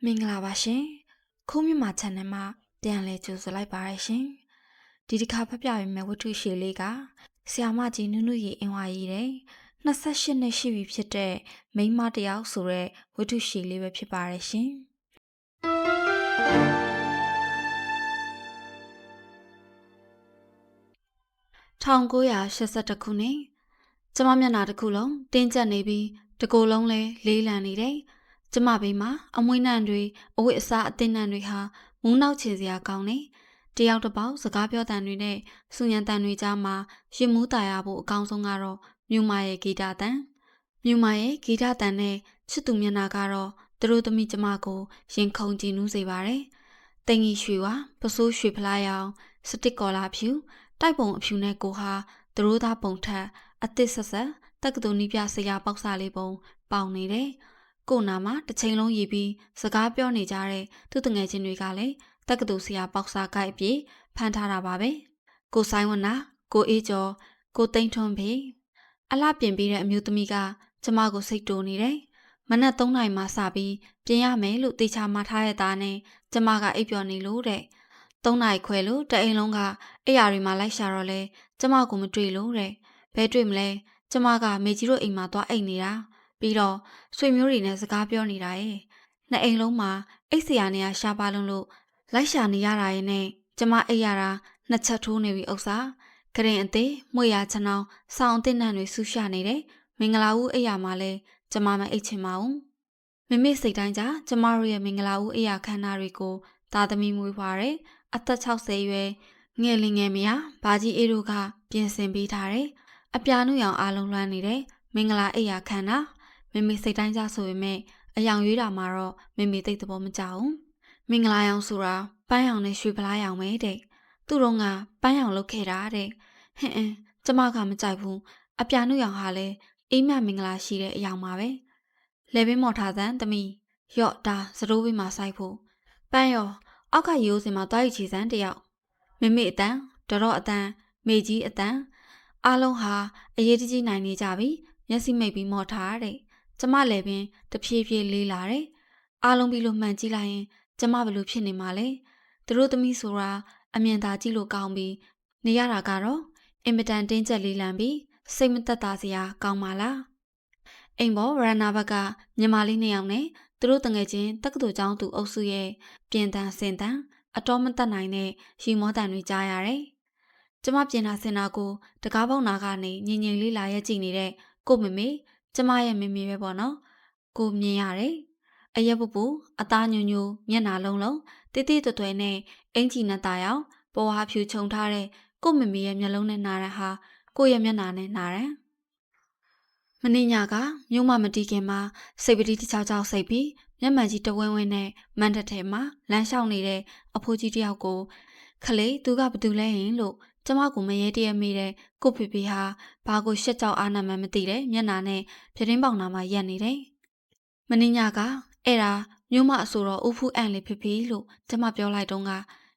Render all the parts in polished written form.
မင်္ဂလာပါရှင်ခုမြမ channel မှာပြန်လည်ကြိုဆိုလိုက်ပါရရှင်ဒီတစ်ခါဖတ်ပြပေးမယ့်ဝတ္ထုရှည်လေးကဆရာမကြီးနုနုရေအင်ဝါရေးတဲ့28နှစ်ရှိပြီဖြစ်တဲ့မိန်းမတစ်ယောက်ဆိုတဲ့ဝတ္ထုရှည်လေးပဲဖြစ်ပါရရှင်1982ခုနှစ်ကျမမျက်နှာတစ်ခုလုံးတင်းကျပ်နေပြီးတစ်ကိုယ်လုံးလဲလေးလံနေတယ်ကျမဘေးမှာအမွှေးနှံတွေအဝတ်အစားအသင်းနှံတွေဟာမူးနောက်ချေစရာကောင်းနေတယောက်တစ်ပေါက်စကားပြောတန်တွေနဲ့စူညံတန်တွေကြားမှာရင်မူးတာရဖို့အကောင်းဆုံးကတော့မြူမာရဲ့ဂီတတန်မြူမာရဲ့ဂီတတန်နဲ့ချစ်သူမျက်နှာကတော့သူတို့သမီးကျမကိုရင်ခုန်ကြည်နူးစေပါတယ်တင်ကြီးရွှေဝါပစိုးရွှေဖလားရောင်စတစ်ကော်လာဖြူတိုက်ပုံအဖြူနဲ့ကိုဟာသူတို့သားပုံထက်အသစ်ဆက်ဆက်တက္ကသိုလ်နီးပြဆရာပေါက်စာလေးပုံပေါင်နေတယ်ကိုနာမှာတစ်ချိန်လုံးရည်ပြီးစကားပြောနေကြတဲ့သူတငယ်ချင်းတွေကလည်းတက္ကသိုလ်ဆရာပေါက်စာကိုက်ပြေဖမ်းထားတာပါပဲကိုဆိုင်ဝနာကိုအေးကျော်ကိုသိန်းထွန်းဖေအလှပြင်ပြီးတဲ့အမျိုးသမီးကကျမကိုစိတ်တိုးနေတယ်မနက်3 နာရီမှစပြီးပြင်ရမယ်လို့တေချာမှထားရတဲ့သားနဲ့ကျမကအိပ်ပျော်နေလို့တဲ့3 နာရီခွဲလို့တအိမ်လုံးကအိယာတွေမှာလိုက်ရှာတော့လဲကျမကိုမတွေ့လို့တဲ့ဘဲတွေ့မလဲကျမကမေကြီးတို့အိမ်မှာသွားအိပ်နေတာပြီးတော့ဆွေမျိုးတွေနဲ့စကားပြောနေတာရဲ့နှစ်အိမ်လုံးမှာအိတ်စရာနေရာရှာပါလုံးလို့လိုက်ရှာနေရတာရဲ့နဲ့ကျမအိပ်ရတာနှစ်ချက်ထိုးနေပြီဥစ္စာကရင်အသေးမှွေရချနောင်းဆောင်းအသစ်နှံတွေဆူရှာနေတယ်မင်္ဂလာဦးအိယာမှာလဲကျမမအိတ်ချင်ပါဘူးမိမိစိတ်တိုင်းကြကျမတို့ရဲ့မင်္ဂလာဦးအိယာခန္ဓာတွေကိုသားသမီးမွေးဖွားတယ်အသက်60ရွယ်ငယ်လင်ငယ်မယားဘာကြီးအေးတို့ကပြင်ဆင်ပေးထားတယ်အပြာနုရောင်အားလုံးလွှမ်းနေတဲ့မင်္ဂလာအိယာခန္ဓာမိမိစိတ်တိုင်းကြဆိုပေမဲ့အယောင်ရွေးတာမှာတော့မိမိသိတဲ့ဘောမကြဘူးမင်္ဂလာရောင်ဆိုတာပန်းရောင်နဲ့ရွှေဖလားရောင်ပဲတဲ့သူတို့ကပန်းရောင်လုပ်ခဲ့တာတဲ့ဟင်းကျမကမကြိုက်ဘူးအပြာနုရောင်ဟာလေအေးမြမင်္ဂလာရှိတဲ့အယောင်ပါပဲလေပင်မော်ထားသန်သမီးရော့တာစတိုးဘေးမှာစိုက်ဖို့ပန်းရောအောက်ကရိုးစင်မှာတွားရီချီစမ်းတယောက်မိမိအတန်တော်အတန်မေကြီးအတန်အားလုံးဟာအရေးတကြီးနိုင်နေကြပြီမျက်စိမိတ်ပြီးမော်ထားတဲ့ကျမလည်းပင်တဖြည်းဖြည်းလေးလာတယ်အားလုံးပြီးလို့မှန်ကြည့်လိုက်ရင်ကျမဘယ်လိုဖြစ်နေမှာလဲသူတို့သမီးဆိုတာအမြင်သာကြည့်လို့ကောင်းပြီးနေရတာကတော့အင်မတန်တင်းကျပ်လေးလံပြီးစိတ်မသက်သာစရာကောင်းပါလားအိမ်ပေါ်ရန်နာဘက်ကညီမလေး2 ယောက်နဲ့သူတို့တငယ်ချင်းတက္ကသိုလ်ကျောင်းသူအုပ်စုရဲ့ပြင်တန်စင်တန်အတော်မတက်နိုင်တဲ့ရီမောတန်တွေကြားရတယ်ကျမပြင်တာစင်တာကိုတကားပေါက်နာကနေငြိမ်ငြိမ်လေးလာရက်ကြည့်နေတဲ့ကိုမမေကျမရဲ့မမေပဲပေါ့နော်ကိုမြင်ရတယ်အရက်ပူပူအသားညူညူမျက်နှာလုံးလုံးတိတိတွယ်တွယ်နဲ့အင်ကြီးနဲ့တာရောင်ပေါ်ဟာဖြူခြုံထားတဲ့ကိုမမေရဲ့မျက်လုံးနဲ့နာရန်ဟာကိုရဲ့မျက်နှာနဲ့နာရန်မင်းညကမြို့မမတီးခင်မှာစိတ်ပတိတခြားခြားစိတ်ပြီးမျက်မှန်ကြီးတဝင်းဝင်းနဲ့မန်တထဲမှာလမ်းလျှောက်နေတဲ့အဖိုးကြီးတယောက်ကိုခလေးသူကဘသူလဲဟင်လို့ကျမကိုမရဲတရမိတဲ့ကိုဖေဖေဟာဘာကိုရှက်ကြောက်အားနာမှမသိတဲ့မျက်နှာနဲ့ပြတင်းပေါင်နာမှာရက်နေတယ်။မင်းညကအဲ့ဒါမြို့မအဆိုတော်ဦးဖူးအန်လေးဖေဖေလို့ကျမပြောလိုက်တော့က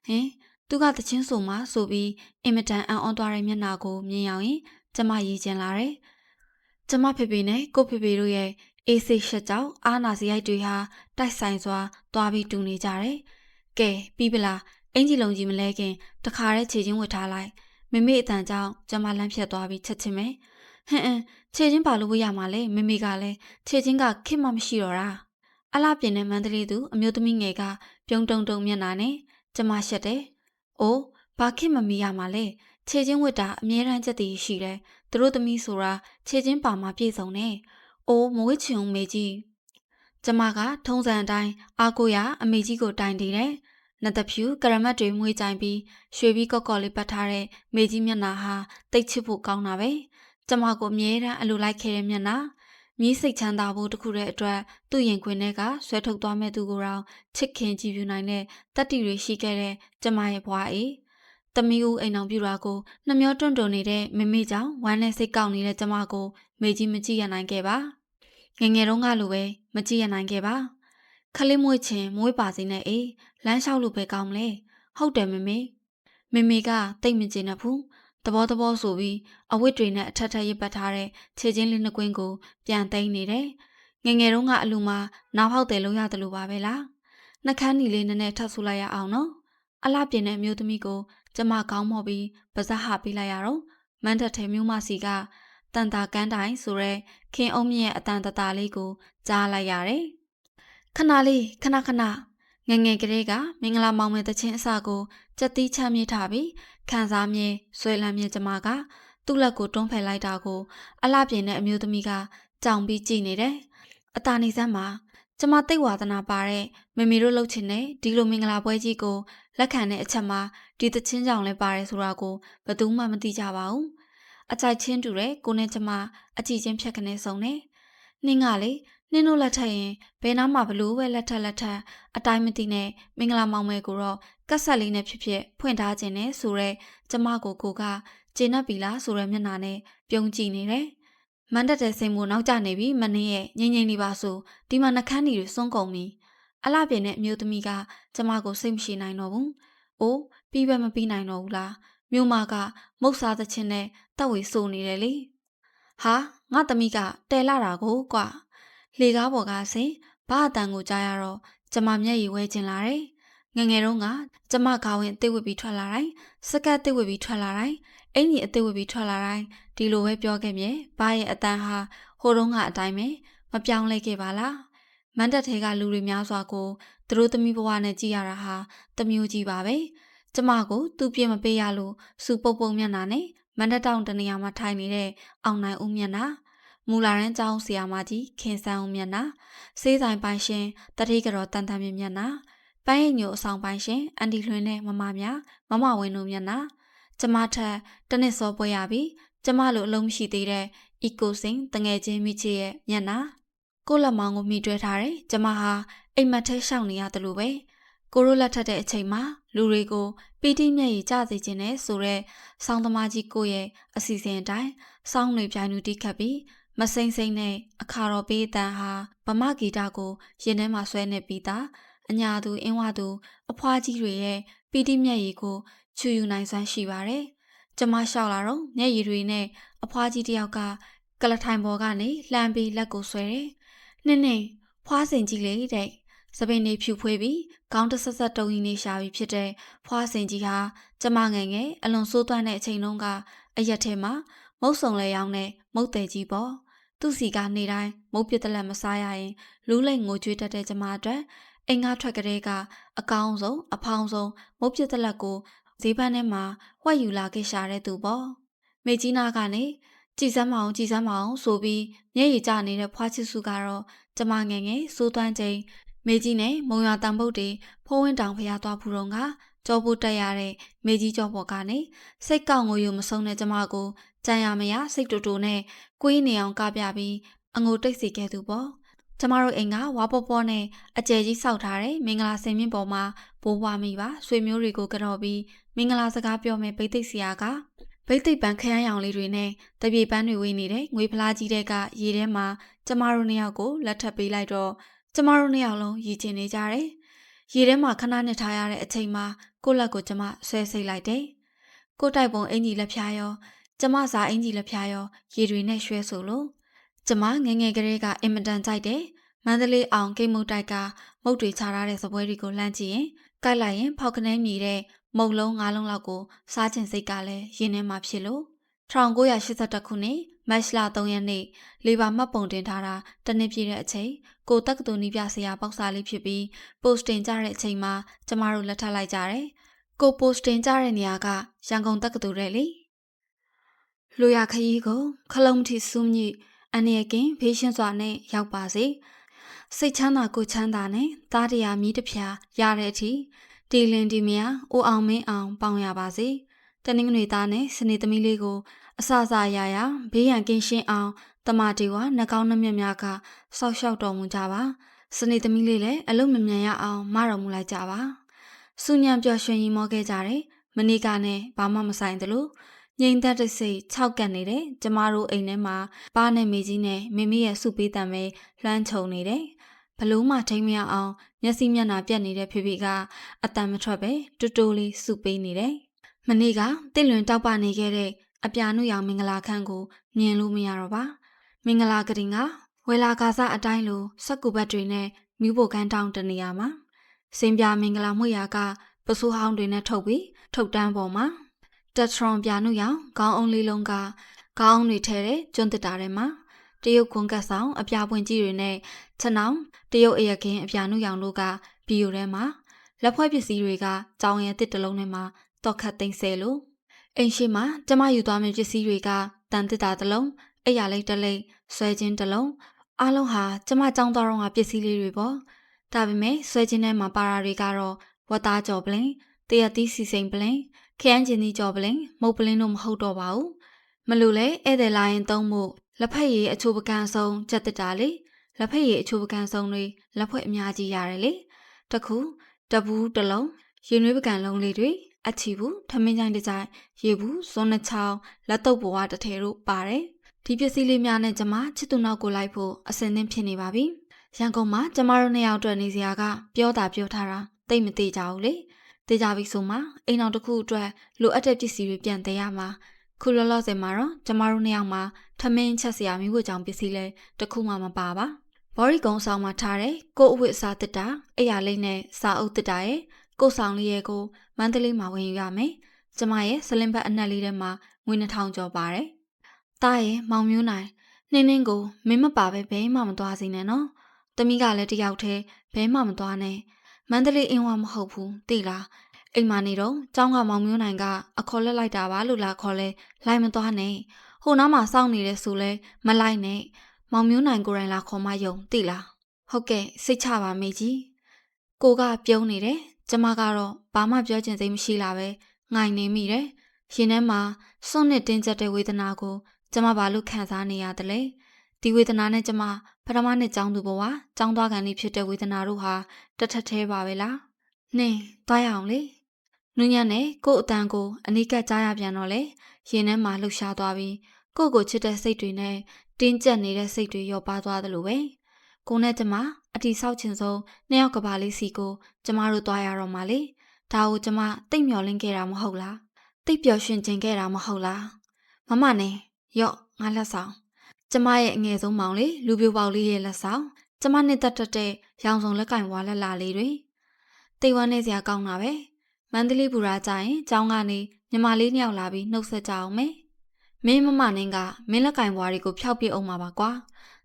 ဟင်သူကတချင်းဆိုမှဆိုပြီးအင်မတန်အံ့ဩသွားတဲ့မျက်နှာကိုမြင်အောင်ရင်ကျမရည်ကျင်လာတယ်။ကျမဖေဖေနဲ့ကိုဖေဖေတို့ရဲ့အေးစိတ်ရှက်ကြောက်အားနာစရိုက်တွေဟာတိုက်ဆိုင်စွာသွားပြီးတူနေကြတယ်။ကဲပြီးပလားအင်ကြီးလုံးကြီးမလဲခင်တခါတည်းခြေချင်းဝတ်ထားလိုက်မမေအတန်ကြောင့်ကျမလမ်းဖြတ်သွားပြီးချက်ချင်းပဲဟင်းခြေချင်းပါလို့ဝရမှာလဲမမေကလည်းခြေချင်းကခစ်မှမရှိတော့တာအလားပြင်းတဲ့မန္တလေးသူအမျိုးသမီးငယ်ကပြုံးတုံတုံမျက်နှာနဲ့ကျမရှက်တယ်အိုးဘာခစ်မမီရမှာလဲခြေချင်းဝတ်တာအမြဲတမ်းချက်တည်ရှိတယ်သူတို့သမီးဆိုတာခြေချင်းပါမှပြည့်စုံနေအိုးမဝစ်ချင်ုံမေကြီးကျမကထုံးစံအတိုင်းအားကိုရအမေကြီးကိုတိုင်တည်တယ်နတ်တဖြူကရမတ်တွေမွေးကြိုင်ပြီးရွှေပြီးကော့ကော့လေးပတ်ထားတဲ့မေကြီးမျက်နှာဟာတိတ်ချစ်ဖို့ကောင်းတာပဲကျမကိုအမြဲတမ်းအလိုလိုက်ခဲ့တဲ့မျက်နှာမြည်စိတ်ချမ်းသာဖို့တခုတည်းအတွက်သူ့ရင်ခွင်ထဲကဆွဲထုတ်သွားမဲ့သူကိုယ်တော်ချစ်ခင်ကြည်ပြူနိုင်တဲ့တတ္တိတွေရှိခဲ့တဲ့ကျမရဲ့ဘဝအေးသမီးဦးအိမ်အောင်ပြူတာကိုနှမျောတွန့်တွန့်နေတဲ့မမေကြောင့်ဝမ်းနဲ့စိတ်ကောက်နေတဲ့ကျမကိုမေကြီးမကြည့်ရနိုင်ခဲ့ပါငငယ်တုန်းကလိုပဲမကြည့်ရနိုင်ခဲ့ပါခလေးမွေးချင်မွေးပါစေနဲ့အေးလမ်းလျှောက်လို့ပဲကောင်းမလဲဟုတ်တယ်မမေကတိတ်မကျင်တတ်ဘူးသဘောဆိုပြီးအဝတ်တွေနဲ့အထက်ထက်ရစ်ပတ်ထားတဲ့ခြေချင်းလေးနှစ်ကွင်းကိုပြန်သိမ်းနေတယ်ငငယ်တုန်းကအလူမှာနားဖောက်တယ်လို့ရတယ်လို့ပါပဲလား နှကန်းနီလေးနဲ့ထပ်ဆူလိုက်ရအောင်နော်အလှပြင်းတဲ့အမျိုးသမီးကိုကျမကောင်းမော်ပြီးပါဇက်ဟာပေးလိုက်ရတော့မန်းတက်ထဲမျိုးမစီကတန်တာကန်းတိုင်ဆိုရဲခင်အုံးမြင့်ရဲ့အတန်တတာလေးကိုကြားလိုက်ရတယ်ခဏလေးခဏငငယ်ကလေးကမင်္ဂလာမောင်မယ်တချင်းအစကိုကြက်တီးချမ်းမြေ့ထားပြီးခံစားမြေဆွဲလန်းမြေကျမကသူ့လက်ကိုတွန်းဖယ်လိုက်တာကိုအလှပြင်းတဲ့အမျိုးသမီးကကြောင်ပြီးကြည့်နေတယ်အတာနေစမ်းမှာကျမသိဝါသနာပါတဲ့မမေတို့လှုပ်ချင်တဲ့ဒီလိုမင်္ဂလာပွဲကြီးကိုလက်ခံတဲ့အချက်မှာဒီသချင်းကြောင်လည်းပါတယ်ဆိုတာကိုဘယ်သူမှမသိကြပါဘူးအကြိုက်ချင်းတူတဲ့ကိုနဲ့ကျမအကြည့်ချင်းဖြတ်ခနဲ့ဆုံးနေနှင်းကလေနှင်းတို့လက်ထက်ရင်ဘယ်နားမှာဘလို့ပဲလက်ထက်အတိုင်းမသိနဲ့မင်္ဂလာမောင်မယ်ကိုတော့ကက်ဆက်လေးနဲ့ဖြစ်ဖွင့်ထားခြင်းနဲ့ဆိုရဲကျမကိုကကျေနပ်ပြီလားဆိုရဲမျက်နှာနဲ့ပြုံးကြည့်နေတယ်မန်တက်တဲ့စိတ်မို့နောက်ကျနေပြီမနှင်းရဲ့ငိမ့်နေပါဆိုဒီမှာနှကန်းတွေစွန့်ကုန်ပြီအလှပြင်းတဲ့အမျိုးသမီးကကျမကိုစိတ်မရှိနိုင်တော့ဘူး။အိုးပြီးပဲမပြီးနိုင်တော့ဘူးလား။မြို့မကမုတ်စားသချင်းနဲ့တက်ဝေဆိုနေတယ်လေ။ဟာငါသမီးကတဲလာတာကိုကွာ။လေကားပေါ်ကဆင်ဘာအတန်ကိုကြားရတော့ကျမမျက်ရည်ဝဲကျင်လာတယ်။ငငယ်တုန်းကကျမခေါင်းဝင်အသေးဝစ်ပြီးထွက်လာတိုင်းစကတ်အသေးဝစ်ပြီးထွက်လာတိုင်းအင်ကြီးအသေးဝစ်ပြီးထွက်လာတိုင်းဒီလိုပဲပြောခဲ့မြဲဘာရဲ့အတန်ဟာဟိုတုန်းကအတိုင်းပဲမပြောင်းလဲခဲ့ပါလား။မန်တက်ထဲကလူတွေများစွာကိုသူတို့သမီးဘဝနဲ့ကြည်ရတာဟာတမျိုးကြီးပါပဲကျမကိုသူ့ပြမပေးရလို့စူပုတ်ပုံမျက်နှာနဲ့မန်တက်တောင်တနေရာမှာထိုင်နေတဲ့အောင်နိုင်ဦးမျက်နှာမူလာရန်ကျောင်းဆရာမကြီးခင်ဆန်းဦးမျက်နှာစေးဆိုင်ပိုင်ရှင်တတိကတော်တန်တန်မြမျက်နှာပန်းရင်ညိုအဆောင်ပိုင်ရှင်အန်တီလွင်နဲ့မမများမမဝင်းတို့မျက်နှာကျမထက်တနစ်စောပွဲရပြီးကျမလိုအလုံးမရှိသေးတဲ့အီကိုစင်တငယ်ချင်းမိချစ်ရဲ့မျက်နှာကိုလက်မောင်ကိုမိတွဲထားတယ်ကျမဟာအိမ်မက်ထဲရှောင်နေရတယ်လို့ပဲကိုရိုးလက်ထက်တဲ့အချိန်မှာလူတွေကိုပီတိမျက်ရည်ကျစေခြင်းနဲ့ဆိုရဲဆောင်းသမားကြီးကိုရဲ့အစီအစဉ်အတိုင်းဆောင်းတွေပြိုင်လူတီးခတ်ပြီးမစိမ့်စိမ့်နဲ့အခါတော်ပေးအတန်ဟာဗမာဂီတကိုရင်ထဲမှာဆွဲနေပြီးသားအညာသူအင်းဝသူအဖွားကြီးတွေရဲ့ပီတိမျက်ရည်ကိုချူယူနိုင်စွမ်းရှိပါတယ်ကျမလျှောက်လာတော့မျက်ရည်တွေနဲ့အဖွားကြီးတယောက်ကကလထိုင်ပေါ်ကနေလှမ်းပြီးလက်ကိုဆွဲတယ်နှင်းဖွားစင်ကြီးလေတဲ့စပင်းနေဖြူဖွေးပြီးခေါင်းတဆက်ဆက်တုံရင်နေရှာပြီးဖြစ်တဲ့ဖွားစင်ကြီးဟာကျမငယ်ငယ်အလွန်ဆိုးသွမ်းတဲ့အချိန်တုန်းကအရက်ထဲမှာမုတ်ဆုံလဲရောင်းတဲ့မုတ်တယ်ကြီးပေါ့သူ့စီကနေတိုင်းမုတ်ပြစ်တလက်မစားရရင်လူးလိမ်ငိုကြွေးတတ်တဲ့ကျမအတွက်အိမ်ကထွက်ကလေးကအကောင်းဆုံးအဖောင်းဆုံးမုတ်ပြစ်တလက်ကိုဈေးပန်းထဲမှာဝှက်ယူလာခဲ့ရှာတဲ့သူပေါ့မေကြီးနာကနေကြည်စမ်းမအောင်ဆိုပြီးမျက်ရည်ကျနေတဲ့ဖွားချစ်စုကတော့ကျမငယ်ငယ်စိုးသွမ်းချိန်မေကြီးနဲ့မုံရွာတန်ပုတ်တွေဖိုးဝင်းတောင်ဖျားသွားဖူးတော့ကကြောဖို့တက်ရတဲ့မေကြီးကြောပေါ်ကနေစိတ်ကောက်ငိုယူမဆုံးတဲ့ကျမကိုကြံရမရစိတ်တူတူနဲ့ကွေးနေအောင်ကပြပြီးအငိုတိတ်စီခဲ့သူပေါ့ကျမတို့အိမ်ကဝါပေါ်ပေါ်နဲ့အကျယ်ကြီးစောက်ထားတဲ့မင်္ဂလာစင်မြင့်ပေါ်မှာဘိုးဘွားမိပါဆွေမျိုးတွေကိုကြော်ပြီးမင်္ဂလာစကားပြောမဲ့ဗိသိက်ဆရာကဗိသိက်ပန်းခရမ်းရောင်လေးတွေနဲ့တပြေပန်းတွေဝေးနေတဲ့ငွေဖလားကြီးတဲ့ကရေထဲမှာကျမတို့နှစ်ယောက်ကိုလက်ထပ်ပေးလိုက်တော့ကျမတို့နှစ်ယောက်လုံးရည်ကျင်နေကြတယ်။ရေထဲမှာခဏနဲ့ထားရတဲ့အချိန်မှာကိုယ့်လက်ကိုကျမဆွဲစိတ်လိုက်တယ်။ကိုယ့်တိုက်ပုံအင်ကြီးလက်ဖြားရောကျမစာအင်ကြီးလက်ဖြားရောရေတွေနဲ့ရွှဲဆိုလို့ကျမငယ်ငယ်ကလေးကအင်မတန်ကြိုက်တယ်။မန္တလေးအောင်ကိတ်မုတ်တိုက်ကမုတ်တွေချထားတဲ့စပွဲတွေကိုလှမ်းကြည့်ရင်ကိုက်လိုက်ရင်ဖောက်ခနဲမြည်တဲ့မုံလုံး၅လုံးလောက်ကိုစားချင်စိတ်ကလည်းရင်းထဲမှာဖြစ်လို့1982ခုနှစ်မတ်လ3ရက်နေ့လေဘာမှတ်ပုံတင်ထားတာတနစ်ပြည့်တဲ့အချိန်ကိုတက္ကသိုလ်နီးပြဆရာပေါက်စာလေးဖြစ်ပြီးပို့စတင်ကြတဲ့အချိန်မှာကျမတို့လက်ထပ်လိုက်ကြတယ်။ကိုပို့စတင်ကြတဲ့နေရာကရန်ကုန်တက္ကသိုလ်ရဲ့လေ။လူရခရီးကိုခလုံးထီစူးမြင့်အနေကင်းဖေးရှင်းစွာနဲ့ရောက်ပါစေ။စိတ်ချမ်းသာကိုချမ်းသာနဲ့သားတရားမြည်တစ်ဖြာရတဲ့အထိဒီလင်ဒီမယာအိုအောင်မင်းအောင်ပေါင်ရပါစေ။တနင်္ဂနွေသားနဲ့စနေသမီးလေးကိုအစအရာဘေးရန်ကင်းရှင်းအောင်တမတီဝနှကောင်းနှမျက်များကစောက်ရှောက်တော်မူကြပါစနေသမီးလေးလည်းအလုံးမမြန်ရအောင်မတော်မူလိုက်ကြပါစူညံပျော်ရွှင်ရီမောခဲ့ကြတယ်မနေ့ကနဲ့ဘာမှမဆိုင်သလိုငြိမ်သက်တဲ့စိတ်၆ကပ်နေတဲ့ကျမတို့အိမ်ထဲမှာပါနဲ့မေကြီးနဲ့မိမိရဲ့စုပေးတံပဲလွှမ်းခြုံနေတယ်ဘလို့မှထိမ့်မရအောင်မျက်စိမျက်နှာပြက်နေတဲ့ဖေဖေကအတန်မထွက်ပဲတူတူလေးစုပေးနေတယ်မနေ့ကတင့်လွင်တောက်ပနေခဲ့တဲ့အပြာနုရောင်မင်္ဂလာခန်းကိုမြင်လို့မရတော့ပါမင်္ဂလာကတင်ကဝေလာကားစားအတိုင်းလိုစက်ကူဘတ်တွေနဲ့မြူးဖို့ခန်းတောင်းတနေရာမှာ စင်ပြမင်္ဂလာမှုရာကပစိုးဟောင်းတွေနဲ့ထုတ်ပြီးထုတ်တန်းပေါ်မှာတက်ထရွန်ပြနုရောင်ခေါင်းအုံးလေးလုံးကခေါင်းတွေထဲတဲ့ကျွန်းတစ်တာထဲမှာတရုတ်ကွန်ကတ်ဆောင်အပြပွင့်ကြီးတွေနဲ့ချက်နောင်တရုတ်အရခင်အပြနုရောင်တို့ကဘီယိုထဲမှာလက်ဖွဲ့ပစ္စည်းတွေကကြောင်ရဲတစ်တလုံးထဲမှာတော့ခတ်သိမ်းဆဲလို့အိမ်ရှိမှာကျမယူသွားမယ့်ပစ္စည်းတွေကတန်တစ်တာတစ်လုံးအိယာလိတ်တစ်လိတ်ဆွဲချင်းတစ်လုံးအားလုံးဟာကျမကြောင်းသွားတော့ကပစ္စည်းလေးတွေပေါ့ဒါပေမဲ့ဆွဲချင်းထဲမှာပါရာတွေကတော့ဝတ်သားကြော်ပလင်တရသီးစီစိန်ပလင်ခရမ်းကျင်သီးကြော်ပလင်မုတ်ပလင်တို့မဟုတ်တော့ပါဘူးမလို့လေဧည့်သည်လာရင်သုံးဖို့လက်ဖက်ရည်အချိုးပကံဆုံးကြက်တစ်တာလေလက်ဖက်ရည်အချိုးပကံဆုံးတွေလက်ဖွဲ့အများကြီးရတယ်လေတခုတဘူးတစ်လုံးရေနွေးပကံလုံးလေးတွေအချီဘူးထမင်းချိုင်းတစ်ချိုင်ရေဘူးဇွန်းနှချောင်းလက်တုပ်ဘဝတစ်ထည်တို့ပါတယ်ဒီပစ္စည်းလေးများနဲ့ကျမချစ်သူနောက်ကိုလိုက်ဖို့အဆင်သင့်ဖြစ်နေပါပြီရန်ကုန်မှာကျမတို့နှစ်ယောက်အတွက်နေစရာကပြောတာပြောထားတာတိတ်မသေးကြဘူးလေသေးကြပြီဆိုမှအိမ်အောင်တစ်ခုအတွက်လိုအပ်တဲ့ပစ္စည်းတွေပြန်တည်ရမှာခုလောလောဆယ်မှာတော့ကျမတို့နှစ်ယောက်မှာထမင်းချက်စရာမျိုးကြောင့်ပစ္စည်းလဲတစ်ခုမှမပါပါဘော်ရီကုံဆောင်မှာထားတဲ့ကိုအဝတ်အစားတစ်တာအိယာလိတ်နဲ့စာအုပ်တစ်တာရဲ့ကိုဆောင်လေးရဲ့ကိုမန္တလေးမှာဝင်ယူရမယ်ကျမရဲ့စလင်ဘတ်အနက်လေးထဲမှာငွေ2000ကျော်ပါတယ်တားရဲ့မောင်မျိုးနိုင်နှင်းနှင်းကိုမင်းမပါပဲဘဲမှမသွားစေနဲ့နော်တမီးကလည်းတယောက်တည်းဘဲမှမသွားနဲ့မန္တလေးအင်းဝမဟုတ်ဘူးသိလားအိမ်မနေတော့ကျောင်းကမောင်မျိုးနိုင်ကအခေါ်လက်လိုက်တာပါလို့လာခေါ်လဲလိုက်မသွားနဲ့ဟိုနားမှာစောင့်နေတယ်ဆိုလဲမလိုက်နဲ့မောင်မျိုးနိုင်ကိုယ်တိုင်လာခေါ်မယုံသိလားဟုတ်ကဲ့စိတ်ချပါမေကြီးကိုကပြုံးနေတယ်ကျမကတော့ဘာမှပြောချင်စိတ်မရှိလာပဲငိုင်နေမိတယ်ရင်ထဲမှာစွန့်နစ်တင်းကျပ်တဲ့ဝေဒနာကိုကျမဘာလို့ခံစားနေရတယ်လဲဒီဝေဒနာနဲ့ကျမပထမနှစ်ကျောင်းသူဘဝကျောင်းသွားကန်လေးဖြစ်တဲ့ဝေဒနာတို့ဟာတထက်သေးပါပဲလားနင်းသွားရအောင်လေနူးညံ့နဲ့ကို့အတန်ကိုအနီးကပ်ကြားရပြန်တော့လေရင်ထဲမှာလှုပ်ရှားသွားပြီးကိုချစ်တဲ့စိတ်တွေနဲ့တင်းကျပ်နေတဲ့စိတ်တွေရောပါသွားသလိုပဲကိုနဲ့ကျမအတီဆောက်ချင်ဆုံးနှစ်ယောက်ကဘာလေးစီကိုကျမတို့သွားရတော့မှလေဒါကိုကျမတိတ်မျောလင်းခဲ့တာမဟုတ်လားတိတ်ပျော်ရွှင်ခြင်းခဲ့တာမဟုတ်လားမမနဲ့ရော့ငါလက်ဆောင်ကျမရဲ့အငယ်ဆုံးမောင်လေးလူပြိုပေါက်လေးရဲ့လက်ဆောင်ကျမနဲ့တက်တဲ့ရောင်စုံလက်ကင်ဝါလက်လာလေးတွေတိတ်ဝမ်းနေစရာကောင်းတာပဲမန္တလေးဘူရာကြရင်ကျောင်းကနေညီမလေးနှစ်ယောက်လာပြီးနှုတ်ဆက်ကြအောင်မယ်မင်းမမနင်းကမင်းလက်ကင်ဝါတွေကိုဖျောက်ပစ်အောင်ပါပါကွာ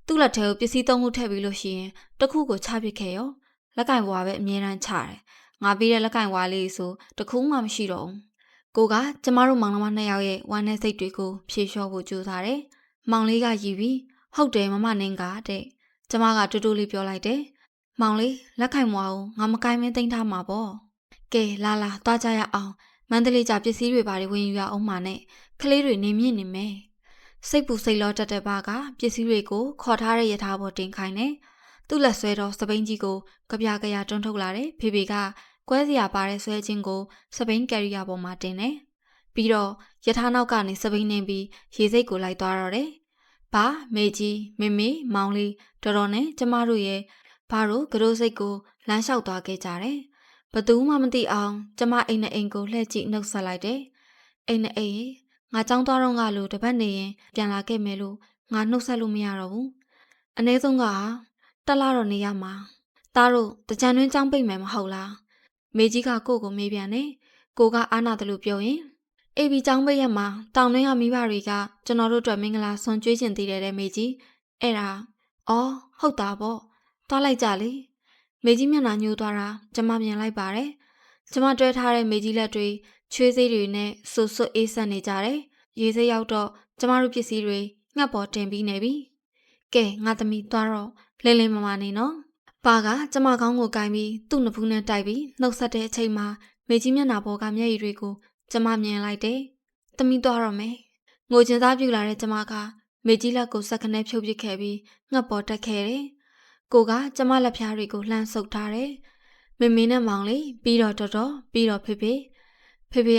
သူ့လက်ထဲကိုပစ္စည်းသုံးခုထည့်ပြီးလို့ရှိရင်တခုကိုချပစ်ခဲ့ရောလက်ကင်ဝါပဲအမြဲတမ်းချတယ်ငါပေးတဲ့လက်ကင်ဝါလေးဆိုတခုမှမရှိတော့ဘူးကိုကကျမတို့မောင်နှမနှစ်ယောက်ရဲ့ဝမ်းနဲ့စိတ်တွေကိုဖြေလျှော့ဖို့ကြိုးစားတယ်မောင်လေးကရည်ပြီးဟုတ်တယ်မမနင်းကတဲ့ကျမကတူတူလေးပြောလိုက်တယ်မောင်လေးလက်ခိုင်မွားကိုငါမကိုင်းမင်းသိမ်းထားမှာပေါ့ကဲလာသွားကြရအောင်မန္တလေးကြပစ္စည်းတွေပါတွေဝင်ယူရအောင်မှာနဲ့ကလေးတွေနေမြင့်နေမယ်စိတ်ပူစိတ်လောတက်တဲ့ဘာကပစ္စည်းတွေကိုခေါ်ထားတဲ့ရထားပေါ်တင်ခိုင်းတယ်သူ့လက်ဆွဲတော်စပိန်ကြီးကိုကြပြကြရတွန်းထုတ်လာတယ်ဖေဖေကကွဲစရာပါတဲ့ဆွဲချင်းကိုစပိန်ကယ်ရီယာပေါ်မှာတင်တယ်ပြီးတော့ရထားနောက်ကနေစပိန်နှင်းပြီးရေစိတ်ကိုလိုက်သွားတော့တယ်ဘာမေကြီးမေမေမောင်လေးတော်နဲ့ကျမတို့ရဲ့ဘာတို့ကရိုးစိတ်ကိုလမ်းလျှောက်သွားခဲ့ကြတယ်ဘသူမှမသိအောင်ကျမအိမ်နဲ့အိမ်ကိုလှည့်ကြည့်နှုတ်ဆက်လိုက်တယ်အိမ်နဲ့အိမ်ငါကြောင်းသွားတော့ငါလို့တပတ်နေရင်ပြန်လာခဲ့မယ်လို့ငါနှုတ်ဆက်လို့မရတော့ဘူးအနည်းဆုံးကတက်လာတော့နေရမှာသားတို့တကြံတွင်းကြောင်းပိတ်မယ်မဟုတ်လားမေကြီးကကိုမေးပြန်တယ်ကိုကအာနာတယ်လို့ပြောရင်အေဘီကြောင်းပိတ်ရမှာတောင်တွင်းကမိဘတွေကကျွန်တော်တို့အတွက်မင်္ဂလာဆွန်ကျွေးခြင်းတည်တဲ့မေကြီးအဲ့ဒါအော်ဟုတ်တာပေါ့သွားလိုက်ကြလေမေကြီးမျက်နှာညှိုးသွားတာကျမမြင်လိုက်ပါတယ်ကျမတွဲထားတဲ့မေကြီးလက်တွေချွေးစေးတွေနဲ့ဆူဆွတ်အေးဆက်နေကြတယ်ရေစိတ်ရောက်တော့ကျမတို့ပစ္စည်းတွေငှက်ပေါ်တင်ပြီးနေပြီကဲငါသမီးသွားတော့လင်းလင်းမမနေနော်ပါကကျမကောင်းကိုကင်ပြီးသူ့နဖူးနဲ့တိုက်ပြီးနှုတ်ဆက်တဲ့အချိန်မှာမေကြီးမျက်နှာပေါ်ကမျက်ရည်တွေကိုကျမမြင်လိုက်တယ်သမီးသွားတော့မယ်ငိုချင်စားပြူလာတဲ့ကျမကမေကြီးလက်ကိုစက်ခနဲဖြုတ်ပစ်ခဲ့ပြီးငှက်ပေါ်တက်ခဲ့တယ်ကိုကကျမလက်ဖျားတွေကိုလှမ်းဆုပ်ထားတယ်မေမေနဲ့မောင်လေးပြီးတော့တော်ပြီးတော့ဖေဖေ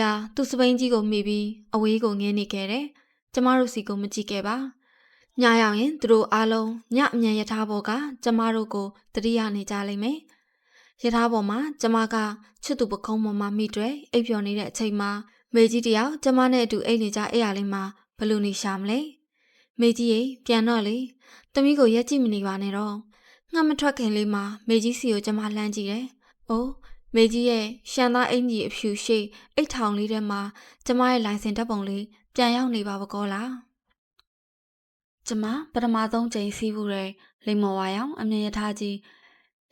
ကသူ့စပိန်ကြီးကိုမိပြီးအဝေးကိုငင်းနေခဲ့တယ်ကျမတို့စီကိုမကြည့်ခဲ့ပါညရောက်ရင်သူတို့အားလုံးညအမြန်ရထားပေါ်ကကျမတို့ကိုတတိယနေကြလိမ့်မယ်ရထားပေါ်မှာကျမကချစ်သူပခုံးပေါ်မှာမိတွေ့အိပ်ပျော်နေတဲ့အချိန်မှာမေကြီးတယောက်ကျမနဲ့အတူအိပ်နေကြအဲ့ရလေးမှာဘလို့နေရှာမလဲမေကြီးရေပြန်တော့လေသမီးကိုရက်ကြည့်မနေပါနဲ့တော့ငှက်မထွက်ခင်လေးမှာမေကြီးစီကိုကျမလှမ်းကြည့်တယ် ။အိုးမေကြီးရဲ့ရှန်သားအင်ကြီးအဖြူရှိအိတ်ထောင်လေးထဲမှာကျမရဲ့လိုင်စင်ဓာတ်ပုံလေးပြန်ရောက်နေပါဘကောလား။ကျမပထမဆုံးချိန်စီးဖို့တဲ့လိမ္မော်ဝါရောင်အမြင်ရထားကြီး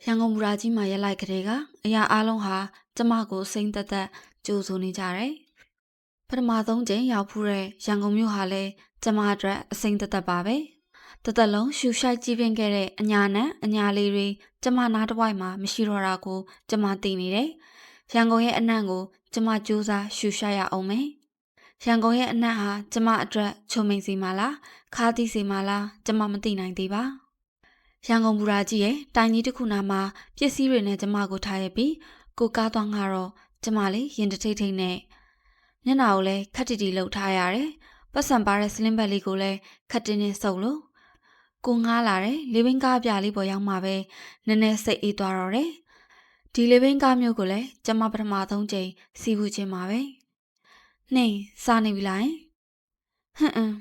ရန်ကုန်မူရာကြီးမှာရက်လိုက်ကြတဲ့ကအရာအလုံးဟာကျမကိုစိမ့်သက်သက်ကြိုဆိုနေကြတယ်။ပထမဆုံးချိန်ရောက်ဖူးတဲ့ရန်ကုန်မြို့ဟာလည်းကျမအတွက်အစိမ့်သက်သက်ပါပဲ။တသက်လုံးရှူရှိုက်ကြည့်ပင်ခဲ့တဲ့အညာနဲ့အညာလေးတွေကျမနားတစ်ဝိုက်မှာမရှိတော့တာကိုကျမသိနေတယ်။ရန်ကုန်ရဲ့အနှံ့ကိုကျမကြိုးစားရှူရှိုက်ရအောင်မယ်။ရန်ကုန်ရဲ့အနှံ့ဟာကျမအတွက်ချုံမိန်စီမလားခါးသီးစီမလားကျမမသိနိုင်သေးပါ။ရန်ကုန်ဘူရာကြီးရဲ့တိုင်ကြီးတစ်ခုနာမှာပစ္စည်းတွေနဲ့ကျမကိုထားရပြီးကိုကားသွားငါတော့ကျမလေးရင်တထိတ်ထိတ်နဲ့မျက်နှာကိုလည်းခက်တီတီလှုပ်ထားရတယ်။ပတ်စံပါတဲ့စလင်းဘက်လေးကိုလည်းခက်တင်းနဲ့စုပ်လို့ကိုငားလာတယ်လေဘင်းကားပြလေးပေါ်ရောက်မှပဲနည်းနည်းစိတ်အေးသွားတော့တယ်။ဒီလေဘင်းကားမျိုးကိုလည်းကျမပထမဆုံးချိန်စီးပူးခြင်းပါပဲ။နှင်းစားနေပြီလား။ဟမ်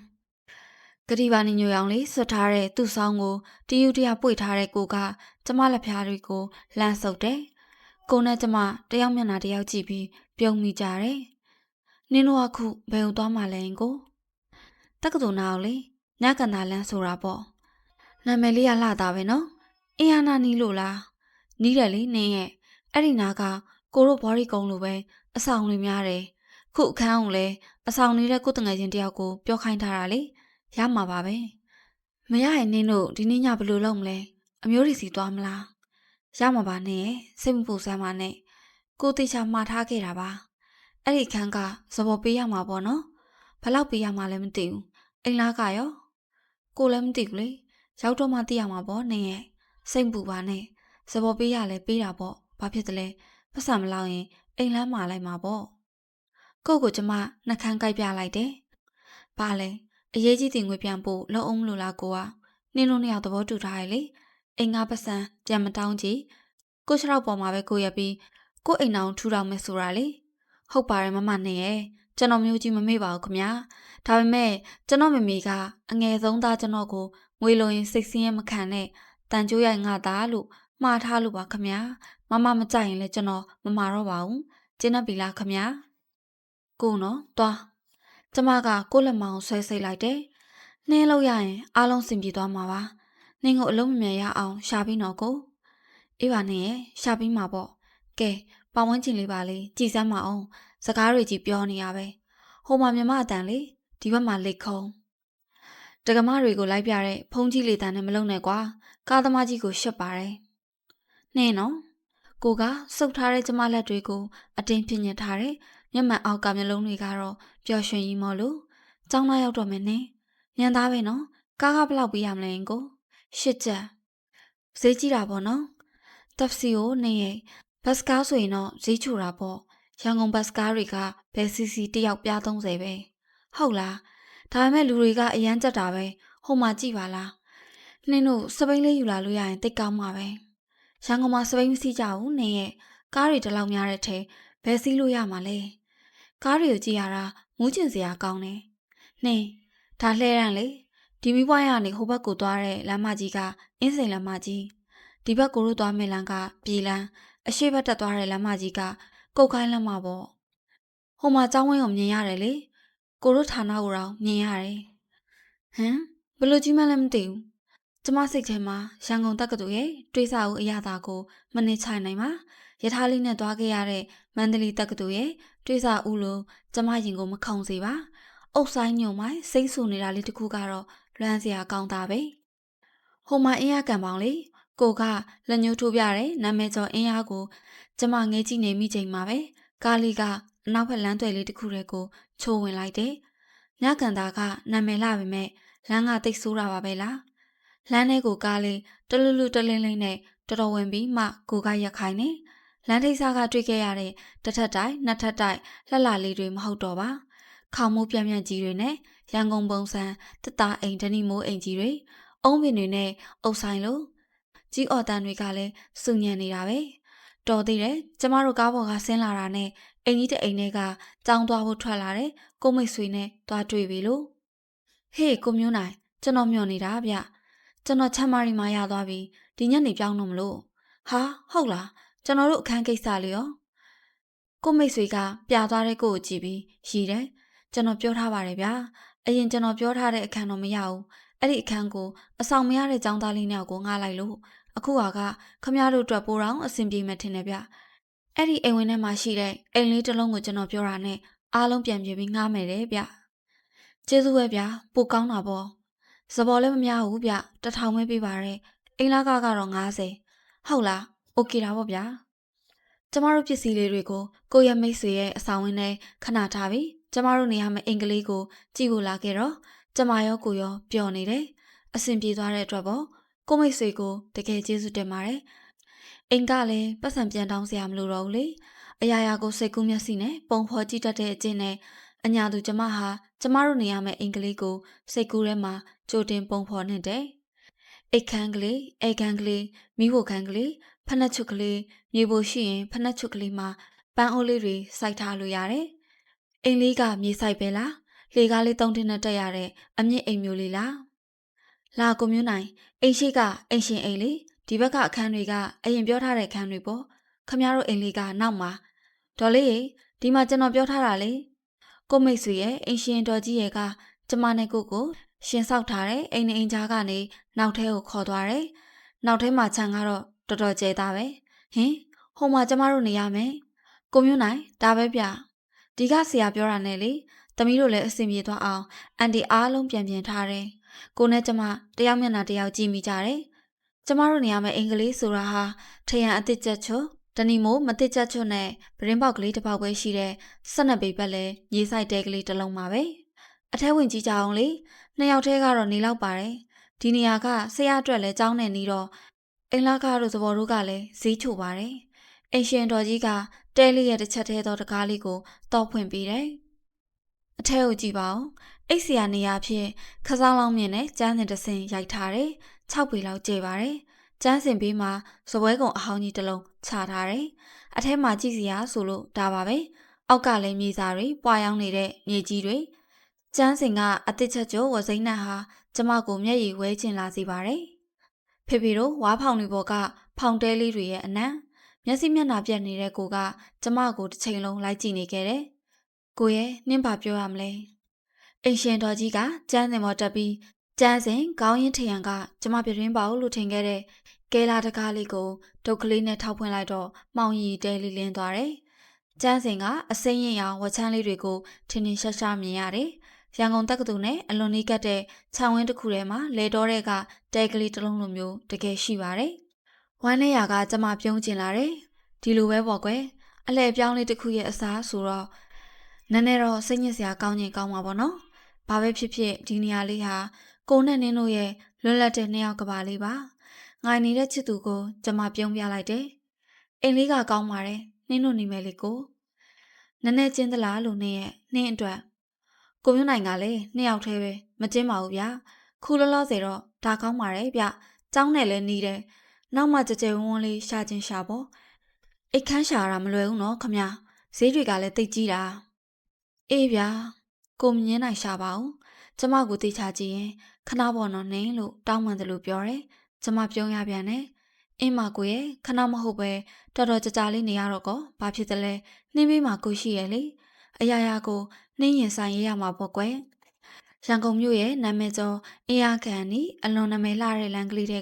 ကတိပါနေညိုရောင်လေးဆွတ်ထားတဲ့သူ့ဆောင်းကိုတယူတရပွေထားတဲ့ကိုကကျမလက်ဖျားတွေကိုလှမ်းဆုပ်တယ်။ကိုနဲ့ကျမတယောက်မျက်နှာတယောက်ကြည့်ပြီးပြုံးမိကြတယ်။နင်းတို့အခုဘယ်ကိုသွားမှလဲကိုတက္ကသိုလ်နာကိုလေညကန်တာလန်းဆိုတာပေါ့နာမည်လေးကလှတာပဲနော်အင်းဟာနာနီးလို့လားနီးတယ်လေနင်းရဲ့အဲ့ဒီနာကကိုတို့ဘော်ရီကုံလိုပဲအဆောင်တွေများတယ်ခုအခန်းကိုလည်းအဆောင်နေတဲ့ကိုတငယ်ချင်းတယောက်ကိုပြောခိုင်းထားတာလေရမှာပါပဲမရရင်နင်းတို့ဒီနေ့ညဘယ်လိုလုပ်မလဲအမျိုးတွေစီသွားမလားရမှာပါနဲ့စိတ်မပူစမ်းပါနဲ့ကိုတေချာမှားထားခဲ့တာပါအဲ့ဒီခန်းကဇဘော်ပေးရမှာပေါ့နော်ဘယ်လောက်ပေးရမှာလဲမသိဘူးအိမ်လားကရောကိုလည်းမသိဘူးလေရောက်တော့မှသိရမှာပေါ့နင်းရဲ့စိတ်ပူပါနဲ့ဇဘော်ပေးရလဲပေးတာပေါ့ဘာဖြစ်တယ်လဲပတ်စံမလောက်ရင်အိမ်လမ်းမှာလိုက်မှာပေါ့ကိုကျမနှကန်းကိုက်ပြလိုက်တယ်ဘာလဲအရေးကြီးတင်ငွေပြန်ဖို့လုံးအောင်လို့လားကိုကနင်းတို့နှစ်ယောက်သဘောတူထားရလေအိမ်ငါပတ်စံပြန်မတောင်းကြည့်ကိုခြေထောက်ပေါ်မှာပဲကိုရပြီးကိုအိမ်အောင်ထူထောင်မယ်ဆိုတာလေဟုတ်ပါတယ်မမနဲ့ရဲ့ကျွန်တော်မျိုးကြီးမမေ့ပါဘူးခမဒါပေမဲ့ကျွန်တော်မမေကအငယ်ဆုံးသားကျွန်တော်ကိုငွေလိုရင်စိတ်ဆင်းရဲမခံနဲ့တန်ကြိုးရိုက်ငါသားလို့မှားထားလို့ပါခမမမကြိုက်ရင်လည်းကျွန်တော်မမှာတော့ပါဘူးကျင်းနေပြီလားခမကိုနော်သွားကျမကကိုလက်မောင်ဆွဲစိတ်လိုက်တယ်နှင်းလို့ရရင်အားလုံးစင်ပြေသွားမှာပါနှင်းကိုအလုံးမမြန်ရအောင်ရှာပြီးတော့ကိုအေးပါနဲ့ရှာပြီးမှာပေါ့ကဲပတ်ဝန်းကျင်လေးပါလေကြည်စမ်းမအောင်စကားတွေကြီးပြောနေရပဲဟိုမှာမြမအတန်လေဒီဘက်မှာလိတ်ခုံတက္ကမတွေကိုလိုက်ပြတဲ့ဖုန်းကြီးလေတန်နဲ့မလုံနဲ့ကွာကားသမားကြီးကိုရှက်ပါတယ်နှင်းနော်ကိုကစုပ်ထားတဲ့ကျမလက်တွေကိုအတင်းပြညတ်ထားတဲ့မျက်မှန်အောက်ကမျက်လုံးတွေကတော့ပျော်ရွှင်ကြီးမော်လို့ကျောင်းသားရောက်တော့မယ်နင်းညံသားပဲနော်ကားကဘလောက်ပေးရမလဲကိုရှစ်ချက်ဈေးကြီးတာပေါ့နော်တက်စီကိုနေရဲ့ဘတ်စကားဆိုရင်တော့ဈေးချိုတာပေါ့ရန်ကုန်ဘတ်စကားတွေကဘယ်စီစီတယောက်ပြား30ပဲဟုတ်လားဒါပေမဲ့လူတွေကအရန်ကြက်တာပဲဟိုမှာကြည့်ပါလားနှင်းတို့စပိန်လေးယူလာလို့ရရင်တိတ်ကောင်းမှာပဲရန်ကုန်မှာစပိန်မစီးကြဘူးနေရဲ့ကားတွေတလောက်များတဲ့ထဲဘယ်စီးလို့ရမှာလဲကားတွေကိုကြည့်ရတာမူးကျင်စရာကောင်းတယ်နှင်းဒါလှဲရန်လေဒီမီးပွိုင်းကနေဟိုဘက်ကိုသွားတဲ့လမ်းမကြီးကအင်းစိန်လမ်းမကြီးဒီဘက်ကိုတို့သွားမယ့်လမ်းကပြည်လမ်းအရှိတ်ဘက်တက်သွားတဲ့လမ်းမကြီးကကုတ်ခိုင်းလမ်းမပေါ့ဟိုမှာကျောင်းဝင်းကိုမြင်ရတယ်လေကိုတို့ဌာနကိုတော့မြင်ရတယ်ဟမ်ဘလို့ကြီးမှလည်းမသိဘူးကျမစိတ်ထဲမှာရန်ကုန်တက္ကသိုလ်ရဲ့တွေးဆဦးအရာသာကိုမနစ်ချိုင်နိုင်ပါရထားလေးနဲ့သွားခဲ့ရတဲ့မန္တလေးတက္ကသိုလ်ရဲ့တွေးဆဦးလို့ကျမရင်ကိုမခုံစေပါအုပ်ဆိုင်ညုံမိုင်းစိတ်ဆူနေတာလေးတခုကတော့လွမ်းစရာကောင်းတာပဲဟိုမှာအင်းရကံပေါင်းလေကိုကလက်ညှိုးထိုးပြတဲ့နာမည်ကျော်အင်းရကိုကျမငဲကြည့်နေမိချိန်မှာပဲကားလေးကအနောက်ဘက်လမ်းသွယ်လေးတစ်ခုတည်းကိုချိုးဝင်လိုက်တယ်ညကန်သားကနာမည်လာပေမဲ့လမ်းကတိတ်ဆိုးတာပါပဲလားလမ်းထဲကိုကားလေးတလူလူတလင်းလေးနဲ့တော်တော်ဝင်ပြီးမှကိုကရက်ခိုင်းနေလမ်းထိပ်စားကတွေ့ခဲ့ရတဲ့တစ်ထပ်တိုင်နှစ်ထပ်တိုင်လှလှလေးတွေမဟုတ်တော့ပါခေါင်မိုးပြန့်ပြန့်ကြီးတွေနဲ့ရန်ကုန်ပုံစံတတအိမ်ဒဏီမိုးအိမ်ကြီးတွေအုံးပင်တွေနဲ့အုပ်ဆိုင်လိုကြီးအော်တန်တွေကလည်းစုညံနေတာပဲတော်သေးတယ်ကျမတို့ကားပေါ်ကဆင်းလာတာနဲ့အိမ်ကြီးတအိမ်တွေကကြောင်းသွားဖို့ထွက်လာတယ်ကိုမိတ်ဆွေနဲ့သွားတွေ့ပြီလို့ဟေးကိုမျိုးနိုင်ကျွန်တော်မျှော်နေတာဗျကျွန်တော်ချမ်းမာရီမှာရသွားပြီဒီညနေပြောင်းတော့မလို့ဟာဟုတ်လား ကျွန်တော်တို့အခန်းကိစ္စလေးရောကိုမိတ်ဆွေကပြသွားတဲ့ကိုကိုကြည့်ပြီးရည်တယ်ကျွန်တော်ပြောထားပါတယ်ဗျာအရင်ကျွန်တော်ပြောထားတဲ့အခန်းတော့မရဘူးအဲ့ဒီအခန်းကိုအဆောင်မရတဲ့ចောင်းသားလေးနှစ်ယောက်ကိုငှားလိုက်လို့အခုကခမရတို့အတွက်ပိုတော့အဆင်ပြေမှထင်တယ်ဗျအဲ့ဒီအိမ်ဝင်ထဲမှာရှိတဲ့အိမ်လေးတစ်လုံးကိုကျွန်တော်ပြောတာနဲ့အားလုံးပြန်ပြေပြီးငှားမယ်တဲ့ဗျကျေးဇူးပဲဗျာပိုကောင်းတာပေါ့စပေါ်လည်းမများဘူးဗျ1000ပဲပေးပါရဲ့အိမ်လာကတော့90ဟုတ်လားโอเคတာပေါ့ဗျာကျမတို့ပစ္စည်းလေးတွေကိုကိုရမိတ်ဆွေရဲ့အဆောင်ဝင်းထဲခဏထားပြီးကျမတို့နေရမယ့်အင်္ဂလိပ်ကိုကြည့်ဖို့လာခဲ့တော့ကျမရောကိုရောပျော်နေတယ်အဆင်ပြေသွားတဲ့အတွက်ပေါ့ကိုမိတ်ဆွေကိုတကယ်ကျေးဇူးတင်ပါတယ်အိမ်ကလည်းပတ်စံပြန်တောင်းစရာမလိုတော့ဘူးလေအရာရာကိုစိတ်ကူးမျက်စိနဲ့ပုံဖော်ကြည့်တတ်တဲ့အကျင့်နဲ့အညာသူကျမဟာကျမတို့နေရမယ့်အင်္ဂလိပ်ကိုစိတ်ကူးထဲမှာကြိုတင်ပုံဖော်နေတယ်အိတ်ခမ်းကလေးအိတ်ခမ်းကလေးမိဖို့ခမ်းကလေးဖက်နှက်ချွတ်ကလေးမြေဖို့ရှိရင်ဖက်နှက်ချွတ်ကလေးမှာပန်းအိုးလေးတွေစိုက်ထားလို့ရတယ်အိမ်လေးကမြေစိုက်ပဲလားလေကားလေး3တင်းနဲ့တက်ရတဲ့အမြင့်အိမ်မျိုးလေးလားလာကိုမျိုးနိုင်အိမ်ရှိကအိမ်ရှင်အိမ်လေးဒီဘက်ကအခန်းတွေကအရင်ပြောထားတဲ့အခန်းတွေပေါ့ခမရတို့အိမ်လေးကနောက်မှာဒေါ်လေးရေဒီမှာကျွန်တော်ပြောထားတာလေကိုမိတ်ဆွေရဲ့အိမ်ရှင်တော်ကြီးရဲ့ကကျမနဲ့ကိုရှင်ဆောက်ထားတဲ့အိမ်နဲ့အိမ်ကြားကနေနောက်ထဲကိုခေါ်သွားတယ်နောက်ထဲမှာခြံကတော့တော်တော်ကျဲသားပဲဟင်ဟိုမှာကျမတို့နေရမယ်ကိုမျိုးနိုင်ဒါပဲဗျဒီကဆရာပြောတာနဲ့လေသမီးတို့လည်းအဆင်ပြေသွားအောင်အန်တီအားလုံးပြန်ထားတယ်ကိုနဲ့ကျမတယောက်မျက်နှာတယောက်ကြည့်မိကြတယ်ကျမတို့နေရမယ့်အင်္ဂလိပ်ဆိုတာဟာထရန်အတစ်ချက်ချွတ်တဏီမို့မတစ်ချက်ချွတ်နဲ့ပရင်းပေါက်ကလေးတစ်ပေါက်ပဲရှိတဲ့12ပေပတ်လဲမြေဆိုင်တဲကလေးတစ်လုံးပါပဲအထဲဝင်ကြည့်ကြအောင်လေနှစ်ယောက်တည်းကတော့နေလောက်ပါတယ်ဒီနေရာကဆရာအတွက်လည်းကြောင်းနေနေတော့အိမ်လာကားတို့သဘောတို့ကလည်းဈေးချိုပါတယ်အိမ်ရှင်တော်ကြီးကတဲလေးရဲ့တစ်ချက်သေးသောတကားလေးကိုတောက်ဖွင့်ပေးတယ်အထဲကိုကြည့်ပါဦးအိတ်ဆရာနေရာဖြစ်ခစားလောင်းမြင့်နဲ့ကျန်းစင်တစ်စင်ရိုက်ထားတယ်6ပေလောက်ကျဲပါတယ်ကျန်းစင်ဘေးမှာစပွဲကုံအဟောင်းကြီးတစ်လုံးချထားတယ်အထဲမှာကြည့်စရာဆိုလို့ဒါပါပဲအောက်ကလည်းမြေစာတွေပွာရောင်းနေတဲ့မြေကြီးတွေကျန်းစင်ကအတစ်ချက်ကျော်ဝစိမ့်နတ်ဟာကျမကိုမျက်ရည်ဝဲချင်လာစေပါတယ်ဖေဖေတို့ဝါးဖောင်တွေပေါ်ကဖောင်တဲလေးတွေရဲ့အနံ့မျက်စိမျက်နှာပြက်နေတဲ့ကိုကကျမကိုတစ်ချိန်လုံးလိုက်ကြည့်နေခဲ့တယ်ကိုရဲ့နှင်းပါပြောရမလဲအိမ်ရှင်တော်ကြီးကကျန်းစင်ပေါ်တက်ပြီးကျန်းစင်ခေါင်းရင်းထရံကကျမပြတင်းပါလို့ထင်ခဲ့တဲ့ကဲလာတကားလေးကိုဒုတ်ကလေးနဲ့ထောက်ဖွင့်လိုက်တော့မှောင်ရီတဲလေးလင်းသွားတယ်ကျန်းစင်ကအစိမ်းရင်အောင်ဝချမ်းလေးတွေကိုထင်းထင်းရှားရှားမြင်ရတယ်ရန်ကုန်တက္ကသိုလ်နဲ့အလွန်နီးကပ်တဲ့ခြံဝင်းတစ်ခုထဲမှာလေတော်တဲ့ကတဲကလေးတစ်လုံးလိုမျိုးတကယ်ရှိပါတယ်။ဝမ်းနေရကကျမပြုံးကျင်လာတယ်။ဒီလိုပဲပေါ့ကွယ်။အလှည့်ပြောင်းလေးတစ်ခုရဲ့အစားဆိုတော့နည်းနည်းတော့စိတ်ညစ်စရာကောင်းရင်ကောင်းမှာပေါ့နော်။ဘာပဲဖြစ်ဖြစ်ဒီနေရာလေးဟာကိုနဲ့နင်းတို့ရဲ့လွတ်လပ်တဲ့နှစ်ယောက်ကဘာလေးပါ။ငိုင်နေတဲ့ချစ်သူကိုကျမပြုံးပြလိုက်တယ်။အိမ်လေးကကောင်းပါတယ်။နင်းတို့နေမယ်လေကို။နည်းနည်းကျင်းသလားလို့နှင်းအတွက်ကိုမျိုးနိုင်ကလည်းနှစ်ယောက်တည်းပဲမကျင်းပါဘူးဗျာခုလောလောဆယ်တော့ဒါကောင်းပါတယ်ဗျကျောင်းနဲ့လည်းနီးတယ်နောက်မှကြကြဝန်းလေးရှာချင်းရှာပေါ့အိတ်ခမ်းရှာတာမလွယ်ဘူးနော်ခမဈေးတွေကလည်းတိတ်ကြီးတာအေးဗျာကိုမြင်းနိုင်ရှာပါဦးကျမကိုသိချကြည့်ရင်ခဏပေါ်တော့နင်းလို့တောင်းပန်တယ်လို့ပြောတယ်ကျမပြုံးရပြန်တယ်အင်းမကိုရဲ့ခဏမဟုတ်ပဲတော်တော်ကြာလေးနေရတော့ကောဘာဖြစ်တယ်လဲနှင်းပေးမှာကိုရှိရဲ့လေအရာရာကိုနှင်းရင်ဆိုင်ရရမှာပေါ့ကွယ်ရန်ကုန်မြို့ရဲ့နာမည်ကျော်အင်းအားခံနီအလွန်နာမည်လှတဲ့လမ်းကလေးတွေက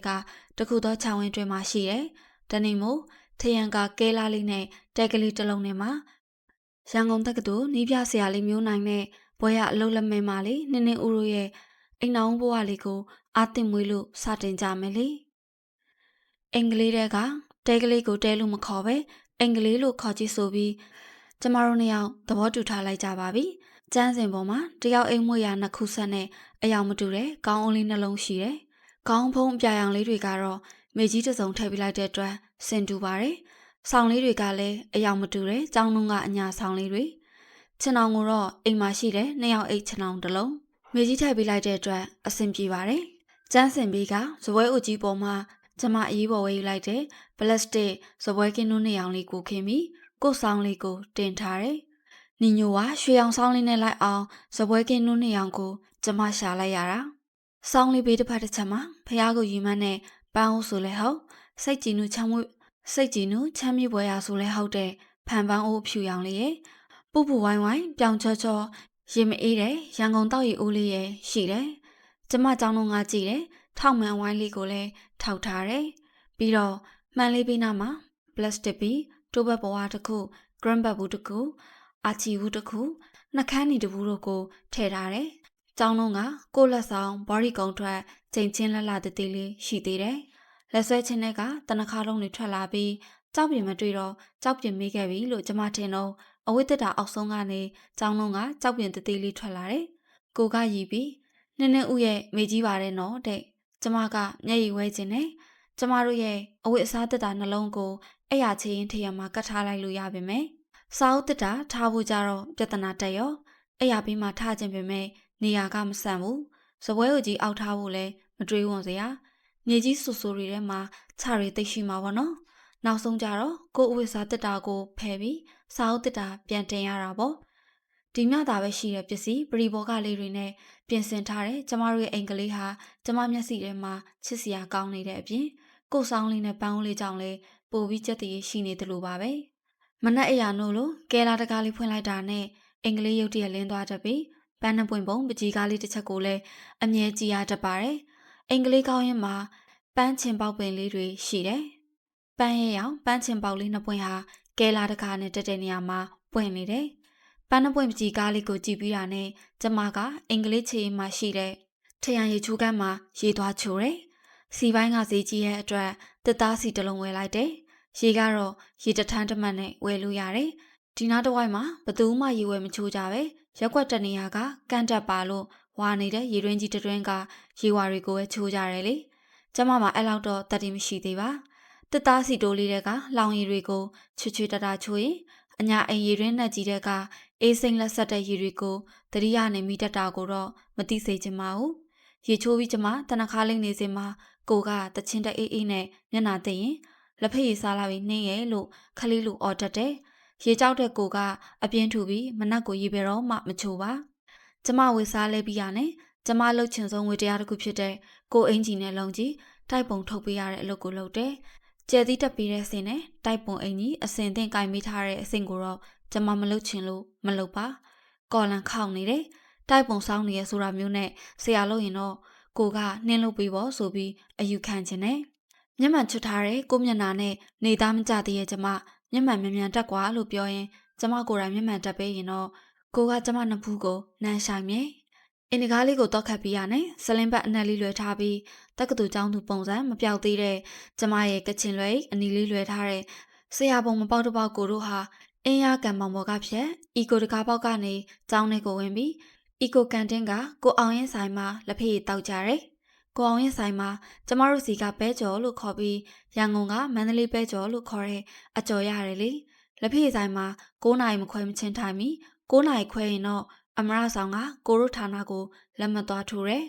တခုသောခြံဝင်းတွင်မှရှိတယ်။တနေ့မို့ထရန်ကကဲလာလေးနဲ့တက်ကလေးတစ်လုံးနဲ့မှရန်ကုန်တက္ကသိုလ်နီးပြဆရာလေးမျိုးနိုင်နဲ့ဘွဲရအလုံးလက်မဲမလေးနင်းနင်းဦးတို့ရဲ့အိမ်အောင်ဘွားလေးကိုအာတင်မွေးလို့စတင်ကြမယ်လေ။အင်္ဂလိပ်တဲကတဲကလေးကိုတဲလို့မခေါ်ပဲအင်္ဂလိပ်လို့ခေါ်ကြည့်ဆိုပြီးကျမတို့နှစ်ယောက်သဘောတူထားလိုက်ကြပါပြီ။ကျန်းစင်ပေါ်မှာတယောက်အိမ်မွေရနှစ်ခုဆက်နဲ့အယောင်မတူတဲ့ခေါင်းအုံးလေးနှလုံးရှိတယ်။ခေါင်းဖုံးအပြာရောင်လေးတွေကတော့မေကြီးတစ်စုံထည့်ပေးလိုက်တဲ့အတွက်စင်တူပါတယ်။ဆောင်းလေးတွေကလည်းအယောင်မတူတဲ့ကျောင်းလုံးကအညာဆောင်းလေးတွေ။ခြံအောင်ကိုတော့အိမ်မှာရှိတဲ့နှစ်ယောက်အိတ်ခြံအောင်တစ်လုံးမေကြီးထည့်ပေးလိုက်တဲ့အတွက်အဆင်ပြေပါတယ်။ကျန်းစင်ဘေးကဇပွဲအုပ်ကြီးပေါ်မှာကျမအရေးပေါ်ဝဲယူလိုက်တဲ့ပလတ်စတစ်ဇပွဲကင်းနုနှစ်ယောင်လေးကိုခင်းပြီးကို့ဆောင်လေးကိုတင်ထားတယ်။နီညိုကရွှေရောင်ဆောင်လေးနဲ့လိုက်အောင်ဇပွဲကင်းနုနှစ်ယောင်ကိုကျမရှာလိုက်ရတာ။ဆောင်းလေးဘေးတစ်ဖက်တစ်ချက်မှာဖះကိုယူမန်းနဲ့ပန်းအိုးဆိုလဲဟုတ်စိတ်ကြည်နူးချမ်းမွေ့ စိတ်ကြည်နူးချမ်းမြေ့ပွဲရာဆိုလဲဟုတ်တဲ့ဖန်ပန်းအိုးဖြူရောင်လေးရဲ့ပူပူဝိုင်းဝိုင်းပြောင်ချောချောရေမအေးတဲ့ရန်ကုန်တောက်ရီအိုးလေးရဲ့ရှိတယ်ကျမကြောင်းလုံးကကြည့်တယ်ထောက်မှန်ဝိုင်းလေးကိုလည်းထောက်ထားတယ်ပြီးတော့မှန်လေးပေးနာမှာပလတ်စတစ်ပြီးတိုးဘက်ဘဝတစ်ခုဂရမ်ဘတ်ဘူးတစ်ခုအာချီဘူးတစ်ခုနှကန်းနီတစ်ဘူးတို့ကိုထည့်ထားတယ်ကျောင်းလုံးကကိုလက်ဆောင်ဘော်ဒီကုံထွက်ချိန်ချင်းလှလှသေးသေးလေးရှိသေးတယ်လက်ဆွဲချင်းတွေကတနခါလုံးတွေထွက်လာပြီးကြောက်ပြင်မတွေ့တော့ကြောက်ပြင်မေးခဲ့ပြီလို့ကျမထင်တော့အဝိတ္တတာအောက်ဆုံးကနေကျောင်းလုံးကကြောက်ပြင်သေးသေးလေးထွက်လာတယ်ကိုကရီပြီးနင်းနေဦးရဲ့မိကြီးပါတယ်နော်တဲ့ကျမကမျက်ရည်ဝဲခြင်းနဲ့ကျမတို့ရဲ့အဝတ်အစားတက်တာနှလုံးကိုအဲ့ရချရင်ထရမှာကတ်ထားလိုက်လို့ရပါမယ်စာအုပ်တက်တာထားဖို့ကြတော့ပြဿနာတက်ရောအဲ့ရပြီးမှထားခြင်းပဲမဲ့နေရာကမဆန့်ဘူးစပွဲကိုကြီးအောက်ထားဖို့လဲမတွေးဝွန်စရာမြေကြီးဆူဆူတွေထဲမှာခြာရီသိရှိမှာပေါ့နော်နောက်ဆုံးကြတော့ကိုအဝတ်စားတက်တာကိုဖယ်ပြီးစာအုပ်တက်တာပြန်တင်ရတာပေါ့ဒီမြတာပဲရှိတဲ့ပစ္စည်းပရိဘောဂလေးတွေနဲ့ပြင်ဆင်ထားတဲ့ကျမတို့ရဲ့အိမ်ကလေးဟာကျမမျက်စိထဲမှာချစ်စရာကောင်းနေတဲ့အပြင်ကိုယ်ဆောင်လေးနဲ့ပန်းဦးလေးကြောင့်လည်းပိုပြီးကြက်တည်ရှိနေတယ်လို့ပါပဲမနက်အရာနို့လို့ကဲလာတကားလေးဖွင့်လိုက်တာနဲ့အင်္ဂလိပ်ရုပ်တရက်လင်းသွားတတ်ပြီးပန်းနှပွင့်ပုံပကြီးကားလေးတစ်ချက်ကိုလည်းအမြဲကြည့်ရတတ်ပါတယ်အင်္ဂလိပ်ကောင်းရင်မှာပန်းချင်ပေါက်ပင်လေးတွေရှိတယ်ပန်းရဲ့ရောင်ပန်းချင်ပေါက်လေးနှစ်ပွင့်ဟာကဲလာတကားနဲ့တက်တဲ့နေရာမှာပွင့်နေတယ်ပန်းနှပွင့်ပကြီးကားလေးကိုကြည့်ပြီးတာနဲ့ကျမကအင်္ဂလိပ်ခြေမှာရှိတဲ့ထရံရီချူကန်းမှာရေသွားချိုတယ်စီပိုင်းကဈေးကြီးရဲ့အတွက်တစ်သားစီတစ်လုံးဝယ်လိုက်တယ်ရေကတော့ရေတထန်းတစ်မှတ်နဲ့ဝယ်လို့ရတယ်ဒီနားတစ်ဝိုက်မှာဘသူမှရေဝယ်မချိုးကြပဲရက်ွက်တနေရကကန့်တက်ပါလို့ဝါနေတဲ့ရေတွင်းကြီးတွင်းကရေဝါတွေကိုပဲချိုးကြတယ်လေကျမမှာအဲ့လောက်တော့တတိမရှိသေးပါတစ်သားစီတိုးလေးတွေကလောင်ရည်တွေကိုချွချွတတာချိုးရင်အညာအိမ်ရည်တွင်းနဲ့ကြီးတဲ့ကအေးစိမ့်လက်ဆက်တဲ့ရည်တွေကိုတတိယနဲ့မိတက်တာကိုတော့မသိစေချင်ပါဘူးရေချိုးပြီးကျမတနခါလိမ့်နေစင်မှာကိုကတချင်းတဲ့အေးအေးနဲ့မျက်နာသိရင်လက်ဖက်ရည်စားလာပြီးနှင်းရဲ့လို့ခလေးလိုအော်တတ်တယ်ရေကြောက်တဲ့ကိုကအပြင်းထူပြီးမနက်ကိုရေပဲတော့မှမချိုးပါကျမဝေစားလဲပြီးရနဲ့ကျမလှုပ်ချင်ဆုံးဝေတရားတစ်ခုဖြစ်တဲ့ကိုအင်ဂျီနဲ့လုံကြီးတိုက်ပုံထုတ်ပေးရတဲ့အလုပ်ကိုလုပ်တယ်ကျဲသီးတက်ပေးတဲ့စင်နဲ့တိုက်ပုံအင်ကြီးအစင်သင့်ကင်မိထားတဲ့အစင်ကိုတော့ကျမမလုပ်ချင်လို့မလုပ်ပါကော်လန်ခောက်နေတယ်တိုက်ပုံဆောင်းနေရဆိုတာမျိုးနဲ့ဆရာလို့ရင်တော့ကိုကနှင်းလုပ်ပြီးပေါ့ဆိုပြီးအယူခံခြင်းနဲ့မျက်မှန်ချွတ်ထားတဲ့ကိုမျက်နာနဲ့နေသားမကြသေးရဲ့ကျမမျက်မှန်မြန်မြန်တက်ကွာလို့ပြောရင်ကျမကိုယ်တိုင်မျက်မှန်တက်ပေးရင်တော့ကိုကကျမနှစ်ဖူးကိုနမ်းဆိုင်မြေအင်ဒီကားလေးကိုတော့ခတ်ပြီးရနဲ့ဆလင်းဘတ်အနက်လေးလွှဲထားပြီးတက္ကသိုလ်ကျောင်းသူပုံစံမပြောက်သေးတဲ့ကျမရဲ့ကချင်လွဲအနီလေးလွှဲထားတဲ့ဆရာပုံမပေါက်တပေါက်ကိုတို့ဟာအင်းရကံမောင်ဘော်ကဖြက်အီကိုတကားပေါက်ကနေကျောင်းထဲကိုဝင်ပြီးအီကိုကန်တင်းကကိုအောင်ရင်ဆိုင်မှာလက်ဖေးတောက်ကြတယ်ကိုအောင်ရင်ဆိုင်မှာကျမတို့စီကပဲကျော်လို့ခေါ်ပြီးရန်ကုန်ကမန္တလေးပဲကျော်လို့ခေါ်တဲ့အကျော်ရတယ်လေလက်ဖေးဆိုင်မှာ9နာရီမခွဲမချင်းထိုင်ပြီး9နာရီခွဲရင်တော့အမရဆောင်ကကိုတို့ဌာနကိုလက်မှတ်သွားထိုးတယ်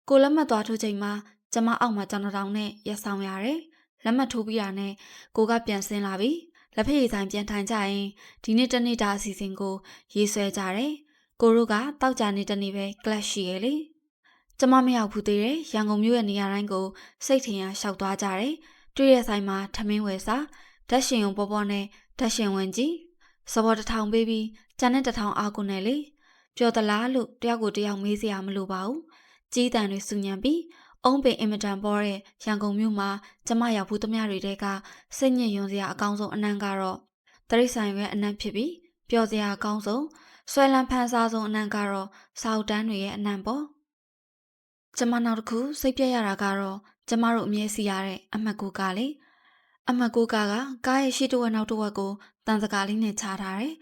ကိုလက်မှတ်သွားထိုးချိန်မှာကျမအောက်မှာကျောင်းတောင်နဲ့ရက်ဆောင်ရတယ်လက်မှတ်ထိုးပြီးတာနဲ့ကိုကပြန်ဆင်းလာပြီးလက်ဖေးဆိုင်ပြန်ထိုင်ကြရင်ဒီနေ့တနေ့တာအစီအစဉ်ကိုရေးဆွဲကြတယ်ကိုတို့ကတောက်ကြနေတနေ့ပဲကလပ်ရှိရဲ့လေကျမမရောက်ဘူးသေးတယ်ရန်ကုန်မြို့ရဲ့နေရာတိုင်းကိုစိတ်ထင်ရရှောက်သွားကြတယ်တွေ့ရဆိုင်မှာထမင်းဝယ်စားဓာတ်ရှင်ုံပေါ်ပေါ်နဲ့ဓာတ်ရှင်ဝင်ကြီးစဘောတစ်ထောင်ပေးပြီးကျန်တဲ့တစ်ထောင်အားကိုနဲ့လေပြောသလားလို့တယောက်ကိုတယောက်မေးစရာမလိုပါဘူးကြီးတန်တွေစူညံပြီးအုံးပင်အင်မတန်ပေါ်တဲ့ရန်ကုန်မြို့မှာကျမရောက်ဘူးသမျှတွေတဲကစိတ်ညစ်ယွန်စရာအကောင်းဆုံးအနံ့ကတော့တရိတ်ဆိုင်ရဲ့အနံ့ဖြစ်ပြီးပျော်စရာအကောင်းဆုံးဆွဲလန်းဖန်ဆားဆုံးအနံ့ကတော့စာအုပ်တန်းတွေရဲ့အနံ့ပေါ့ကျမနောက်တစ်ခုစိတ်ပြက်ရတာကတော့ကျမတို့အမြဲစီရတဲ့အမှတ်ကူကလေအမှတ်ကူကကားရဲ့ရှေ့တစ်ဝက်နောက်တစ်ဝက်ကိုတန်စကားလေးနဲ့ခြားထားတယ်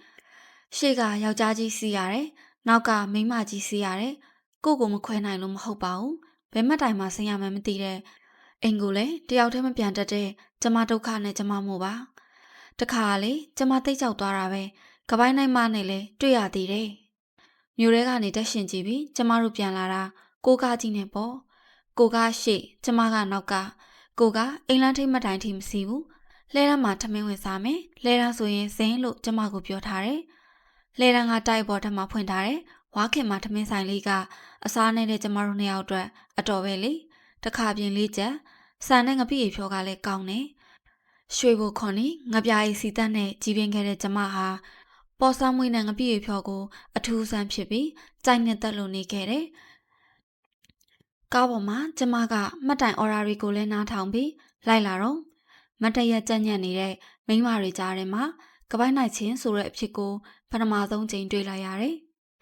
ရှေ့ကယောက်ျားကြီးစီရတယ်နောက်ကမိန်းမကြီးစီရတယ်ကိုမခွဲနိုင်လို့မဟုတ်ပါဘူးဘယ်မှတ်တိုင်မှဆင်းရမှန်းမသိတဲ့အိမ်ကိုလည်းတယောက်တည်းမပြန်တတ်တဲ့ကျမဒုက္ခနဲ့ကျမမို့ပါတခါလေကျမတိတ်ကြောက်သွားတာပဲကပိုင်းနိုင်မနဲ့လည်းတွေ့ရသေးတယ်မြို့ထဲကနေတက်ရှင်ကြည့်ပြီးကျမတို့ပြန်လာတာကိုကားကြီးနဲ့ပေါ့ကိုကားရှေ့ကျမကနောက်ကကိုကအိမ်လန်းထိတ်မတိုင်ထိမစီဘူးလဲရမ်းမှာထမင်းဝင်စားမယ်လဲရမ်းဆိုရင်ဇင်းလို့ကျမကိုပြောထားတယ်လဲရမ်းကတိုက်ပေါ်ထမှာဖွင့်ထားတယ်ဝါခင်မှာထမင်းဆိုင်လေးကအစားနေတဲ့ကျမတို့နှစ်ယောက်အတွက်အတော်ပဲလေတခါပြင်လေးချက်ဆန်နဲ့ငပိရေဖြောကလည်းကောင်းတယ် ရွှေဘိုခွန်နီငပြားရီစီတက်နဲ့ကြီးပင်းခဲ့တဲ့ကျမဟာပေါ်ဆာမွေးနဲ့ငပြည့်ဖြော်ကိုအထူးဆန်းဖြစ်ပြီးကြိုက်နှစ်သက်လို့နေခဲ့တယ်။ကားပေါ်မှာကျမကမှတ်တိုင်အော်ရာတွေကိုလည်းနားထောင်ပြီးလိုက်လာတော့မတ်တရက်ကြက်ညက်နေတဲ့မိန်းမတွေကြားထဲမှာကပိုင်းနိုင်ချင်းဆိုတဲ့အဖြစ်ကိုပထမဆုံးချိန်တွေ့လိုက်ရတယ်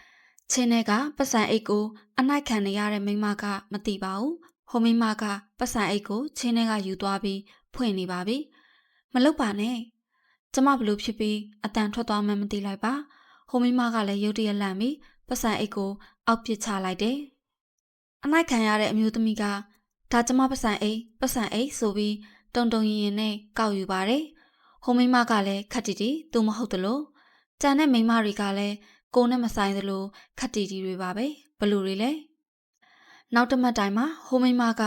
။ချင်းထဲကပတ်စံအိတ်ကိုအနိုင်ခံနေရတဲ့မိန်းမကမသိပါဘူး။ဟိုမိန်းမကပတ်စံအိတ်ကိုချင်းထဲကယူသွားပြီးဖွင့်နေပါပြီ။မလုပ်ပါနဲ့။ကျမဘလို့ဖြစ်ပြီးအတန်ထွက်သွားမှမသိလိုက်ပါ။ဟိုမိန်းမကလည်းရုတ်တရက်လန့်ပြီးပတ်စံအိတ်ကိုအောက်ပစ်ချလိုက်တယ်။အနိုင်ခံရတဲ့အမျိုးသမီးကဒါကျမပတ်စံအိတ်ဆိုပြီးတုံရင်နဲ့ကောက်ယူပါတယ်။ဟိုမိန်းမကလည်းခက်တီတီသူမဟုတ်သလိုကြံတဲ့မိန်းမတွေကလည်းကိုနဲ့မဆိုင်သလိုခက်တီတီတွေပါပဲဘလူတွေလဲနောက်တစ်မှတ်တိုင်းမှာဟိုမိန်းမက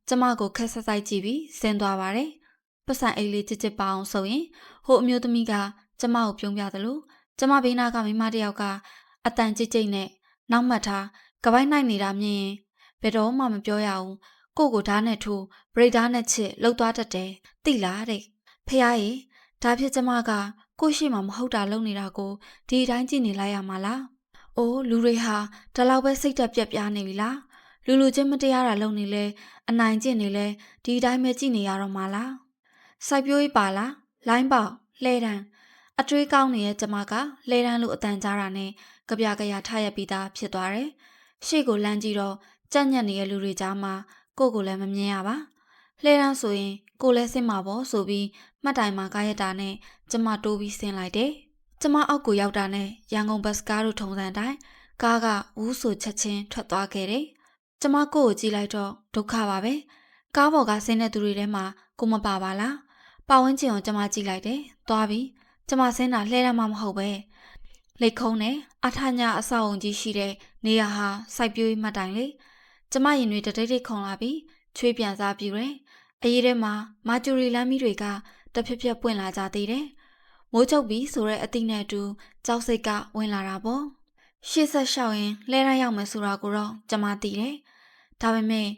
ကျမကိုခက်ဆက်ဆိုင်ကြည့်ပြီးဆင်းသွားပါတယ်။ပတ်စံအိတ်လေးချစ်ပါအောင်ဆိုရင်ဟိုအမျိုးသမီးကကျမကိုပြုံးပြသလိုကျမဘေးနားကမိန်းမတစ်ယောက်ကအတန်ကြိတ်နဲ့နောက်မှတ်ထားကပိုင်းနိုင်နေတာမြင်ရင်ဘယ်တော့မှမပြောရအောင်ကိုဓာတ်နဲ့ထိုးဘရိတ်ဓာတ်နဲ့ချစ်လှုပ်သွားတတ်တယ်သိလားတဲ့ဖះရေဒါဖြစ်ကျမကကိုရှိမှမဟုတ်တာလုပ်နေတာကိုဒီအတိုင်းကြည့်နေလိုက်ရမှာလားအိုးလူတွေဟာဒီလောက်ပဲစိတ်တက်ပြက်ပြားနေပြီလားလူချင်းမတရားတာလုပ်နေလဲအနိုင်ကျင့်နေလဲဒီအတိုင်းပဲကြည့်နေရတော့မှာလားစိုက်ပျိုးရေးပါလားလိုင်းပေါက်လှဲတန်းအတွေးကောင်းနေတဲ့ကျမကလှဲတန်းလို့အတန်ကြားတာနဲ့ကြပြကြရထရက်ပြီးသားဖြစ်သွားတယ်ရှေ့ကိုလမ်းကြည့်တော့ကြက်ညက်နေတဲ့လူတွေကြားမှာကိုလည်းမမြင်ရပါလှဲတန်းဆိုရင်ကိုလည်းဆင်းမှာပေါ့ဆိုပြီးမှတ်တိုင်မှာကားရတာနဲ့ကျမတိုးပြီးဆင်းလိုက်တယ်ကျမအောက်ကိုရောက်တာနဲ့ရန်ကုန်ဘတ်စကားတို့ထုံစံတိုင်းကားကဝူးဆိုချက်ချင်းထွက်သွားခဲ့တယ်ကျမကိုကြည့်လိုက်တော့ဒုက္ခပါပဲကားပေါ်ကဆင်းတဲ့သူတွေထဲမှာကိုမပါပါလားပတ်ဝန်းကျင်ကိုကျမကြည့်လိုက်တယ်သွားပြီကျမဆင်းတာလှဲတန်းမှမဟုတ်ပဲလိတ်ခုံးနဲ့အထာညာအဆောက်အုံကြီးရှိတဲ့နေရာဟာစိုက်ပျိုးရေးမှတ်တိုင်လေကျမရင်တွေတတိတ်ခုံလာပြီးချွေးပြန်စားပြူတယ်အရေးထဲမှာမာကျူရီလမ်းမီးတွေကတဖြည်းဖြည်းပွင့်လာကြသေးတယ်မိုးချုပ်ပြီးဆိုတဲ့အသည့်နဲ့အတူကြောက်စိတ်ကဝင်လာတာပေါ့ရှေ့ဆက်လျှောက်ရင်လှဲတန်းရောက်မယ်ဆိုတာကိုတော့ကျမသိတယ်ဒါပေမဲ့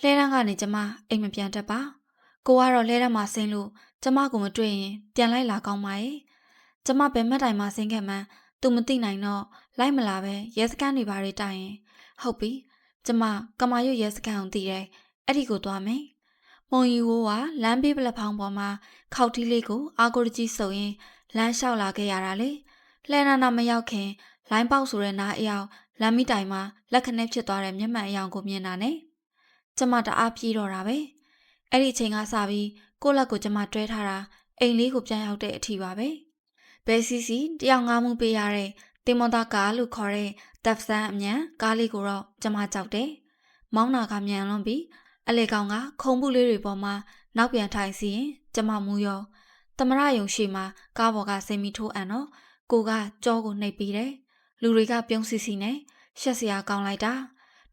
လှဲတန်းကနေကျမအိမ်မပြန်တတ်ပါကိုကတော့လှဲတန်းမှာဆင်းလို့ကျမကိုမတွေ့ရင်ပြန်လိုက်လာကောင်းပါရဲ့ကျမဘယ်မှတ်တိုင်မှာဆင်းခဲ့မှန်းသူမသိနိုင်တော့လိုက်မလာပဲရဲစခန်းတွေဘာတွေတိုင်ရင်ဟုတ်ပြီကျမကမာရွတ်ရဲစခန်းအောင်တည်တယ်အဲ့ဒီကိုသွားမယ်မုံရီဝိုးကလမ်းဘေးပလက်ဖောင်းပေါ်မှာခောက်တီးလေးကိုအာကိုကြီးစုံရင်လမ်းလျှောက်လာခဲ့ရတာလေလှဲနာမရောက်ခင်လိုင်းပေါက်ဆိုတဲ့နားအယောင်လမ်းမီတိုင်မှာလက်ခနဲ့ဖြစ်သွားတဲ့မျက်မှန်အယောင်ကိုမြင်တာနဲ့ကျမတအားပြေးတော့တာပဲအဲ့ဒီအချိန်ကစပြီးကိုယ့်လက်ကိုကျမတွဲထားတာအိမ်လေးကိုပြန်ရောက်တဲ့အထိပါပဲဘယ်စီစီတယောက်ငားမှုပေးရတဲ့တင်မွန်သားကားလို့ခေါ်တဲ့တပ်ဆန်းအမြန်ကားလေးကိုတော့ကျမကြောက်တယ်မောင်းနာကမြန်လွန်ပြီးအလေကောင်ကခုံပုလေးတွေပေါ်မှာနောက်ပြန်ထိုင်စီရင်ကျမမူရောသမရယုံရှိမှာကားပေါ်ကဆင်းပြီးထိုးအံတော့ကိုကကြောကိုနှိပ်ပြီးတယ်လူတွေကပြုံးစီစီနဲ့ရှက်စရာကောင်းလိုက်တာ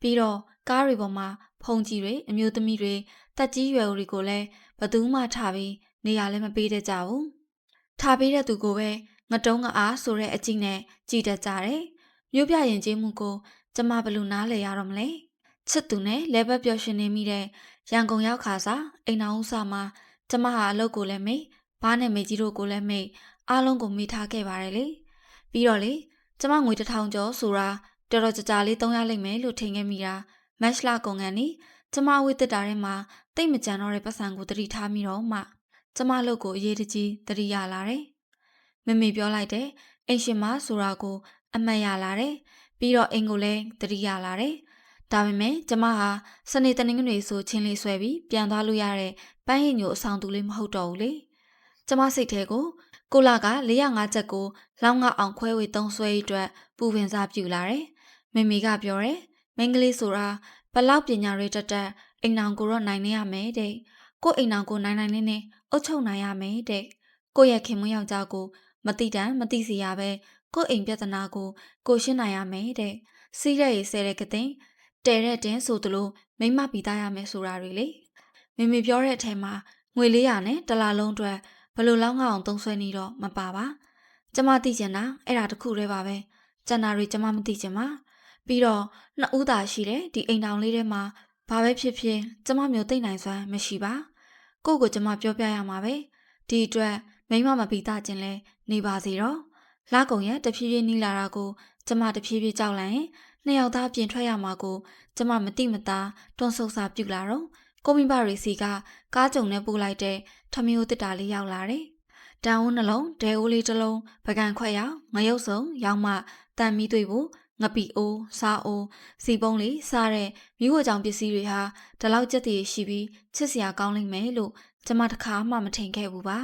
ပြီးတော့ကားတွေပေါ်မှာဖုန်ကြီးတွေအမျိုးသမီးတွေတက်ကြီးရွယ်ဦးတွေကိုလည်းဘသူမှထားပြီးနေရာလည်းမပေးတတ်ကြဘူးထားပေးတဲ့သူကိုပဲငတုံးငအားဆိုတဲ့အကြည့်နဲ့ကြည်တတ်ကြတယ်မြို့ပြရင်ကျေးမှုကိုကျမဘယ်လိုနားလဲရတော့မလဲချစ်သူနဲ့လဲဘက်ပျော်ရွှင်နေမိတဲ့ရန်ကုန်ရောက်ခါစားအိမ်အောင်ဥစားမှာကျမဟာအလုပ်ကိုလည်းမေ့ဘားနဲ့မေကြီးတို့ကိုလည်းမေ့အားလုံးကိုမေ့ထားခဲ့ပါတယ်လေပြီးတော့လေကျမငွေ1000ကျော်ဆိုတာတော်တော်ကြာလေးသုံးရလိမ့်မယ်လို့ထင်ခဲ့မိတာမက်ရှလာကုန်ကန်နီကျမအဝိတက်တာထဲမှာတိတ်မကြံတော့တဲ့ပတ်စံကိုတတိထားမိတော့မှကျမလုပ်ကိုအရေးတကြီးတတိရလာတယ်မမေပြောလိုက်တဲ့အိမ်ရှင်မဆိုတာကိုအမှတ်ရလာတယ်ပြီးတော့အိမ်ကိုလည်းတတိရလာတယ်ဒါပေမဲ့ကျမဟာစနေတနင်္ဂနွေဆိုချင်းလေးဆွဲပြီးပြန်သွားလို့ရတဲ့ပန်းရင်ညိုအဆောင်သူလေးမဟုတ်တော့ဘူးလေကျမစိတ်ထဲကိုကိုလာက405ချက်ကိုလောင်းငါအောင်ခွဲဝေသုံးဆွဲရေးအတွက်ပူပင်စားပြူလာတယ်မိမိကပြောတယ်မင်းကလေးဆိုတာဘလောက်ပညာရေးတက်အိမ်အောင်ကိုတော့နိုင်နေရမယ်တဲ့ကိုအိမ်အောင်ကိုနိုင်နဲ့အုပ်ချုပ်နိုင်ရမယ်တဲ့ကိုရဲ့ခင်မွန်းယောက်ျားကိုမတိတန်မတိစီရပဲကိုအိမ်ပြဿနာကိုရှင်းနိုင်ရမယ်တဲ့စီးတဲ့ရေဆဲတဲ့ကတဲ့တဲတဲ့တင်းဆိုသလိုမိမပီသားရမယ်ဆိုတာတွေလေမိပြောတဲ့အထက်မှာငွေ400နဲ့တစ်လလုံးအတွက်ဘလို့လောက်ငအောင်သုံးဆွဲနေတော့မပါပါကျမသိချင်တာအဲ့ဒါတခုတည်းပါပဲကျန်တာတွေကျမမသိချင်ပါပြီးတော့နှစ်ဦးသာရှိတဲ့ဒီအိမ်တောင်လေးထဲမှာဘာပဲဖြစ်ဖြစ်ကျမမျိုးသိနိုင်စွမ်းမရှိပါကိုကျမပြောပြရမှာပဲ ဒီအတွက်မိမမပြီးသားခြင်းလဲနေပါစေတော့လာကုန်ရတဖြည်းဖြည်းနီးလာတာကိုကျမတဖြည်းဖြည်းကြောက်လိုက်ရင်နှစ်ယောက်သားပြင်ထွက်ရမှာကိုကျမမတိမသားတွန်းဆုပ်စာပြုတ်လာတော့ကိုမိဘရီစီကကားကြုံနဲ့ပို့လိုက်တဲ့ထမင်းဦးတစ်တာလေးရောက်လာတယ်။တန်ဦးနှလုံးဒဲအိုးလေးတစ်လုံးပကံခွက်ရောက်ငရုတ်စုံရောက်မှတန်မီးသွေးဖို့ငပီအိုးစားအိုးစီပုံးလေးစားတဲ့မိဖို့ကြောင့်ပစ္စည်းတွေဟာဒီလောက်ကြက်တည်ရှိပြီးချစ်စရာကောင်းလိမ့်မယ်လို့ကျမတခါမှမထင်ခဲ့ဘူးပါ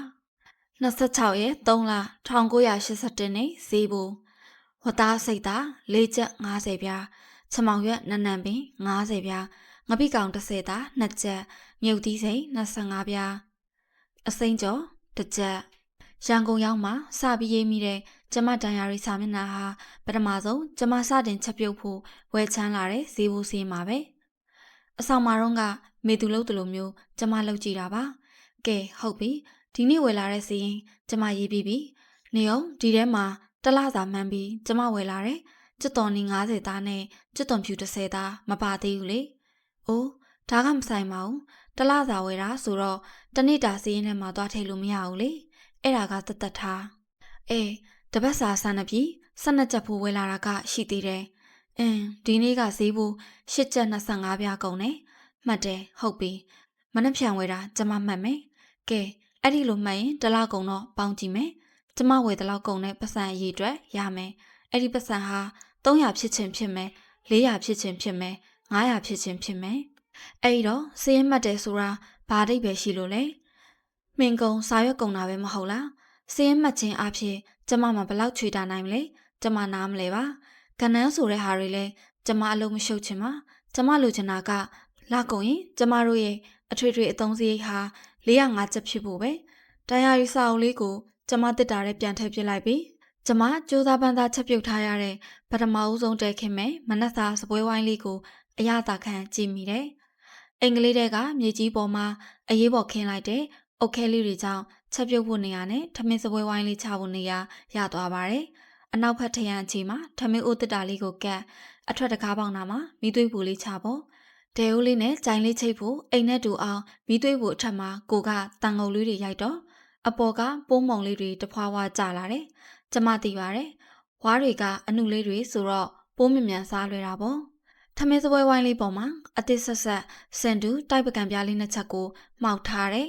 26ရက်3လ1981နှစ်ဈေးဘူဝသားစိတ်သား၄ချက်50ပြားချမောင်ရွက်နနံပင်50ပြားငပိကောင်30သား2ချက်မြုပ်သီးစိန်25ပြားအစိမ့်ကျော်1ချက်ရန်ကုန်ရောက်မှစပြီးရေးမိတဲ့ကျမတန်ရာရီစာမျက်နှာဟာပထမဆုံးကျမစတင်ချက်ပြုတ်ဖို့ဝယ်ချမ်းလာတဲ့ဈေးဘူစီမှာပဲအဆောင်မှာတော့ကမေသူလို့တလိုမျိုးကျမလှုပ်ကြည့်တာပါကဲဟုတ်ပြီဒီနေ့ဝယ်လာတဲ့စီရင်ကျမရေးပြီးပြီနေအောင်ဒီထဲမှာတလစာမှန်းပြီးကျမဝယ်လာတယ်ကျွတ်တော်နီ90သားနဲ့ကျွတ်တော်ဖြူ30သားမပါသေးဘူးလေအိုးဒါကမဆိုင်ပါဘူးတလစာဝယ်တာဆိုတော့တနေ့တာစီရင်ထဲမှာသွားထည့်လို့မရဘူးလေအဲ့ဒါကတသက်ထားအေးတပတ်စာဆန်နှပြီ12ချက်ဖို့ဝယ်လာတာကရှိသေးတယ်ဒီနေ့ကဈေးဖို့8ချက်25ပြားကုန်တယ်မှတ်တယ်ဟုတ်ပြီမနှက်ဖြန်ဝယ်တာကျမမှတ်မယ်ကဲအဲ့ဒီလိုမှတ်ရင်တစ်လကုန်တော့ပေါင်းကြည့်မယ်ကျမဝယ်တဲ့လောက်ကုန်တဲ့ပတ်စံအရေးအတွက်ရမယ်အဲ့ဒီပတ်စံဟာ300ဖြစ်ချင်းဖြစ်မယ်400ဖြစ်ချင်းဖြစ်မယ်900ဖြစ်ချင်းဖြစ်မယ်အဲ့တော့စည်ရင်မှတ်တယ်ဆိုတာဘာအဓိပ္ပာယ်ရှိလို့လဲမင်းကုံစာရွက်ကုန်တာပဲမဟုတ်လားစည်ရင်မှတ်ခြင်းအဖြစ်ကျမမှဘလောက်ချွေတာနိုင်မလဲကျမနားမလဲပါကဏ္ဍဆိုတဲ့ဟာတွေလဲကျမအလုံးမရှုပ်ချင်ပါကျမလိုချင်တာကလာကုန်ရင်ကျမတို့ရဲ့အထွေထွေအသုံးစရိတ်ဟာ405ချက်ဖြစ်ဖို့ပဲတရားရီစာအုပ်လေးကိုကျမတစ်တာနဲ့ပြန်ထည့်ပြလိုက်ပြီးကျမစူးစမ်းပန်းသားချက်ပြုတ်ထားရတဲ့ပထမဦးဆုံးတဲခင်မဲ့မနက်စာစပွဲဝိုင်းလေးကိုအရသာခံကြည့်မိတယ်အင်္ဂလိပ်တဲကမြေကြီးပေါ်မှာအရေးပေါ်ခင်းလိုက်တဲ့အုတ်ခဲလေးတွေကြောင့်ချက်ပြုတ်ဖို့နေရာနဲ့ထမင်းစပွဲဝိုင်းလေးချဖို့နေရာရသွားပါတယ်အနောက်ဘက်ထရန်အချီမှာထမင်းအိုးတစ်တာလေးကိုကတ်အထွက်တကားပေါင်းနာမှာမိသွေးပူလေးချဖို့ဒဲအိုးလေးနဲ့ကြိုင်လေးချိတ်ဖို့အိမ်နဲ့တူအောင်မိသွေးပူအထက်မှာကိုကတန်ငုံလေးတွေရိုက်တော့အပေါ်ကပိုးမုံလေးတွေတဖွာဖွာကျလာတယ်ကျမသိပါတယ်ဝါးတွေကအနုလေးတွေဆိုတော့ပိုးမြမြန်စားလွယ်တာပေါ့ထမင်းစပွဲဝိုင်းလေးပေါ်မှာအသစ်ဆက်ဆက်စင်တူတိုက်ပကံပြားလေးနှစ်ချက်ကိုမှောက်ထားတယ်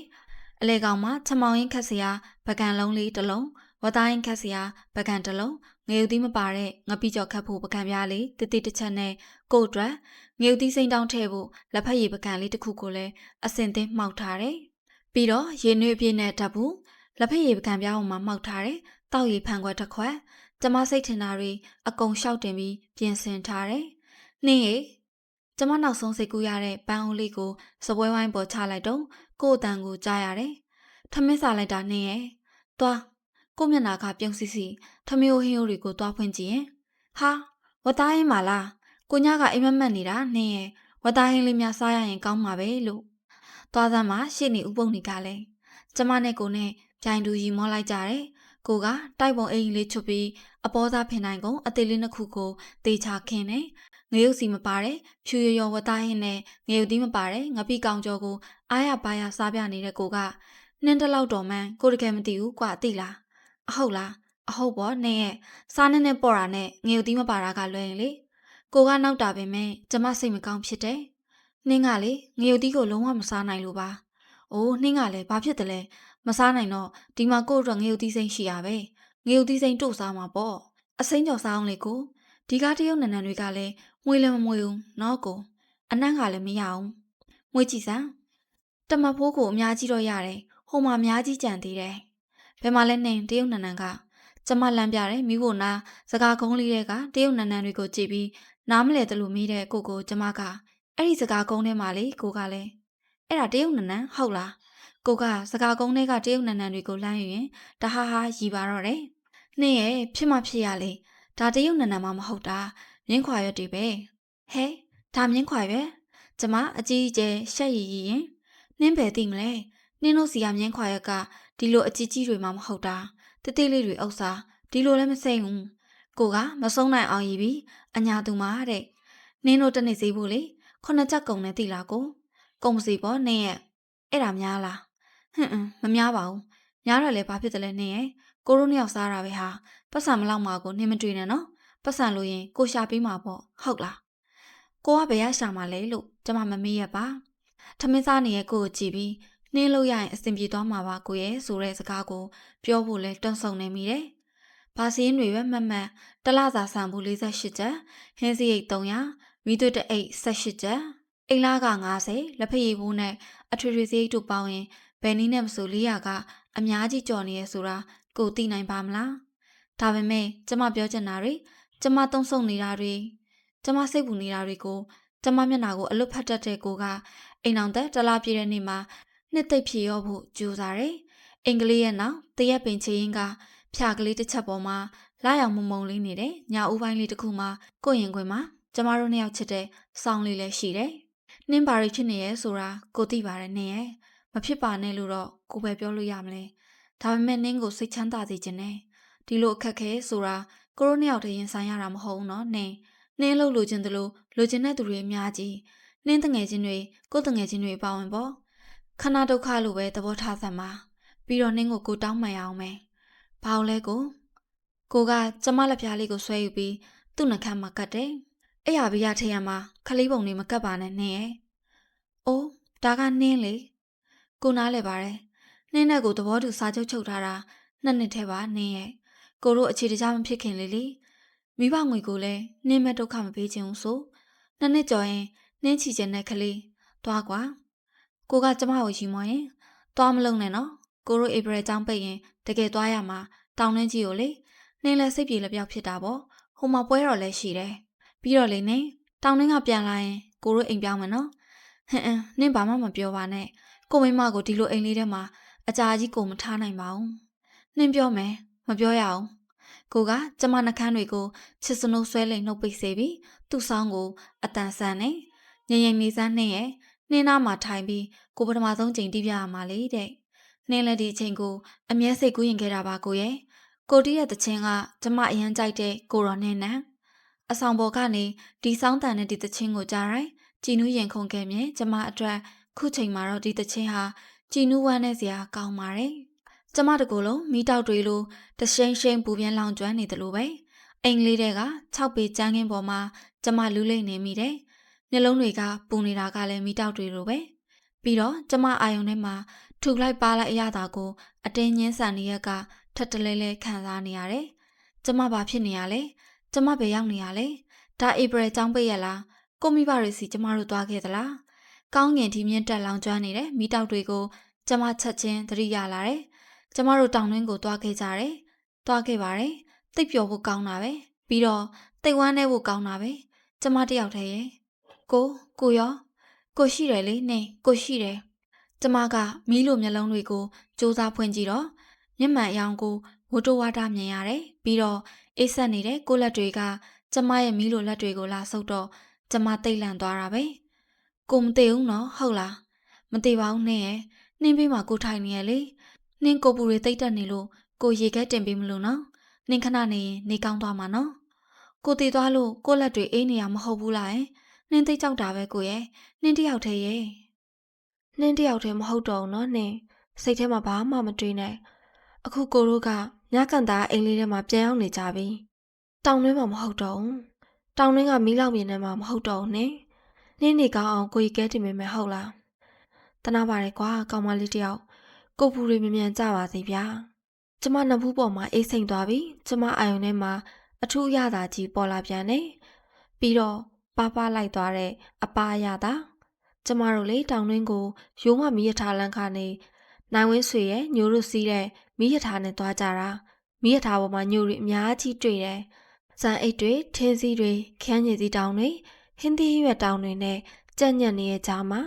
အလဲကောင်မှာချမောင်ရင်ခက်စရာပကံလုံးလေးတစ်လုံးဝသားရင်ခက်စရာပကံတစ်လုံးငရုတ်သီးမပါတဲ့ငပိကြော်ခတ်ဖို့ပကံပြားလေးတစ်တစ်တစ်ချက်နဲ့ကို့အတွက်ငရုတ်သီးစိမ့်တောင်းထည့်ဖို့လက်ဖက်ရည်ပကံလေးတစ်ခုကိုလည်းအစင်သင်းမှောက်ထားတယ်ပြီးတော့ရေနွေးအပြည့်နဲ့ဓာတ်ဘူးလက်ဖက်ရည်ပကံပြားပေါ်မှာမှောက်ထားတယ်တောက်ရည်ဖန်ခွက်တစ်ခွက်ကျမစိတ်ထင်တာတွေအကုန်လျှောက်တင်ပြီးပြင်ဆင်ထားတယ်နှင်းရေကျမနောက်ဆုံးစိတ်ကူးရတဲ့ပန်းအိုးလေးကိုစပွဲဝိုင်းပေါ်ချလိုက်တော့ကို့အတန်ကိုကြားရတယ်ထမင်းစားလိုက်တာနှင်းရဲ့သွားကိုမျက်နာကပြုံးစီစီထမင်းဟင်းရိုးတွေကိုသွားဖွင့်ကြည့်ရင်ဟာဝသားရင်ပါလားကိုညကအိမ်မက်မက်နေတာနှင်းရဲ့ဝသားဟင်းလေးများစားရရင်ကောင်းမှာပဲလို့သွားသမ်းမှာရှေ့နေဥပုံနေကလည်းကျမနဲ့ကိုနဲ့ပြိုင်တူရီမောလိုက်ကြတယ်ကိုကတိုက်ပုံအိမ်လေးချွတ်ပြီးအပေါ်သားဖင်နိုင်ကုန်အသေးလေးနှစ်ခုကိုတေချာခင်းနေငရုတ်စီမပါတဲ့ဖြူရဝသားဟင်းနဲ့ငရုတ်သီးမပါတဲ့ငပိကောင်ကျော်ကိုအားရပါရစားပြနေတဲ့ကိုကနှင်းတလောက်တော်မှန်းကိုတကယ်မသိဘူးကွာသိလားအဟုတ်လားအဟုတ်ပေါ့နင်းရဲ့စားနဲ့နဲ့ပေါ်တာနဲ့ငရုတ်သီးမပါတာကလွယ်ရင်လေကိုကနောက်တာပင်မဲ့ကျမစိတ်မကောင်းဖြစ်တယ်နှင်းကလေငရုတ်သီးကိုလုံးဝမစားနိုင်လို့ပါအိုးနှင်းကလည်းဘာဖြစ်တယ်လဲမစားနိုင်တော့ဒီမှာကို့အတွက်ငရုတ်သီးစိမ့်ရှိရပဲငရုတ်သီးစိမ့်တို့စားမှာပေါ့အစိမ့်ကြော်စားအောင်လေကိုဒီကားတရုတ်နန်နန်တွေကလည်းမွေးလည်းမမွေးဘူးနော်ကိုအနံ့ကလည်းမရအောင်မွေးကြည့်စမ်းတမဖိုးကိုအများကြီးတော့ရတယ်ဟိုမှာအများကြီးကြံသေးတယ်ဘယ်မှာလဲနေတရုတ်နန်နန်ကကျမလမ်းပြတယ်မိဖို့နာစကားကုန်းလေးတွေကတရုတ်နန်နန်တွေကိုကြည့်ပြီးနားမလဲတလို့မိတဲ့ကိုကျမကအဲ့ဒီစကားကုန်းထဲမှာလေကိုကလည်းအဲ့ဒါတရုတ်နန်နန်ဟုတ်လားကိုကစကားကုန်းထဲကတရုတ်နန်နန်တွေကိုလှမ်းယူရင်တဟားဟားရီပါတော့တယ်နှင်းရဲ့ဖြစ်မှဖြစ်ရလေဒါတရုတ်နန်နန်မှမဟုတ်တာမြင်းခွာရွက်တွေပဲဟဲဒါမြင်းခွာရွက်ကျမအကြီးအကျယ်ရှက်ရည်ရင်နှင်းပဲသိမလဲနှင်းတို့စီကမြင်းခွာရွက်ကဒီလိုအကြီးကြီးတွေမှမဟုတ်တာတိတိလေးတွေဥစ္စာဒီလိုလည်းမစိမ့်ဘူးကိုကမဆုံးနိုင်အောင်ရည်ပြီးအညာသူမှာတဲ့နှင်းတို့တနေ့စီဖို့လေ9ချက်ကုန်နဲ့သိလားကိုကုန်စီပေါ့နှင်းရဲ့အဲ့ဒါများလားမများပါဘူး ညားတော့လေဘာဖြစ်တယ်လဲနင်းရဲ့ကိုရိုနှစ်ယောက်စားတာပဲဟာပတ်စံမလောက်မှာကိုနင်းမတွေ့နဲ့နော်ပတ်စံလို့ရင်ကိုရှာပေးမှာပေါ့ဟုတ်လားကိုကဘယ်ရရှာမှာလဲလို့ကျမမမေးရပါထမင်းစားနေရဲ့ကိုကိုကြည့်ပြီးနှင်းလို့ရရင်အဆင်ပြေသွားမှာပါကိုရဲ့ဆိုတဲ့စကားကိုပြောဖို့လဲတွန့်ဆုံနေမိတယ်ဘာစင်းတွေပဲမှတ်မှတ်တလစာဆန်ဘူး48ကျပ်ဟင်းစရိတ်300မိသွေးတအိတ်18ကျပ်အိမ်လားက90လက်ဖက်ရည်ဘူးနဲ့အထွေထွေစရိတ်တို့ပေါင်းရင်ဘယ်နည်းနဲ့မဆို400ကအများကြီးကြော်နေရဆိုတာကိုသိနိုင်ပါမလားဒါပေမဲ့ကျမပြောချင်တာတွေကျမသုံးဆုံနေတာတွေကျမစိတ်ပူနေတာတွေကိုကျမမျက်နှာကိုအလွတ်ဖတ်တတ်တဲ့ကိုကအိမ်အောင်သက်တလားပြည့်တဲ့နေ့မှာနှစ်သိပ်ဖြေရောဖို့ကြိုးစားတယ်အင်္ဂလိပ်ရဲ့နောက်တရက်ပင်ချရင်ကဖြာကလေးတစ်ချက်ပေါ်မှာလာရောက်မုံမုံလေးနေတဲ့ညာဦးပိုင်းလေးတစ်ခုမှာကိုရင်ခွင်မှာကျမတို့နှစ်ယောက်ချစ်တဲ့ဆောင်းလေးလည်းရှိတယ်။နှင်းပါရီဖြစ်နေရဲဆိုတာကိုသိပါတယ်နင်းရဲ့မဖြစ်ပါနဲ့လို့တော့ကိုပဲပြောလို့ရမလဲ။ဒါပေမဲ့နင်းကိုစိတ်ချမ်းသာစေချင်တယ်။ဒီလိုအခက်ခဲဆိုတာကိုရိုနှစ်ယောက်တည်းရင်ဆိုင်ရတာမဟုတ်ဘူးနော်နင်း။နင်းလို့လိုချင်တယ်လို့လိုချင်တဲ့သူတွေအများကြီးနင်းတငယ်ချင်းတွေကိုတငယ်ချင်းတွေပါဝင်ပေါ့။ခဏဒုက္ခလို့ပဲသဘောထားစမ်းပါ။ပြီးတော့နင်းကိုတောင်းမှန်အောင်မယ်။ဘာလို့လဲကိုကကျမလက်ပြားလေးကိုဆွဲယူပြီးသူ့နှခမ်းမှာကတ်တယ်။အဲ့ရပြရထရမှာခလေးပုံလေးမကတ်ပါနဲ့နင်းရဲ့။အိုးဒါကနင်းလေ။ကိုနားလဲပါတယ်။နင်းနဲ့ကိုသဘောတူစာချုပ်ချုပ်ထားတာ2နှစ်ထဲပါနင်းရဲ့။ကိုတို့အခြေတကျမဖြစ်ခင်လေ။မိဘငွေကိုလည်းနင်းမဲ့ဒုက္ခမပေးချင်ဘူးဆို။2နှစ်ကျော်ရင်နင်းချီချင်တဲ့ခလေးသွားကွာ။ကိုကကျမကိုယူမရင်သွားမလုံးနဲ့နော်။ကိုတို့ဧပြီကျောင်းပိတ်ရင်တကယ်သွားရမှာတောင်းနှင်းကြီးကိုလေ။နင်းလည်းစိတ်ပြေလက်ပြောက်ဖြစ်တာပေါ့ဟိုမှာပွဲတော်လည်းရှိတယ်ပြီးတော့လေနင်းတောင်းနှင်းကပြန်လာရင်ကိုတို့အိမ်ပြောင်းမယ်နော်ဟင်နင်းဘာမှမပြောပါနဲ့ကိုမိမကိုဒီလိုအိမ်လေးထဲမှာအကြာကြီးကိုမထားနိုင်ပါဘူးနင်းပြောမယ်မပြောရအောင်ကိုကကျမနှကန်းတွေကိုချစ်စနိုးဆွဲလိမ်နှုတ်ပိတ်စေပြီးသူ့ဆောင်ကိုအတန်ဆန်နေငြိမ်ငြိမ်နေစမ်းနှင်းရဲ့နှင်းနာမှာထိုင်ပြီးကိုပထမဆုံးချိန်တိပြရမှာလေတဲ့နှင်းလည်းဒီအချိန်ကိုအမျက်စိတ်ကူးရင်ခဲ့တာပါကိုရဲ့ကိုတီးရဲ့တခြင်းကကျမအရန်ကြိုက်တဲ့ကိုရော်နှင်းနံအဆောင်ပေါ်ကနေဒီစောင်းတန်တဲ့ဒီတခြင်းကိုကြားရိုင်းကြည်နူးရင်ခုန်ခဲ့မြဲကျမအတွက်ခုချိန်မှာတော့ဒီတခြင်းဟာကြည်နူးဝမ်းနဲ့စရာကောင်းပါတယ်ကျမတကူလုံးမိတောက်တွေလိုတရှိန်ရှိန်ပူပြင်းလောင်ကျွမ်းနေတယ်လို့ပဲအိမ်လေးတွေက6ပေကျန်းခင်းပေါ်မှာကျမလူးလိမ့်နေမိတယ်မျက်လုံးတွေကပူနေတာကလည်းမိတောက်တွေလိုပဲပြီးတော့ကျမအာယုန်ထဲမှာထူလိုက်ပါလိုက်အရသာကိုအတင်းညင်းဆန်နေရကထပ်တလဲလဲခံစားနေရတယ်။ကျမဘာဖြစ်နေရလဲ။ကျမဘယ်ရောက်နေရလဲ။ဒါဧပြီကျောင်းပိတ်ရလား။ကိုမိဘတွေစီကျမတို့သွားခဲ့သလား။ကောင်းငင်ဒီမြင့်တက်လောင်ကျွမ်းနေတဲ့မိတောက်တွေကိုကျမချက်ချင်းသတိရလာတယ်။ကျမတို့တောင်တွင်းကိုသွားခဲ့ကြတယ်။သွားခဲ့ပါတယ်။တိတ်ပျော်ဖို့ကောင်းတာပဲ။ပြီးတော့တိတ်ဝမ်းနေဖို့ကောင်းတာပဲ။ကျမတယောက်တည်းရဲ့။ကိုရောကိုရှိတယ်လေနေကိုရှိတယ်။ကျမကမီးလိုမျက်လုံးတွေကိုစူးစမ်းဖွင့်ကြည့်တော့မျက်မှန်အယောင်ကိုဝတိုဝါဒမြင်ရတယ်ပြီးတော့အေးဆက်နေတဲ့ကိုလက်တွေကကျမရဲ့မီးလိုလက်တွေကိုလာဆုပ်တော့ကျမတိတ်လန့်သွားတာပဲကိုမသိဘူးနော်ဟုတ်လားမသိပါဘူးနင်းရဲ့နှင်းပေးမှာကိုထိုင်နေရလေနင်းကိုပူတွေတိတ်တက်နေလို့ကိုရေခဲတင်ပေးမလို့နော်နင်းခဏနေရင်နေကောင်းသွားမှာနော်ကိုတည်သွားလို့ကိုလက်တွေအေးနေရမဟုတ်ဘူးလားနင်းသိကြောက်တာပဲကိုရဲ့နင်းတယောက်တည်းရဲ့နင်းတယောက်တည်းမဟုတ်တော့ဘူးနော်နင်းစိတ်ထဲမှာဘာမှမတွေးနဲ့အခုကိုတို့ကညကန်သားအိမ်လေးထဲမှာပြန်ရောက်နေကြပြီတောင်တွင်းမှာမဟုတ်တော့ဘူးတောင်တွင်းကမီးလောင်မြင်ထဲမှာမဟုတ်တော့ဘူးနင်းနေကောင်းအောင်ကိုကြီးကဲတင်မိမယ်ဟုတ်လားတနာပါရဲကွာကောင်မလေးတယောက်ကိုပူတွေမြန်ကြပါစေဗျာကျမနှစ်ဖူးပေါ်မှာအေးစိမ့်သွားပြီကျမအာယုန်ထဲမှာအထူးရတာကြီးပေါ်လာပြန်နေပြီးတော့ပါလိုက်သွားတဲ့အပါရတာကျမတို့လေတောင်တွင်းကိုရိုးမမီးရထားလန်းခါနေနိုင်ဝင်းဆွေရဲ့ညိုတို့စီးတဲ့မီးရထားနဲ့သွားကြတာမီးရထားပေါ်မှာညိုတွေအများကြီးတွေ့တယ်။စံအိတ်တွေထင်းစည်းတွေခန်းရည်စည်းတောင်တွေဟင်းသီးရွက်တောင်တွေနဲ့ကြက်ညက်နေတဲ့ကြားမှာ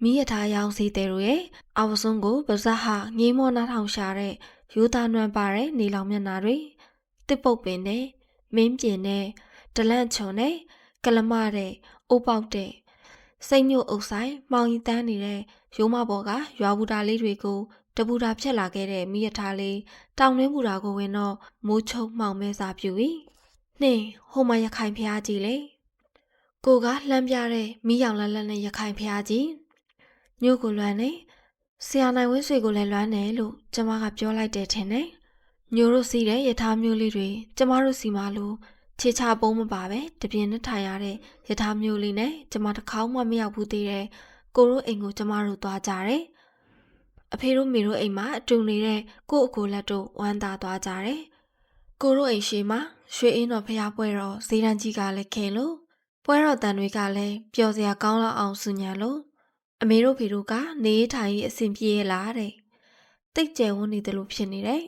မီးရထားရောင်စီတဲ့တို့ရဲ့အောက်ဆုံးကိုပါဇက်ဟာငေးမောနှားထောင်ရှာတဲ့ရိုးသားနွမ်းပါတဲ့နေလောင်မျက်နှာတွေတစ်ပုတ်ပင်နဲ့မင်းပြင်းနဲ့ဒလန့်ချုံနဲ့ကလမတဲ့အိုးပေါက်တဲ့စိတ်ညို့အုပ်ဆိုင်မှောင်ရီတန်းနေတဲ့ရိုးမဘော်ကရွာဘူတာလေးတွေကိုတပူတာဖြတ်လာခဲ့တဲ့မိရထားလေးတောင်တွင်းဘူတာကိုဝင်တော့မိုးချုံမှောင်မဲစာပြူ၏နှင်းဟိုမှာရခိုင်ဖျားကြီးလေကိုကလှမ်းပြတဲ့မိရောင်လက်လက်နဲ့ရခိုင်ဖျားကြီးညို့ကိုလွမ်းနေ ဆရာနိုင်ဝင်းဆွေကိုလည်းလွမ်းတယ်လို့ကျမကပြောလိုက်တယ်ထင်တယ်။ညိုတို့စီးတဲ့ယထာမျိုးလေးတွေကျမတို့စီမှာလို့ခြေချပုံးမပါပဲတပြင်းနဲ့ထိုင်ရတဲ့ယထာမျိုးလေးနဲ့ကျမတစ်ခေါက်မှမရောက်ဘူးသေးတယ်။ကိုတို့အိမ်ကိုကျမတို့သွားကြတယ်။အဖေတို့မေတို့အိမ်မှာအတူနေတဲ့ကို့အကိုလက်တို့ဝမ်းသာသွားကြတယ်။ကိုတို့အိမ်ရှိမှာရွှေအင်းတော်ဖျားပွဲတော်ဇေတန်းကြီးကလည်းခင်လို့ပွဲတော်တန်တွေကလည်းပျော်စရာကောင်းလောက်အောင်ဆူညံလို့အမေတို့ဖေတို့ကနေထိုင်ရေးအဆင်ပြေရလားတဲ့တိတ်ကျဲဝန်းနေတယ်လို့ဖြစ်နေတယ်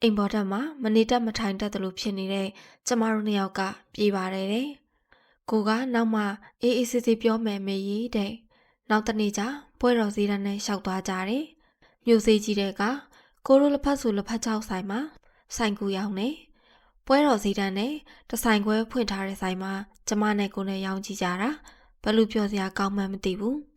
အိမ်ပေါ်တက်မှာမနေတတ်မထိုင်တတ်တယ်လို့ဖြစ်နေတဲ့ကျမတို့နှစ်ယောက်ကပြေးပါတယ်တဲ့ကိုကနောက်မှအေးအေးဆေးဆေးပြောမယ်မေကြီးတဲ့နောက်တနေ့ကျပွဲတော်စည်းတန်းနဲ့ရှောက်သွားကြတယ်မြို့စေးကြီးတဲ့ကကိုတို့လက်ဖက်ဆိုလက်ဖက်ချောက်ဆိုင်မှာဆိုင်ကူရောက်နေပွဲတော်စည်းတန်းနဲ့တဆိုင်ခွဲဖွင့်ထားတဲ့ဆိုင်မှာကျမနဲ့ကိုနဲ့ရောင်းကြည့်ကြတာဘလို့ပြောစရာကောင်းမှန်းမသိဘူး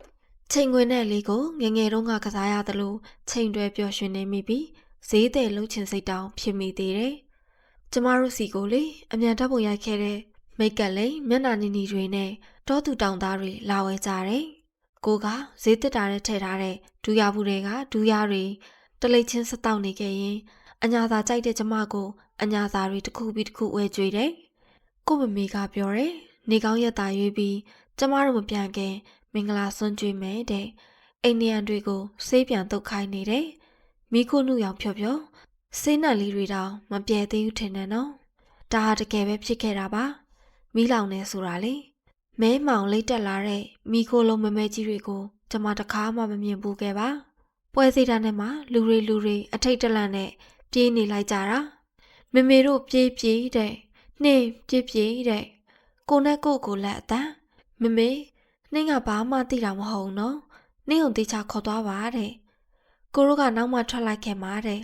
ချိန်ခွင်နဲ့လေးကိုငငယ်တုန်းကကစားရတယ်လို့ချိန်တွဲပျော်ရွှင်နေမိပြီးဈေးတဲ့လှုပ်ချင်စိတ်တောင်ဖြစ်မိသေးတယ်။ကျမတို့စီကိုလေအမြန်တပ်ပုံရိုက်ခဲ့တဲ့မိတ်ကလေးမျက်နှာနီနီတွေနဲ့တောသူတောင်သားတွေလာဝဲကြတယ်။ကိုကဈေးတက်တာနဲ့ထည့်ထားတဲ့ဒူးရဘူးတွေကဒူးရတွေတလိတ်ချင်းစတောက်နေခဲ့ရင်အညာသာကြိုက်တဲ့ကျမကိုအညာသာတွေတစ်ခုပြီးတစ်ခုဝဲကြွေတယ်။ကိုမမေကပြောတယ်နေကောင်းရက်တာရွေးပြီးကျမတို့မပြန်ခင်မင်္ဂလာဆွန်းကြွေးမယ်တဲ့အိန္ဒိယန်တွေကိုဆေးပြန်တုတ်ခိုင်းနေတယ်မိခိုးနှုရောင်ဖြော့ဖြော့ဆေးနံလေးတွေတောင်မပြဲသေးဘူးထင်တယ်နော်ဒါဟာတကယ်ပဲဖြစ်ခဲ့တာပါမီးလောင်နေဆိုတာလေမဲမောင်လိတ်တက်လာတဲ့မိခိုးလုံးမမဲကြီးတွေကိုကျမတခါမှမမြင်ဘူးခဲ့ပါပွဲစည်းတာနဲ့မှလူတွေအထိတ်တလန့်နဲ့ပြေးနေလိုက်ကြတာမမေတို့ပြေးတဲ့နှင်းပြေးတဲ့ကိုနဲ့ကိုလက်အတန်းမမေနှင်းကဘာမှသိတာမဟုတ်နော်နှင်းုံတေချာခေါ်သွားပါတဲ့ကိုတို့ကနောက်မှထွက်လိုက်ခဲ့မှာတဲ့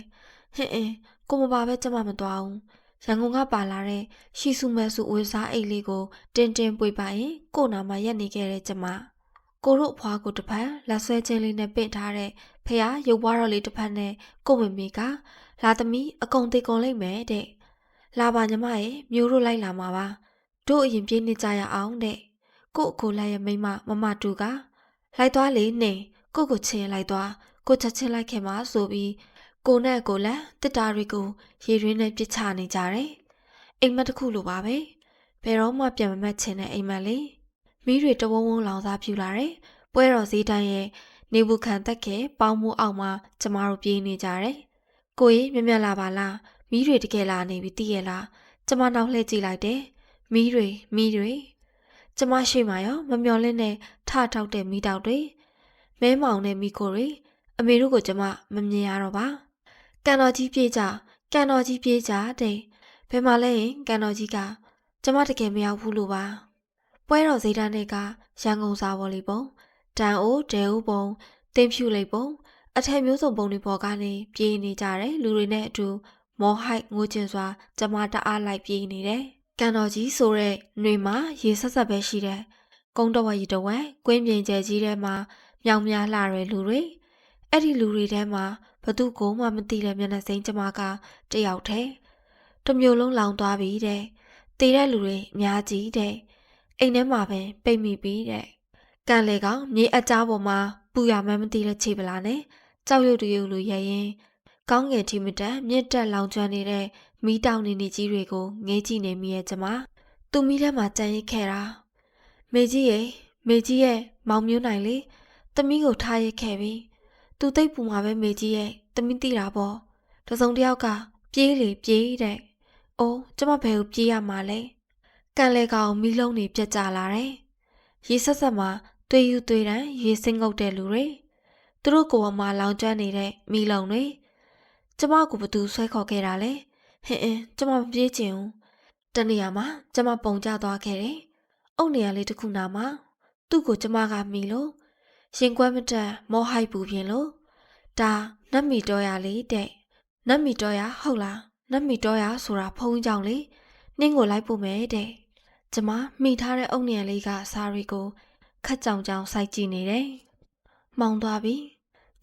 ဟင်းကိုမပါပဲကျမမသွားဘူးရန်ကုန်ကပါလာတဲ့ရှီစုမဲစုဝေစားအိတ်လေးကိုတင်းပွေပါရင်ကိုနာမှာရက်နေခဲ့တဲ့ကျမကိုတို့အဖွားကိုတစ်ဖက်လက်ဆွဲချင်းလေးနဲ့ပင့်ထားတဲ့ဖះရုပ်ပွားတော်လေးတစ်ဖက်နဲ့ကိုမမေကလာသမီးအကုန်သေးကုန်လိုက်မယ်တဲ့လာပါညီမရဲ့မျိုးတို့လိုက်လာမှာပါတို့အရင်ပြေးနေကြရအောင်တဲ့ကို့အကိုလိုက်ရဲ့မိမမတူကလိုက်သွားလေနေကိုချင်းလိုက်သွားကိုချက်ချင်းလိုက်ခဲ့မှာဆိုပြီးကိုနဲ့ကိုလည်းတစ်တာတွေကိုရေရင်းနဲ့ပြစ်ချနေကြတယ်အိမ်မက်တစ်ခုလိုပါပဲဘယ်တော့မှပြန်မမတ်ချင်တဲ့အိမ်မက်လေးမိတွေတဝုံဝုံလောင်စားပြူလာတယ်ပွဲတော်စည်းတိုင်းရဲ့နေဘူးခံတက်ခဲ့ပေါင်းမိုးအောက်မှာကျမတို့ပြေးနေကြတယ်ကိုကြီးမြက်လာပါလားမိတွေတကယ်လာနေပြီသိရဲ့လားကျမနောက်လှည့်ကြည့်လိုက်တယ်မိတွေကျမရှိမှရောမမျော်လင့်နဲ့ထထောက်တဲ့မိတောက်တွေမဲမောင်နဲ့မိခိုတွေအမေတို့ကိုကျမမမြင်ရတော့ပါကန်တော်ကြီးပြေးကြတဲ့ဘယ်မှာလဲရင်ကန်တော်ကြီးကကျမတကယ်မရောက်ဘူးလို့ပါပွဲတော်ဇေတန်းတွေကရန်ကုန်စားပေါ်လီပုံတန်အိုဒဲအိုပုံတင်းဖြူလိပ်ပုံအထက်မျိုးစုံပုံတွေပေါ်ကနေပြေးနေကြတယ်လူတွေနဲ့အတူမော်ဟိုက်ငိုချင်စွာကျမတအားလိုက်ပြေးနေတယ်ကန်တော်ကြီးဆိုတဲ့ຫນွေမှာရေဆက်ဆက်ပဲရှိတယ်ကုန်းတော်ဝရီတဝက်ကွင်းပြင်ကျဲကြီးထဲမှာမြောင်များလှတဲ့လူတွေအဲ့ဒီလူတွေထဲမှာဘသူကိုမှမသိတဲ့မျက်နှာစိမ်းကျမကတယောက်တည်းတစ်မျိုးလုံးလောင်သွားပြီတဲ့တည်တဲ့လူတွေအများကြီးတဲ့အိမ်ထဲမှာပဲပိတ်မိပြီတဲ့ကန်လေကောင်မြေအကြားပေါ်မှာပူရမှန်းမသိတဲ့ခြေပလာနဲ့ကြောက်ရွံ့တရုပ်လိုရရင်ကောင်းငယ်ထီမတက်မြင့်တက်လောင်ကျွမ်းနေတဲ့မီးတောင်နေကြီးတွေကိုငဲကြည့်နေမိရဲ့ကျမသူမီးထဲမှာကြံရစ်ခဲ့တာမေကြီးရဲ့မောင်မျိုးနိုင်လေသမီးကိုထားရစ်ခဲ့ပြီသူသိပ်ပူမှာပဲမေကြီးရဲ့သမီးသိတာပေါ့တစုံတယောက်ကပြေးတဲ့အိုးကျမဘယ်ကိုပြေးရမှာလဲကန်လေကောင်မီးလုံးတွေပြတ်ကျလာတယ်ရေဆက်ဆက်မှာသွေးယူသွေးတန်းရေစင်းငုတ်တဲ့လူတွေသူတို့ကိုယ်မှာလောင်ကျွမ်းနေတဲ့မီးလုံးတွေကျမကိုဘသူဆွဲခေါ်ခဲ့တာလဲကျမမပြေးချင်ဘူးတနေရာမှာကျမပုံကျသွားခဲ့တယ်အုတ်နေရာလေးတစ်ခုနာမှာသူ့ကိုကျမကမီလို့ရင်ကွဲမတက်မောဟိုက်ပူပြင်းလို့ဒါနတ်မီတော်ရလေးတဲ့နတ်မီတော်ရဟုတ်လားနတ်မီတော်ရဆိုတာဖုံးကြောင်လေနင်းကိုလိုက်ပို့မယ်တဲ့ကျမမိထားတဲ့အုတ်နေရာလေးကစာရီကိုခက်ကြောင်စိုက်ကြည့်နေတယ်မောင်သွားပြီ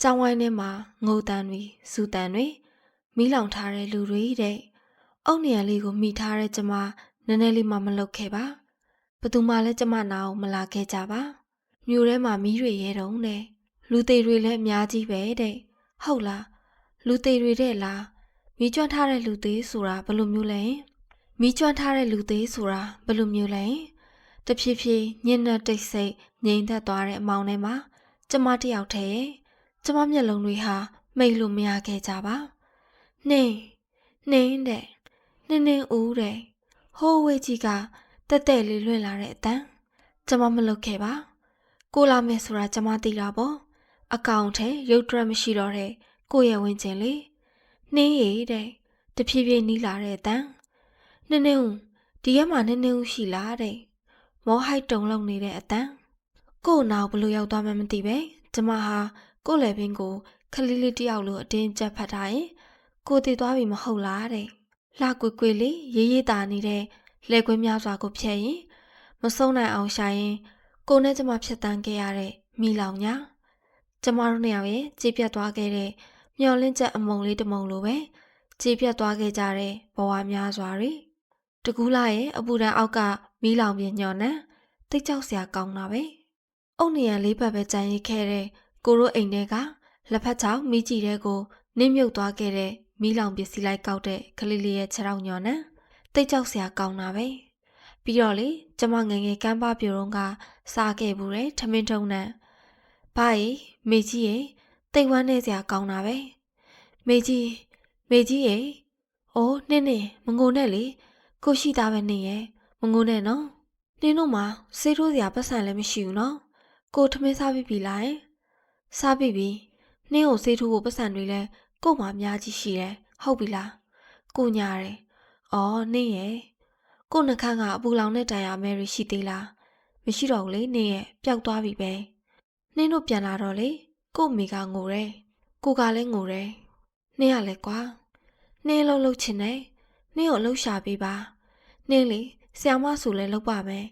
ကြောင်ဝိုင်းထဲမှာငိုတန်တွေစူတန်တွေမီးလောင်ထားတဲ့လူတွေတဲ့အုတ်နေရာလေးကိုမိထားတဲ့ကျမနည်းနည်းလေးမှမလုပ်ခဲ့ပါဘသူမှလည်းကျမနာအောင်မလာခဲ့ကြပါမြို့ထဲမှာမီးတွေရဲတုံးတဲ့ လူသေးတွေလည်းအများကြီးပဲတဲ့ဟုတ်လားလူသေးတွေတဲ့လားမိကျွမ်းထားတဲ့လူသေးဆိုတာဘယ်လိုမျိုးလဲမိကျွမ်းထားတဲ့လူသေးဆိုတာဘယ်လိုမျိုးလဲတဖြည်းဖြည်းညင်နဲ့တိတ်ဆိတ်ငြိမ်သက်သွားတဲ့အမောင်ထဲမှာကျမတယောက်တည်းရဲ့ကျမမျက်လုံးတွေဟာမိတ်လို့မရခဲ့ကြပါနှင်းတဲ့နှင်းဦးတဲ့ဟိုးဝေးကြီးကတက်တက်လေးလွင့်လာတဲ့အတန်ကျမမလုပ်ခဲ့ပါကိုလာမယ်ဆိုတာကျမသိတာပေါ့အကောင်ထဲရုပ်တရက်မရှိတော့တဲ့ကိုရဲ့ဝင်းကျင်လေးနှင်းရည်တဲ့တဖြည်းဖြည်းနီးလာတဲ့အတန်နှင်းဦးဒီရက်မှာနှင်းဦးရှိလားတဲ့မောဟိုက်တုံလုံးနေတဲ့အတန်ကို့နောက်ဘလို့ရောက်သွားမှမသိပဲကျမဟာကို့လေပင်ကိုခလေးလေးတယောက်လိုအတင်းကျပ်ဖတ်ထားရင်ကိုတည်သွားပြီမဟုတ်လားတဲ့လှကွေလေးရေးတာနေတဲ့လက်ကွင်းများစွာကိုဖျက်ရင်မဆုံးနိုင်အောင်ရှာရင်ကိုနဲ့ကျမဖြတ်တန်းခဲ့ရတဲ့မိလောင်ညာကျမတို့နှစ်ယောက်ရဲ့ကြည်ပြတ်သွားခဲ့တဲ့မျောလင့်ချက်အမုံလေးတစ်မုံလိုပဲကြည်ပြတ်သွားခဲ့ကြတဲ့ဘဝများစွာတွေတကူးလာရဲ့အပူဒဏ်အောက်ကမိလောင်ပြညော်နှံတိတ်ကြောက်စရာကောင်းတာပဲအုတ်နေရလေးပတ်ပဲကြံရစ်ခဲ့တဲ့ကိုရိုးအိမ်ထဲကလက်ဖက်ချောင်းမိကြည့်တဲ့ကိုနင်းမြုပ်သွားခဲ့တဲ့မီးလောင်ပစ္စည်းလိုက်ကောက်တဲ့ကလေးလေးရဲ့ခြေထောက်ညော်နှံတိတ်ကြောက်စရာကောင်းတာပဲပြီးတော့လေကျမငယ်ငယ်ကမ်းပါပြိုတော့ကစားခဲ့ဘူးတဲ့ထမင်းထုံနှံဘာကြီးမေကြီးရေတိတ်ဝမ်းနေစရာကောင်းတာပဲမေကြီးရေအိုးနင်းမငိုနဲ့လေကိုရှိသားပဲနေရဲ့မငိုနဲ့နော်နင်းတို့မှာဆေးထိုးစရာပတ်စံလည်းမရှိဘူးနော်ကိုထမင်းစားပြီလားစားပြီနင်းကိုဆေးထိုးဖို့ပတ်စံတွေလဲကို့မှာအများကြီးရှိတယ်ဟုတ်ပြီလားကိုညာတယ်အော်နင်းရဲ့ကိုနှခမ်းကအပူလောင်တဲ့တန်ရာမဲရီရှိသေးလားမရှိတော့ဘူးလေနင်းရဲ့ပျောက်သွားပြီပဲနင်းတို့ပြန်လာတော့လေကို့မိကငိုတယ်ကိုကလည်းငိုတယ်နင်းရလဲကွာနင်းလှုပ်ချင်တယ်နင်းကိုလှုပ်ရှာပေးပါနင်းလေဆရာမဆိုလဲလှုပ်ပါမယ်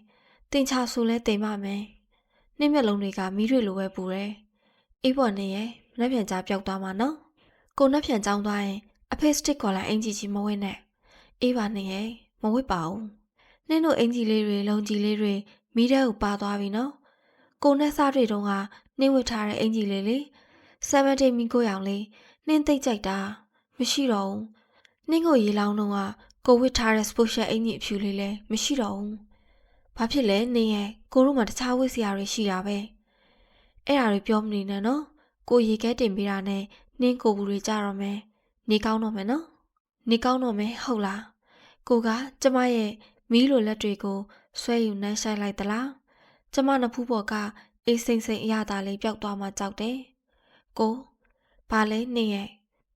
တင်ချဆိုလဲတင်ပါမယ်နင်းမျက်လုံးတွေကမီးတွေလိုပဲပူတယ်အေးပေါ်နင်းရဲ့နှက်ပြန်ကြားပျောက်သွားမှာနော်ကိုနှက်ပြန်ကြောင်းသွားရင်အဖေစတစ်ကော်လာအင်ဂျီကြီးမဝင့်နဲ့အေးပါနင်းရဲ့မဝစ်ပါဘူးနင်းတို့အင်ဂျီလေးတွေလုံကြီးလေးတွေမီးထဲကိုပါသွားပြီနော်ကိုနဲ့စားတွေတုန်းကနင်းဝစ်ထားတဲ့အင်ဂျီလေးလေ70မီကိုရောင်လေးနင်းသိပ်ကြိုက်တာမရှိတော့ဘူးနင်းကိုရေလောင်းတော့ကကိုဝစ်ထားတဲ့ special အင်ဂျီအဖြူလေးလည်းမရှိတော့ဘူးဘာဖြစ်လဲနင်းရဲ့ကိုတို့မှတခြားဝစ်စရာတွေရှိတာပဲအဲ့ဒါတွေပြောမနေနဲ့နော်ကိုရေခဲတင်ပေးတာနဲ့နင်းကိုဘူးတွေကြတော့မယ်နေကောင်းတော့မယ်နော်နေကောင်းတော့မယ်ဟုတ်လားကိုကကျမရဲ့မီးလိုလက်တွေကိုဆွဲယူနှမ်းဆိုင်လိုက်သလားကျမနဖူးပေါ်ကအေးစိမ့်စိမ့်အရသာလေးပျောက်သွားမှကြောက်တယ်ကိုဘာလဲနင်းရဲ့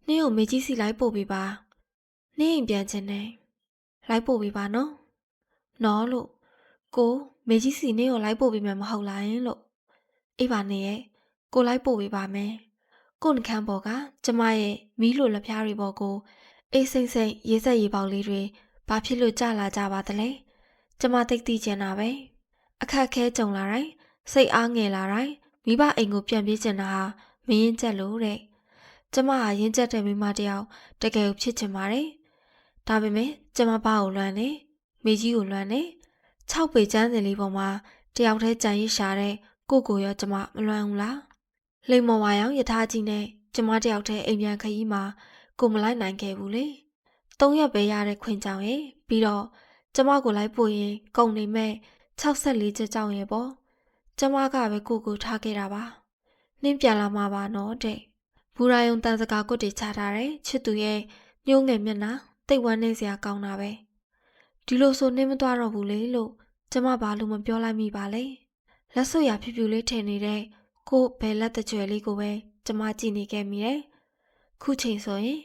နင်းကိုမေကြီးစီလိုက်ပို့ပေးပါနင်းအိမ်ပြန်ချင်တယ်လိုက်ပို့ပေးပါနော်လို့ကိုမေကြီးစီနင်းကိုလိုက်ပို့ပေးမယ်မဟုတ်လားလို့အေးပါနင်းရဲ့ကိုလိုက်ပို့ပေးပါမယ်ကိုနှခမ်းပေါ်ကကျမရဲ့မီးလိုလက်ဖျားတွေပေါ်ကိုအေးစိမ့်စိမ့်ရေစက်ရေပေါက်လေးတွေဘာဖြစ်လို့ကြလာကြပါသလဲကျမသိသိချင်တာပဲအခက်ခဲကြုံလာတိုင်းစိတ်အားငယ်လာတိုင်းမိဘအိမ်ကိုပြန်ပြေးချင်တာဟာမရင်ကျက်လို့တဲ့ကျမဟာရင်ကျက်တဲ့မိမတယောက်တကယ်ကိုဖြစ်ချင်ပါတယ်ဒါပေမဲ့ကျမဘာကိုလွမ်းနေမိကြီးကိုလွမ်းနေ6ပေကျန်းစင်လေးပေါ်မှာတယောက်တည်းကြံရစ်ရှာတဲ့ကိုရောကျမမလွမ်းဘူးလားလိမ္မော်ဝါရောင်ယထာကြီးနဲ့ကျမတယောက်တည်းအိမ်ပြန်ခရီးမှာကိုမလိုက်နိုင်ခဲ့ဘူးလေ3ရက်ပဲရတဲ့ခွင်ကြောင်ရဲ့ပြီးတော့ကျမကိုလိုက်ပို့ရင်ကုန်နေမဲ့64ချက်ကြောင်ရဲ့ပေါ့ကျမကပဲကိုထားခဲ့တာပါနင်းပြန်လာမှာပါနော်တဲ့ဘူရာယုံတန်စကာကွတ်တွေချထားတဲ့ချစ်သူရဲ့ညှိုးငယ်မျက်နှာတိတ်ဝမ်းနေစရာကောင်းတာပဲဒီလိုဆိုနင်းမသွားတော့ဘူးလေလို့ကျမဘာလို့မပြောလိုက်မိပါလဲလက်စွပ်ရဖြူဖြူလေးထင်နေတဲ့ကိုဘယ်လက်တကြွယ်လေးကိုပဲကျမကြည့်နေခဲ့မိတယ်ခုချိန်ဆိုရင်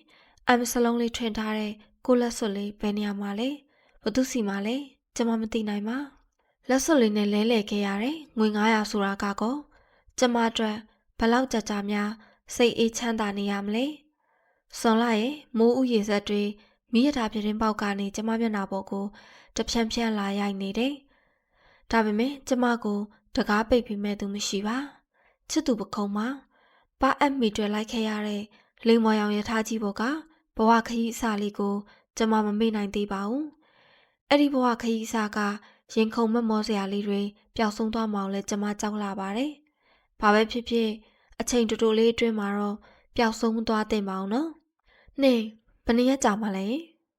အမ်စလုံးလေးထွင်ထားတဲ့ကိုလက်စွပ်လေးဘယ်နေရာမှာလဲဘသူစီမှာလဲကျမမသိနိုင်ပါလက်စွပ်လေးနဲ့လဲလှယ်ခဲ့ရတယ်ငွေ900ဆိုတာကောကျမအတွက်ဘလောက်ကြများစိတ်အေးချမ်းသာနေရမလဲစွန်လာရဲ့မိုးဥရေစက်တွေမိရထားပြတင်းပေါက်ကနေကျမမျက်နှာပေါ်ကိုတဖြန်းဖြန်းလာရိုက်နေတယ်ဒါပေမဲ့ကျမကိုတကားပိတ်ပြီးမဲ့သူမရှိပါချစ်သူပခုံးမှာပါအပ်မိတွေ့လိုက်ခဲ့ရတဲ့လိမ်မော်ရောင်ရထားကြီးပေါ်ကဘဝခရီးအစာလေးကိုကျမမမေ့နိုင်သေးပါဘူးအဲ့ဒီဘဝခရီးအစာကရင်ခုန်မက်မောစရာလေးတွေပျောက်ဆုံးသွားမှောင်လဲကျမကြောက်လာပါတယ်ဘာပဲဖြစ်ဖြစ် အချိန်တူတူလေးအတွင်းမှာတော့ပျောက်ဆုံးမသွားသင့်ပါဘူးနော်။နင်ဘယ်နှစ်ရက်ကြာမှလဲ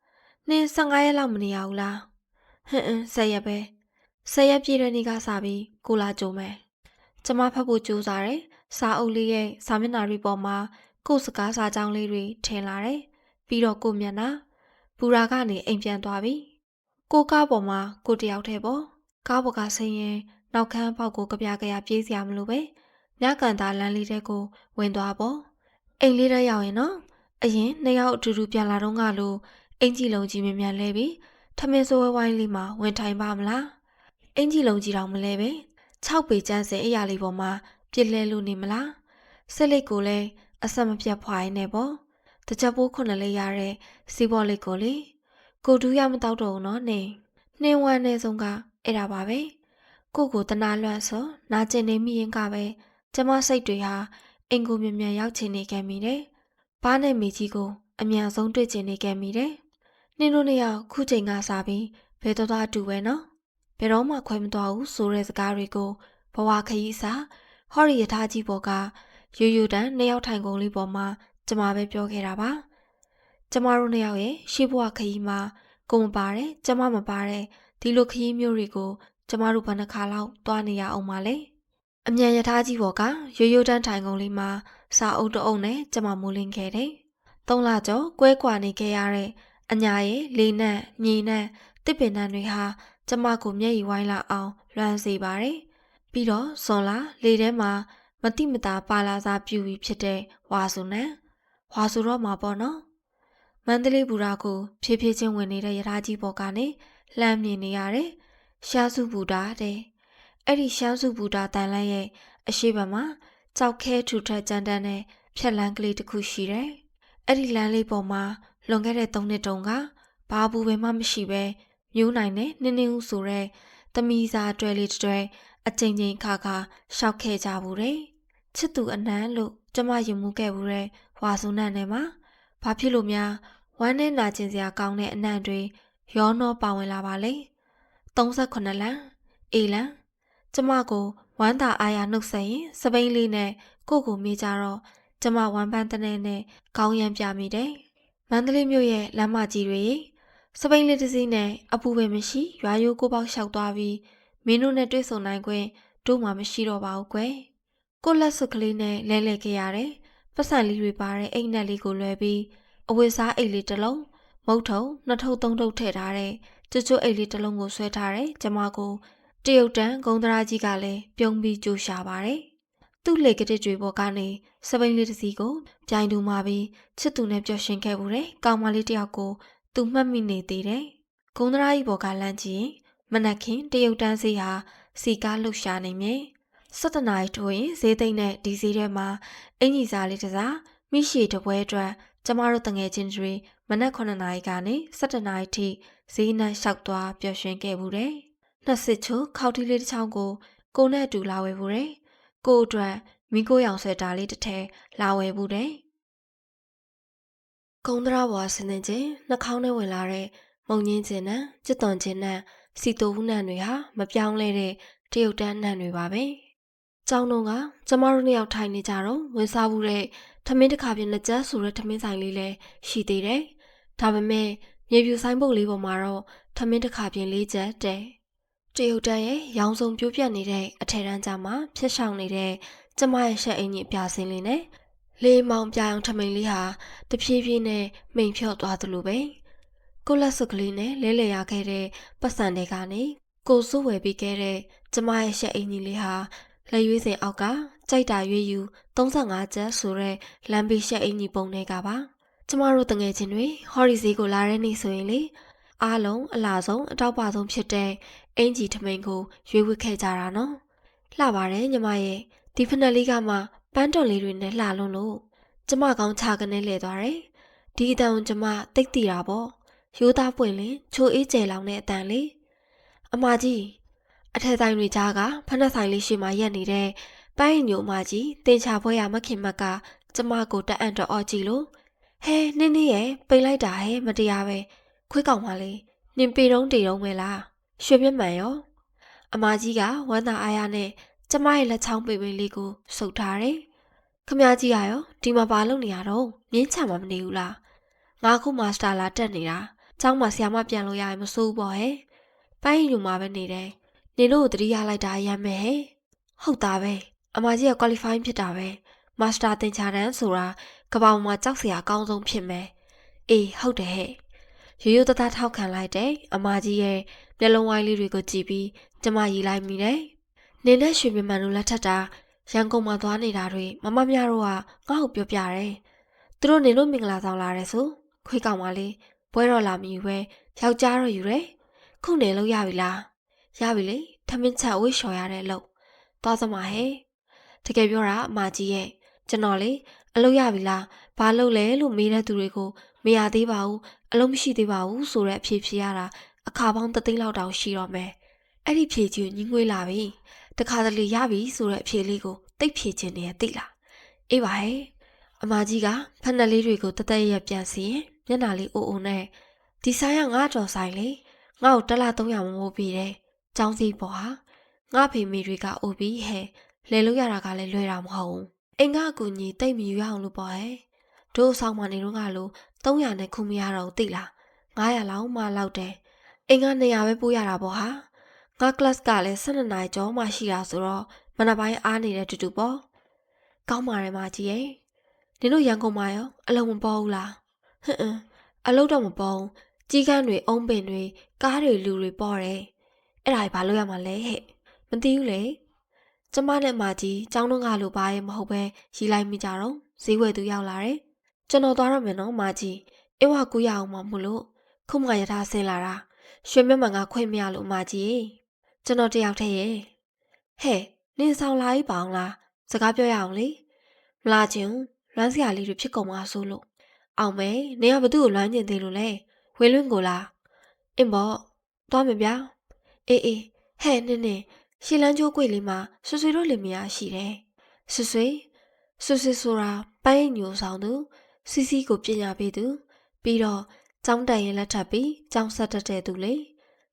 ။နင်15ရက်လောက်မနေရဘူးလား။10ရက်ပဲ။10ရက်ပြည့်တဲ့နေ့ကစပြီးကိုလာကြုံမယ်။ကျမဖတ်ဖို့ကြိုးစားတယ်။စာအုပ်လေးရဲ့စာမျက်နှာတွေပေါ်မှာကိုယ်စကားစာကြောင်းလေးတွေထင်လာတယ်။ပြီးတော့ကိုမျက်နှာဘူရာကနေအိမ်ပြန်သွားပြီ။ကိုကားပေါ်မှာကိုတယောက်တည်းပေါ့။ကားပေါ်ကဆင်းရင်နောက်ခန်းပေါက်ကိုကြပြကြရပြေးစရာမလိုပဲ။ညကန်သားလမ်းလေးတဲ့ကိုဝင်သွားပေါ့။အိမ်လေးထဲရောက်ရင်နော်။အရင်နှစ်ယောက်အတူတူပြန်လာတော့ငါလို့အင်ကြီးလုံးကြီးမြင်မြန်လဲပြီးထမင်းစိုးဝိုင်းလေးမှာဝင်ထိုင်ပါမလား။အင်ကြီးလုံးကြီးတော့မလဲပဲ6ပေကျန်းစင်အရာလေးပေါ်မှာပြစ်လဲလို့နေမလား။ဆက်လက်ကိုလည်းအဆက်မပြတ်ဖွာရင်းနဲ့ပေါ့။တကြပိုးခုနှစ်လေးရတဲ့စီးပေါ်လေးကိုလေကိုတူးရမတော့တော့ဘူးနော်နေ။နှင်းဝမ်းနေဆုံးကအဲ့ဒါပါပဲ။ကိုတနာလွန့်ဆိုနာကျင်နေမိရင်ကပဲကျမစိတ်တွေဟာအင်ကိုမြမြန်ရောက်ချင်နေခဲ့မိတယ်။ဘားနဲ့မိကြီးကိုအမြန်ဆုံးတွေ့ချင်နေခဲ့မိတယ်။နှင်းတို့နှစ်ယောက်ခုချိန်ကစားပြီးဘယ်တော့အတူပဲနော်။ဘယ်တော့မှခွဲမသွားဘူးဆိုတဲ့စကားတွေကိုဘဝခရီးစားဟော်ရီရထားကြီးပေါ်ကယူတန်းနှစ်ယောက်ထိုင်ကုန်လေးပေါ်မှာကျမပဲပြောခဲ့တာပါ။ကျမတို့နှစ်ယောက်ရဲ့ရှေ့ဘဝခရီးမှာကိုမပါတယ်ကျမမပါတယ်ဒီလိုခရီးမျိုးတွေကိုကျမတို့ဘယ်နှခါလောက်သွားနေရအောင်ပါလဲ။အမြန်ရထားကြီးပေါ်ကရိုးတန်းထိုင်ကုန်လေးမှာစာအုပ်တအုပ်နဲ့ကျမမိုးလင်းခဲ့တယ်။3 လကျော်ကွဲကွာနေခဲ့ရတဲ့အညာရဲ့လေးနက်မြေနက်တစ်ပင်နန်းတွေဟာကျမကိုမျက်ရည်ဝိုင်းလာအောင်လွှမ်းစေပါတယ်။ပြီးတော့ဇွန်လာလေထဲမှာမတိမတာပါလာစားပြူပြီးဖြစ်တဲ့ဝါစုနန်းဝါစုတော့မှာပေါ့နော်။မန္တလေးဘူရာကိုဖြည်းဖြည်းချင်းဝင်နေတဲ့ရထားကြီးပေါ်ကနေလှမ်းမြင်နေရတယ်။ရှားစုဘူတာတဲ့။အဲ့ဒီရှားစုဘူတာတန်လန်းရဲ့အရှိဘမှာကြောက်ခဲထူထပ်ကြမ်းတမ်းတဲ့ဖြက်လန်းကလေးတစ်ခုရှိတယ်။အဲ့ဒီလမ်းလေးပေါ်မှာလွန်ခဲ့တဲ့3 နှစ်တုန်းကဘာဘူးပဲမှမရှိပဲမျိုးနိုင်နဲ့နင်းဦးဆိုတဲ့သမီးစားတွဲလေးတွဲအချိန်ချင်းခါရှောက်ခဲ့ကြဘူးတဲ့ချစ်သူအနမ်းလို့ကျမယုံမှုခဲ့ဘူးတဲ့ဝါစုနန်းနဲ့မှာဘာဖြစ်လို့များဝမ်းနဲ့နာကျင်စရာကောင်းတဲ့အနံ့တွေရောနှောပါဝင်လာပါလေ38လမ်းအေးလမ်းကျမကိုဝမ်းသာအားရနှုတ်ဆက်ရင်စပိန်လေးနဲ့ကိုမေးကြတော့ကျမဝမ်းပန်းတနေနဲ့ခေါင်းရမ်းပြမိတယ်မန္တလေးမြို့ရဲ့လမ်းမကြီးတွေစပိန်လေးတစ်စီးနဲ့အပူပဲမရှိရွာရိုးကိုပေါက်လျှောက်သွားပြီးမင်းတို့နဲ့တွေ့ဆုံနိုင်ခွင့်တို့မှမရှိတော့ပါဘူးကွယ်ကိုလက်စွပ်ကလေးနဲ့လဲလှယ်ခဲ့ရတယ်ပတ်စံလေးတွေပါတဲ့အိမ်နက်လေးကိုလွှဲပြီးအဝတ်စားအိတ်လေးတစ်လုံးမုတ်ထုံ2 ထုပ် 3 ထုပ်ထည့်ထားတဲ့ကျွတ်အိတ်လေးတစ်လုံးကိုဆွဲထားတယ်ကျမကိုတရုတ်တန်ဂုံဒရာကြီးကလည်းပြုံးပြီးကြိုးရှာပါတယ်သူ့လေကတစ်တွေပေါ်ကနေစပိန်လေးတစ်စီးကိုပြိုင်တူမှာပြီးချစ်သူနဲ့ပျော်ရွှင်ခဲ့ဘူးတယ်ကောင်မလေးတယောက်ကိုသူမှတ်မိနေသေးတယ်ဂုံဒရာကြီးပေါ်ကလမ်းကြည့်မနက်ခင်းတရုတ်တန်းစီဟာစီကားလှုပ်ရှားနေမြဲ17 နာရီထိုးရင်ဈေးသိမ်းတဲ့ဒီဈေးထဲမှာအင်ကြီးစားလေးတစ်စားမိရှည်တပွဲအတွက်ကျမတို့တငယ်ချင်းတွေမနက်9 နာရီကနေ17 နာရီထိဈေးနှံလျှောက်သွားပျော်ရွှင်ခဲ့ဘူးတယ်နှစ်စစ်ချိုခေါက်တီးလေးတစ်ချောင်းကိုနဲ့အတူလာဝယ်ဘူးတယ်ကိုအတွက်မိကိုရောင်ဆွဲတာလေးတစ်ထည်လာဝယ်ဘူးတယ်ကုန်းဒရာဘွားစနေချင်းနှာခေါင်းထဲဝင်လာတဲ့မုံငင်းခြင်းနဲ့ကြစ်သွန်ခြင်းနဲ့စီတိုဘူးနံတွေဟာမပြောင်းလဲတဲ့တရုတ်တန်းနံတွေပါပဲ။ကျောင်းတုန်းကကျမတို့နှစ်ယောက်ထိုင်နေကြတော့ဝင်စားဘူးတဲ့ထမင်းတစ်ခါပြင်းနှစ်ချက်ဆိုတဲ့ထမင်းဆိုင်လေးလည်းရှိသေးတယ်။ဒါပေမဲ့မြေပြူဆိုင်ပုတ်လေးပေါ်မှာတော့ထမင်းတစ်ခါပြင်း4 ချက်တဲ့။တရုတ်တန်းရဲ့ရောင်စုံပြိုးပြတ်နေတဲ့အထက်တန်းကြားမှာဖျက်ဆောင်နေတဲ့ကျမရဲ့ရှက်အင်ကြီးအပြာစင်းလေးနဲ့လေးမောင်ပြာအောင်ထမိန်လေးဟာတဖြည်းဖြည်းနဲ့မိန်ဖြော့သွားသလိုပဲကိုလက်စွပ်ကလေးနဲ့လဲလှယ်ရခဲ့တဲ့ပတ်စံတွေကနေကိုစိုးဝယ်ပြီးခဲ့တဲ့ကျမရဲ့ရှက်အင်ကြီးလေးဟာလက်ရွေးစင်အောက်ကကြိုက်တာရွေးယူ35 ချက်ဆိုတဲ့လမ်းဘေးရှက်အင်ကြီးပုံတွေကပါကျမတို့တငယ်ချင်းတွေဟော်ရီဈေးကိုလာတဲ့နေ့ဆိုရင်လေအားလုံးအလားဆုံးအတောက်ပါဆုံးဖြစ်တဲ့အင်ကြီးထမိန်ကိုရွေးဝစ်ခဲ့ကြတာနော်လှပါတယ်ညီမရဲ့ဒီဖက်နယ်လေးကမှပန်းတော်လေးတွေနဲ့လှလွန်းလို့ကျမကောင်းချကနေလဲသွားတယ်ဒီအတန်ကိုကျမတိတ်တီတာပေါ့ရိုးသားပွင့်လင်းချိုအေးကျဲလောင်တဲ့အတန်လေးအမကြီးအထက်ဆိုင်တွေကြားကဖက်နှက်ဆိုင်လေးရှိမှရက်နေတဲ့ပန်းရင်ညိုအမကြီးတင်ချပွဲရမခင်မကကျမကိုတက်အံ့တော့ကြည့်လို့ဟဲနင်းနေရဲ့ပိန်လိုက်တာဟဲမတရားပဲခွေးကောင်မလေးနင်ပေတုံးတေတုံးပဲလားရွှေမျက်မှန်ရောအမကြီးကဝမ်းသာအားရနဲ့ကျမရဲ့လက်ချောင်းပေလေးကိုစုပ်ထားတယ် ခမကြီးရရောဒီမှာဘာလုပ်နေရတော့မြင်းချမှာမနေဘူးလားငါခုမာစတာလာတက်နေတာကျောင်းမှာဆရာမပြန်လို့ရရင်မစိုးဘူးပေါ့ဟဲ့ပိုင်းယူမှာပဲနေတယ်နင်တို့ကိုတတိယလိုက်တာရမ်းမယ်ဟဲ့ဟုတ်သားပဲအမကြီးက qualify ဖြစ်တာပဲမာစတာသင်ချာတန်းဆိုတာကပောင်မှာကြောက်စရာအကောင်းဆုံးဖြစ်မယ်အေးဟုတ်တယ်ဟဲ့ရိုးရိုးသားသားထောက်ခံလိုက်တယ်အမကြီးရဲ့မျက်လုံးဝိုင်းလေးတွေကိုကြည့်ပြီးကျမရီလိုက်မိတယ်နင်နဲ့ရွှေမြမန်တို့လက်ထက်တာရန်ကုန်မှာသွားနေတာတွေမမများတို့ကငါ့ကိုပြောပြတယ်သူတို့နင်တို့မင်္ဂလာဆောင်လာတယ်ဆိုခွေးကောင်မလေးပွဲတော်လာမယူပဲယောက်ျားတော့ယူတယ်ခုနေလို့ရပြီလားရပြီလေထမင်းချက်ဝိလျှော်ရတဲ့လို့သွားစမှာဟဲ့တကယ်ပြောတာအမကြီးရဲ့ကျွန်တော်လေအလုပ်ရပြီလားဘာလုပ်လဲလို့မေးတဲ့သူတွေကိုမရသေးပါဘူးအလုပ်မရှိသေးပါဘူးဆိုတဲ့အဖြေဖြေရတာအခါပေါင်း3 သိန်းလောက်တောင်ရှိတော့မယ်အဲ့ဒီဖြေကြီးကိုညှင်းငွေးလာပြီတခါတလေရပြီဆိုတဲ့အဖြေလေးကိုတိတ်ဖြေခြင်းနဲ့သိလားအေးပါဟဲ့အမကြီးကဖက်နှက်လေးတွေကိုတသက်ရက်ပြန်စီရင်မျက်နှာလေးအိုအိုနဲ့ဒီဆိုင်ကငါ့တော်ဆိုင်လေငါ့ကို1 လ 300မမိုးပေးတယ်ចောင်းစီပေါ်ဟာငါဖေမေတွေကအိုပြီးဟဲ့လဲလို့ရတာကလည်းလွယ်တာမဟုတ်ဘူးအင်္ဂါအကူညီတိတ်မယူရအောင်လို့ပေါ့ဟဲ့တို့ဆောင်မနေတော့ကလို့300နဲ့ခုမရတော့သိလား900လောက်မှလောက်တယ်အင်္ဂါ200ပဲပို့ရတာပေါ့ဟာငါ class ကလည်း12နာရီကျော်မှရှိတာဆိုတော့မနက်ပိုင်းအားနေတဲ့တူတူပေါ့ကောင်းပါတယ်မကြီးရဲ့နင်တို့ရန်ကုန်မှာရောအလုံးမပေါ်ဘူးလားဟွန်းအလုံးတော့မပေါ်ကြီးကန်းတွေအုံးပင်တွေကားတွေလူတွေပေါ်တယ်အဲ့ဒါဘာလို့ရမှာလဲဟဲ့မသိဘူးလေကျမနဲ့မကြီးကျောင်းတော့ကလို့ပါရဲ့မဟုတ်ပဲရီလိုက်မိကြတော့ဈေးဝယ်သူရောက်လာတယ်ကျွန်တော်သွားရမယ်နော်မကြီးအဝကူရအောင်မမို့လို့ခုမှရထားဆင်းလာတာရွှေမြတ်မှန်ကခွင့်မရလို့မကြီးကျွန်တော်တယောက်တည်းရဲ့ဟဲ့နင်ဆောင်လာပြီးပါအောင်လားစကားပြောရအောင်လေမလာချင်လွမ်းစရာလေးတွေဖြစ်ကုန်မှာဆိုလို့အောင်မဲနင်ကဘသူ့ကိုလွမ်းကျင်သေးလို့လဲဝေလွင့်ကိုလားအင်းပေါ့သွားမယ်ဗျာအေးဟဲ့နင်းရှီလန်းကျိုးကွေလေးမှာဆွဆွေတို့လင်မယားရှိတယ်ဆွဆွေဆိုတာပိုင်းညိုဆောင်သူစီစီကိုပညာပေးသူပြီးတော့ကျောင်းတိုင်ရင်လက်ထပ်ပြီးကျောင်းဆက်တတ်တဲ့သူလေ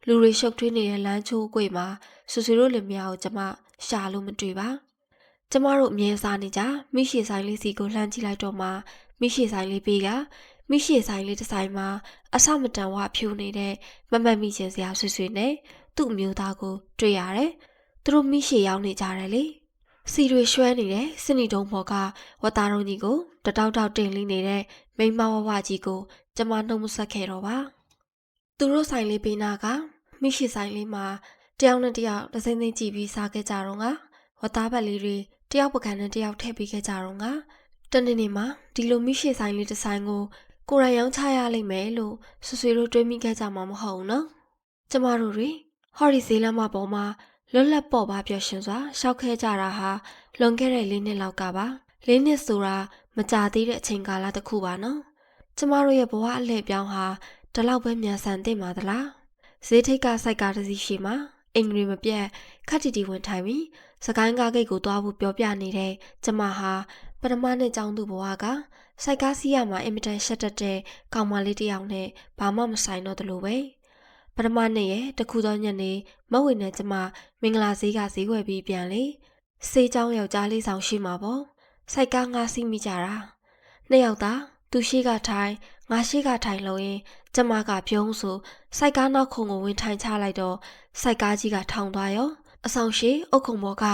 လူတွေရှုပ်ထွေးနေတဲ့လမ်းချိုးကွေမှာဆွဆွေတို့လင်မယားကိုကျမရှာလို့မတွေ့ပါကျမတို့အမြဲစားနေကြမိရှေဆိုင်လေးစီကိုလှမ်းကြည့်လိုက်တော့မှမိရှေဆိုင်လေးပေးကမိရှေဆိုင်လေးတစ်ဆိုင်မှာအဆမတန်ဝဖြိုးနေတဲ့မမတ်မိချင်းစရာဆွေနဲ့သူ့အမျိုးသားကိုတွေ့ရတယ်သူတို့မိရှေရောက်နေကြတယ်လေစီတွေရွှဲနေတဲ့စနီတုံးဘော်ကဝတာရုံကြီးကိုတတောက်တောက်တင်လိနေတဲ့မိမဝဝကြီးကိုကျမနှုတ်မဆက်ခဲ့တော့ပါသူတို့ဆိုင်လေးပေးနာကမိရှေဆိုင်လေးမှာတယောက်နဲ့တယောက်တစိမ့်သိမ့်ကြည့်ပြီးစားခဲ့ကြတော့ကဝသားဘက်လေးတွေတယောက်ပကံနဲ့တယောက်ထည့်ပေးခဲ့ကြတော့ကတနေ့နေ့မှာဒီလိုမိရှေဆိုင်လေးတစ်ဆိုင်ကိုကိုရိုင်းရောင်းချရလိမ့်မယ်လို့ဆွေတို့တွေးမိခဲ့ကြမှာမဟုတ်ဘူးနော်ကျမတို့တွေဟော်ရီဈေးလမ်းမပေါ်မှာလွတ်လပ်ပေါ်ပါပျော်ရွှင်စွာရှောက်ခဲ့ကြတာဟာလွန်ခဲ့တဲ့4 နှစ်လောက်ကပါ4 နှစ်ဆိုတာမကြာသေးတဲ့အချိန်ကာလတစ်ခုပါနော်ကျမတို့ရဲ့ဘဝအလှည့်ပြောင်းဟာဒီလောက်ပဲမြန်ဆန်သင့်ပါသလားဈေးထိပ်ကစိုက်ကတစ်စီးရှိမှာအင်္ဂလိပ်မပြတ်ခက်တီတီဝင်ထိုင်ပြီးစကိုင်းကားဂိတ်ကိုသွားဖို့ပြောပြနေတဲ့ကျမဟာပထမနှစ်ကျောင်းသူဘဝကစိုက်ကားစီးရမှာအင်မတန်ရှက်တတ်တဲ့ကောင်မလေးတစ်ယောက်နဲ့ဘာမှမဆိုင်တော့သလိုပဲပထမနှစ်ရဲ့တခုသောညနေမဝေနဲ့ကျမမင်္ဂလာဈေးကဈေးဝယ်ပြီးပြန်လေစေးချောင်းယောက်ျားလေးဆောင်ရှိမှာပေါ့စိုက်ကားငါစီးမိကြတာနှစ်ယောက်သာသူရှိကထိုင်ငါရှိကထိုင်လို့ရင်ကျမကပြုံးဆိုစိုက်ကားနောက်ခုံကိုဝင်ထိုင်ချလိုက်တော့စိုက်ကားကြီးကထောင်သွားရောအဆောင်ရှိအုတ်ခုံဘောက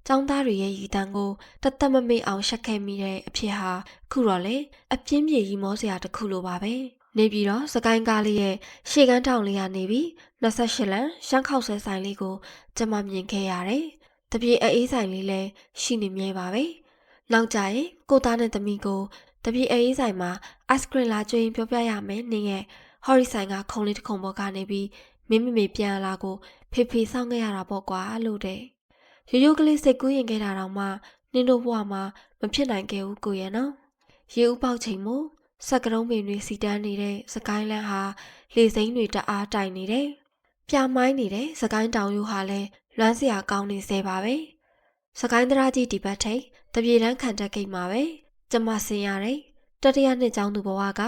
ចောင်းသားတွေရဲ့ရည်တန်းကိုတသက်မမေ့အောင်ရှက်ခဲ့မိတဲ့အဖြစ်ဟာခုတော့လေအပြင်းပြေရီမောစရာတစ်ခုလိုပါပဲနေပြီးတော့စကိုင်းကားလေးရဲ့ရှေ့ကန်းတောင်လေးကနေပြီး28လမ်းရှမ်းခောက်ဆွဲဆိုင်လေးကိုကျမမြင်ခဲ့ရတယ်။တပြေအေးဆိုင်လေးလည်းရှိနေမြဲပါပဲ။နောက်ကြရင်ကိုသားနဲ့သမီးကိုတပြေအေးဆိုင်မှာ ice cream လာကျွေးရင်ပြောပြရမယ်နင်းရဲ့ဟော်ရီဆိုင်ကခုံလေးတစ်ခုံပေါ်ကနေပြီးမင်းမေပြန်လာကိုဖေစောင့်ခဲ့ရတာပေါ့ကွာလို့တဲ့။ရိုးရိုးကလေးစိတ်ကူးရင်ခဲ့တာတော့မှနင်းတို့ဘဝမှာမဖြစ်နိုင်ခဲ့ဘူးကိုရဲ့နော်။ရေဦးပေါက်ချိန်မို့စက်ကရုံးပင်တွေစီတန်းနေတဲ့စကိုင်းလန်းဟာလေစိမ်းတွေတအားတိုင်နေတယ်။ပြမိုင်းနေတဲ့စကိုင်းတောင်ရိုးဟာလည်းလွမ်းစရာကောင်းနေစေပါပဲ။စကိုင်းတရာကြီးဒီဘက်ထိပ်တပြေတန်းခံတက်ကိတ်မှာပဲ။ကျမဆင်ရတယ်။တတိယနှစ်ကျောင်းသူဘဝက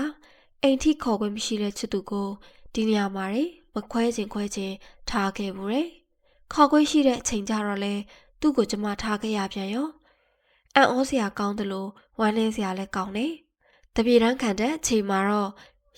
အိမ်ထိခေါ်ခွင့်မရှိတဲ့ချစ်သူကိုဒီနေရာမှာမခွဲခြင်းထားခဲ့ဘူးလေ။ခေါ်ခွင့်ရှိတဲ့အချိန်ကြတော့လေသူ့ကိုကျမထားခဲ့ရပြန်ရော အံ့ဩစရာကောင်းတယ်လို့ဝမ်းနည်းစရာလည်းကောင်းတယ်။တပြေတန်းခံတဲ့အချိန်မှာတော့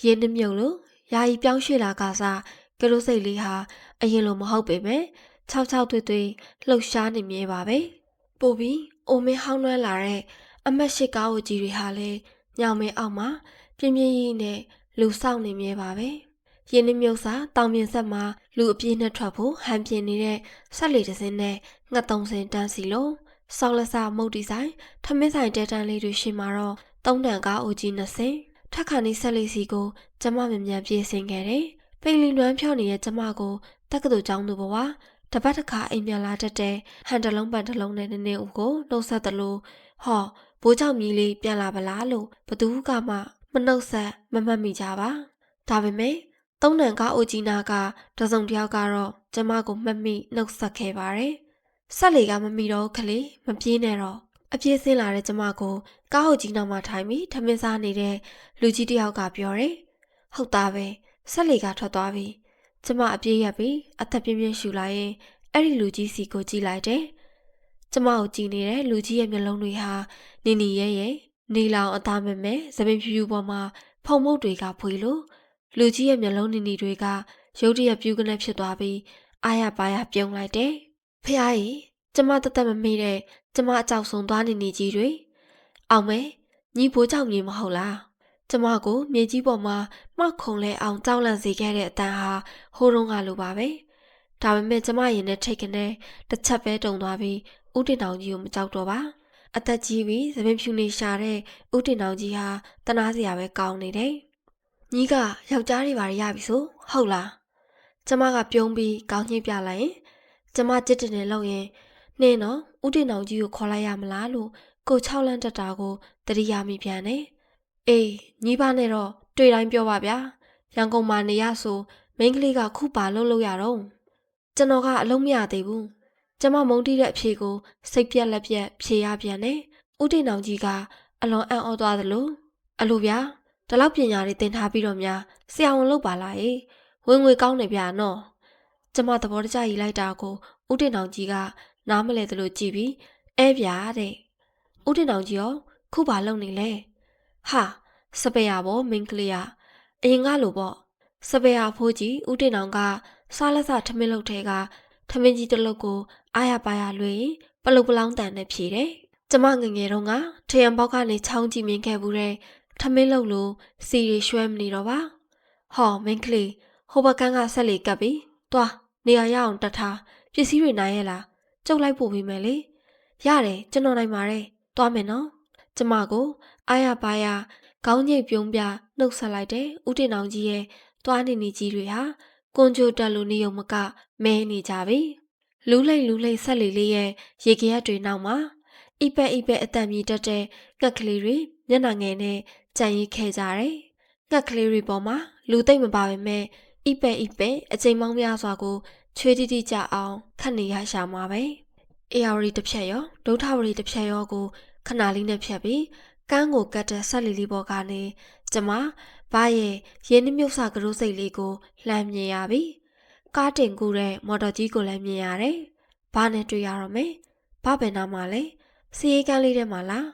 ရင်းနှမြုပ်လို့ယာယီပြောင်းရွှေ့လာကစားကရုစိတ်လေးဟာအရင်လိုမဟုတ်ပေမဲ့၆သွေ့သွေ့လှုပ်ရှားနေမြဲပါပဲ။ပို့ပြီးအိုမင်းဟောင်းနှွမ်းလာတဲ့အမတ်ရှိကားကိုကြီးတွေဟာလည်းညောင်မဲအောက်မှာပြင်းပြင်းကြီးနဲ့လူဆောင်နေမြဲပါပဲ။ရင်းနှမြုပ်စာတောင်ပြင်ဆက်မှာလူအပြည့်နဲ့ထွက်ဖို့ဟန်ပြင်းနေတဲ့ဆက်လေတစ်စင်းနဲ့ငှက်သုံးစင်းတန်းစီလို့ဆောင်းလက်စမုတ်တီဆိုင်ထမင်းဆိုင်တဲတန်းလေးတွေရှိမှာတော့သုံးတန်ကားအိုကြီး20စင်းထက်ခါနီဆက်လေးစီကိုကျမမြန်မြန်ပြေးဆင်းခဲ့တယ်။ပိန်လီနွမ်းဖြောင်းနေတဲ့ကျမကိုတက္ကသိုလ်ကျောင်းသူဘဝတပတ်တစ်ခါအိမ်ပြန်လာတတ်တဲ့ဟန်တလုံးပန်တလုံးနဲ့နည်းနည်းဦးကိုနှုတ်ဆက်သလိုဟောဘိုးကြောင့်မြည်လေးပြန်လာပါလားလို့ဘသူကမှမနှုတ်ဆက်မမှတ်မိကြပါဒါပေမဲ့သုံးတန်ကားအိုကြီးနာကတစုံတယောက်ကတော့ကျမကိုမှတ်မိနှုတ်ဆက်ခဲ့ပါတယ်ဆက်လေကမမိတော့ခလေးမပြေးနဲ့တော့အပြေးဆင်းလာတဲ့ကျမကိုကားအိုကြီးနောက်မှာထိုင်ပြီးထမင်းစားနေတဲ့လူကြီးတယောက်ကပြောတယ်ဟုတ်သားပဲဆက်လေကထွက်သွားပြီကျမအပြေးရက်ပြီးအသက်ပြင်းပြင်းရှူလိုက်ရင်အဲ့ဒီလူကြီးစီကိုကြည့်လိုက်တယ်ကျမကိုကြည့်နေတဲ့လူကြီးရဲ့မျက်လုံးတွေဟာနီနီရဲရဲနီလောင်အသားမဲမဲသပင်ဖြူဖြူပေါ်မှာဖုံမုတ်တွေကဖွေလို့လူကြီးရဲ့မျက်လုံးနီနီတွေကရုတ်တရက်ပြူးကနေဖြစ်သွားပြီးအာရပါရပြုံးလိုက်တယ်ဖះကြီးကျမတသက်မမေ့တဲ့ကျမအကြောက်ဆုံးသွားနေကြီးတွေအောင်မဲညီဘိုးကြောင့်မြေမဟုတ်လားကျမကိုမြေကြီးပေါ်မှာမှောက်ခုံလဲအောင်ကြောက်လန့်စေခဲ့တဲ့အတန်ဟာဟိုးတုန်းကလိုပါပဲဒါပေမဲ့ကျမရင်နဲ့ထိတ်ကနေတစ်ချက်ပဲတုံသွားပြီးဦးတင်တောင်ကြီးကိုမကြောက်တော့ပါအသက်ကြီးပြီးသပင်ဖြူနေရှာတဲ့ဦးတင်တောင်ကြီးဟာတနာစရာပဲကောင်းနေတယ်ညီကယောက်ျားတွေပါရပြီဆိုဟုတ်လားကျမကပြုံးပြီးကောင်းညှိပြလိုက်ရင်ကျမကြစ်တင်နေလို့ရင်နင်းတော့ဦးတင်တောင်ကြီးကိုခေါ်လိုက်ရမလားလို့ကို6လန့်တက်တာကိုတတိယမိပြန်တယ်အေးညီပါနဲ့တော့တွေ့တိုင်းပြောပါဗျာရန်ကုန်မှာနေရဆိုမိန်းကလေးကခုပါလို့ရတော့ကျွန်တော်ကအလုံးမရသေးဘူးကျမမုန်းတီးတဲ့အဖြေကိုစိတ်ပြက်လက်ပြက်ဖြေရပြန်တယ်ဦးတင်အောင်ကြီးကအလွန်အံ့ဩသွားသလိုအလိုဗျာဒီလောက်ပညာတွေသင်ထားပြီးတော့များဆရာဝန်လုပ်ပါလားဝင်ငွေကောင်းနေဗျာနော်ကျမသဘောတကျရေးလိုက်တာကိုဦးတင်အောင်ကြီးကနားမလဲသလိုကြည့်ပြီးအဲဗျာတဲ့ဦးတင်အောင်ကြီးရောခုပါလုံနေလဲဟာစပယ်ရဘောမင်းကလေးကအရင်ကလိုပေါ့စပယ်ရဖိုးကြီးဦးတင်အောင်ကစားလက်စထမင်းလုပ်ထဲကထမင်းကြီးတစ်လုပ်ကိုအာရပါရလွေပလုတ်ပလောင်းတန်နဲ့ဖြေတယ်ကျမငငယ်တုန်းကထရံပေါက်ကနေချောင်းကြည့်မြင်ခဲ့ဘူးတဲ့ထမင်းလုပ်လို့စီရီရွှဲမနေတော့ပါဟောမင်းကလေးဟိုဘကန်းကဆက်လေကပ်ပြီးသွားနေရာရအောင်တတ်ထားပစ္စည်းတွေနိုင်ရဲ့လားကျုပ်လိုက်ပို့ပေးမယ်လေရတယ်ကျွန်တော်နိုင်ပါတယ်သွားမယ်နော်ကျမကိုအာရပါရခေါင်းညိတ်ပြုံးပြနှုတ်ဆက်လိုက်တဲ့ဦးတင်အောင်ကြီးရဲ့သွားနေကြီးတွေဟာကွန်ဂျိုတက်လိုနေုံမကမဲနေကြပြီလူးလိမ့်ဆက်လေလေးရဲ့ရေကရက်တွေနောက်မှာအိပက်အတန်မြည်တတ်တဲ့ငှက်ကလေးတွေမျက်နှာငယ်နဲ့ကြံရိတ်ခဲ့ကြတယ်ငှက်ကလေးတွေပေါ်မှာလူသိမ့်မပါပဲမဲ့အိပက်အချိန်မောင်းများစွာကိုချွေးတိကြအောင်ခတ်နေရရှာမှာပဲအေယာဝရီတစ်ဖြက်ရောဒုထဝရီတစ်ဖြက်ရောကိုခဏလေးနဲ့ဖြတ်ပြီးကန်းကိုကတ်တဲ့ဆက်လီလေးပေါ်ကနေကျမဘာရဲ့ရင်းနှမြုပ်စာကရိုးစိတ်လေးကိုလှမ်းမြင်ရပြီကားတင်ကူတဲ့မော်တော်ကြီးကိုလည်းမြင်ရတယ်ဘာနဲ့တွေ့ရတော့မယ်ဘာပဲနားမှာလဲစီရီကန်းလေးထဲမှာလား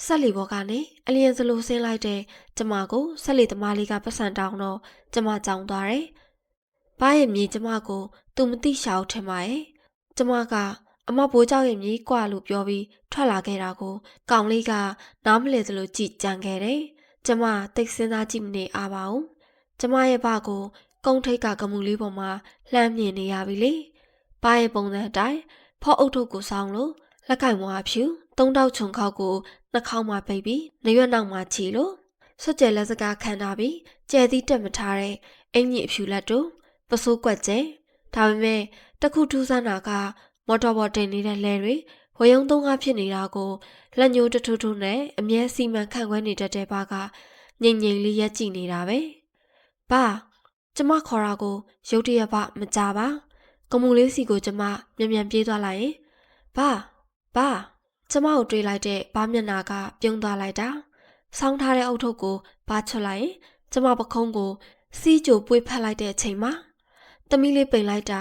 ဆက်လီပေါ်ကနေအလျင်စလိုဆင်းလိုက်တဲ့ကျမကိုဆက်လီသမားလေးကပတ်စံတောင်းတော့ကျမကြောင်သွားတယ်ဘာရဲ့မြေကျမကိုသူမသိရှာအောင်ထင်ပါရဲ့ကျမကအမဘိုးเจ้าရဲ့မြေကွာလို့ပြောပြီးထွက်လာခဲ့တာကိုကောင်လေးကနားမလဲသလိုကြည့်ကြံခဲ့တယ်ကျမတိတ်စဉ်းစားကြည့်မနေအားပါဘူးကျမရဲ့ဘကိုကုန်းထိတ်ကကမူလေးပေါ်မှာလှမ်းမြင်နေရပြီလေဘာရဲ့ပုံစံအတိုင်းဖော့အုပ်ထုပ်ကိုဆောင်းလို့လက်ကင်မွားဖြူသုံးတောက်ချုံခေါက်ကိုနှာခေါင်းမှာပိတ်ပြီးနရွက်နောက်မှာချီလို့ဆွတ်ကျဲလက်စကားခံထားပြီးကျဲသီးတက်မထားတဲ့အင်ကြီးအဖြူလက်တို့ပစိုးကွက်ကျဲဒါပေမဲ့တခုထူးဆန်းတာကမော်တော်ဘော်တင်နေတဲ့လဲတွေဝယုံသုံးကားဖြစ်နေတာကိုလက်ညှိုးတထူးထူးနဲ့အမြဲစီမံခန့်ခွဲနေတတ်တဲ့ဘာကငိမ့်လေးရက်ကြည့်နေတာပဲဘာကျမခေါ်တာကိုရုတ်တရက်မကြပါကမူလေးစီကိုကျမမြန်ပြေးသွားလိုက်ရင်ဘာကျမကိုတွေးလိုက်တဲ့ဘာမျက်နာကပြုံးသွားလိုက်တာဆောင်းထားတဲ့အုတ်ထုပ်ကိုဘာချွတ်လိုက်ရင်ကျမပခုံးကိုစီးကြိုပွေးဖက်လိုက်တဲ့အချိန်မှာသမီးလေးပိန်လိုက်တာ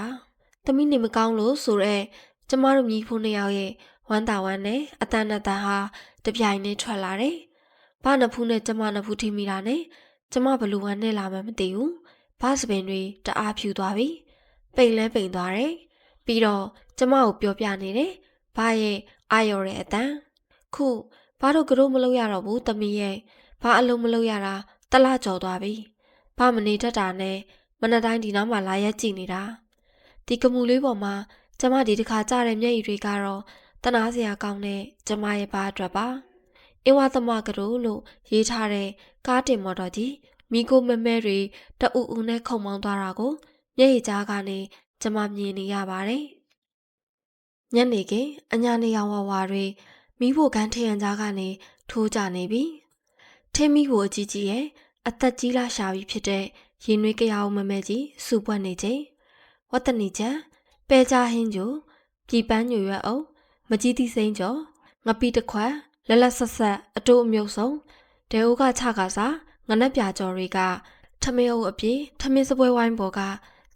သမီးနေမကောင်းလို့ဆိုတော့ကျမတို့ညီဖိုးနှစ်ယောက်ရဲ့ဝ ဝမ်းသာဝမ်းနဲ့အတန်နဲ့တန်ဟာတပြိုင်နက်ထွက်လာတယ်။ဘာနဖူးနဲ့ကျမနဖူးထိမိတာနဲ့ကျမဘလူဝမ်းနဲ့လာမှမသိဘူး။ဘာစပင်တွေတအားဖြူသွားပြီ။ပိန်လဲပိန်သွားတယ်။ပြီးတော့ကျမကိုပြောပြနေတယ်။ဘာရဲ့အာရော်တဲ့အတန်ခုဘာတို့ကတော့မလုပ်ရတော့ဘူးသမီးရဲ့ဘာအလုံးမလုပ်ရတာတလကြော်သွားပြီ။ဘာမနေတတ်တာနဲ့မနက်တိုင်းဒီနားမှာလာရက်ကြည့်နေတာဒီကမူလေးပေါ်မှာကျမဒီတစ်ခါကြားတဲ့မျက်ရည်တွေကတော့တနာစရာကောင်းတဲ့ကျမရဲ့ဘာအတွက်ပါအင်းဝသမကတို့လို့ရေးထားတဲ့ကားတင်မော်တော်ကြီးမိကိုမဲမဲတွေတအူအူနဲ့ခုံမောင်းသွားတာကိုမျက်ရည်ကြားကနေကျမမြင်နေရပါတယ်ညနေခင်းအညာနေရောင်ဝါတွေမိဖို့ကန်းထရံကြားကနေထိုးကြနေပြီထင်းမိဖို့အကြီးကြီးရဲ့အသက်ကြီးလာရှာပြီဖြစ်တဲ့ရင်နွေးကြောင်မမဲကြီးစူပွက်နေချိန်ဝတ်တနီချံပဲကြဟင်းကျိုပြည်ပန်းညွရွက်အောင်မကြီးသီးစိမ့်ကျော်ငပီးတခွက်လက်လက်ဆက်ဆက်အတိုးအမြုပ်ဆုံးတဲအိုးကချကစားငနက်ပြကျော်တွေကထမင်းအုပ်အပြေထမင်းစပွဲဝိုင်းပေါ်က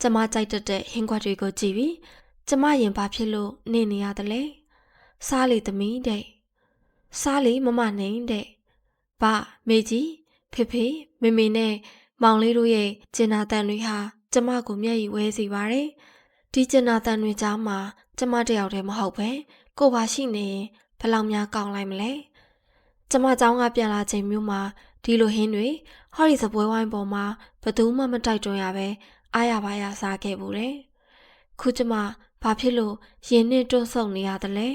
ကျမကြိုက်တတ်တဲ့ဟင်းခွက်တွေကိုကြည့်ပြီးကျမရင်ဘာဖြစ်လို့နေနေရတယ်လဲစားလေသမီးတဲ့စားလေမမနှိမ်တဲ့ဘာမေကြီးဖေဖေမေမေနဲ့မောင်လေးတို့ရဲ့ကျင်နာတန်တွေဟာကျမကိုမျက်ရည်ဝဲစေပါတယ်ဒီကျင်နာတန်တွေကြားမှာကျမတယောက်တည်းမဟုတ်ပဲကိုပါရှိနေရင်ဘယ်လောက်များကောင်းလိုက်မလဲကျမเจ้าကပြန်လာချိန်မျိုးမှာဒီလိုဟင်းတွေဟော်ရီစပွဲဝိုင်းပေါ်မှာဘသူမှမတိုက်တွန်းရပဲအားရပါရစားခဲ့ဘူးတယ်ခုကျမဘာဖြစ်လို့ရင်နဲ့တွန့်ဆုတ်နေရတယ်လဲ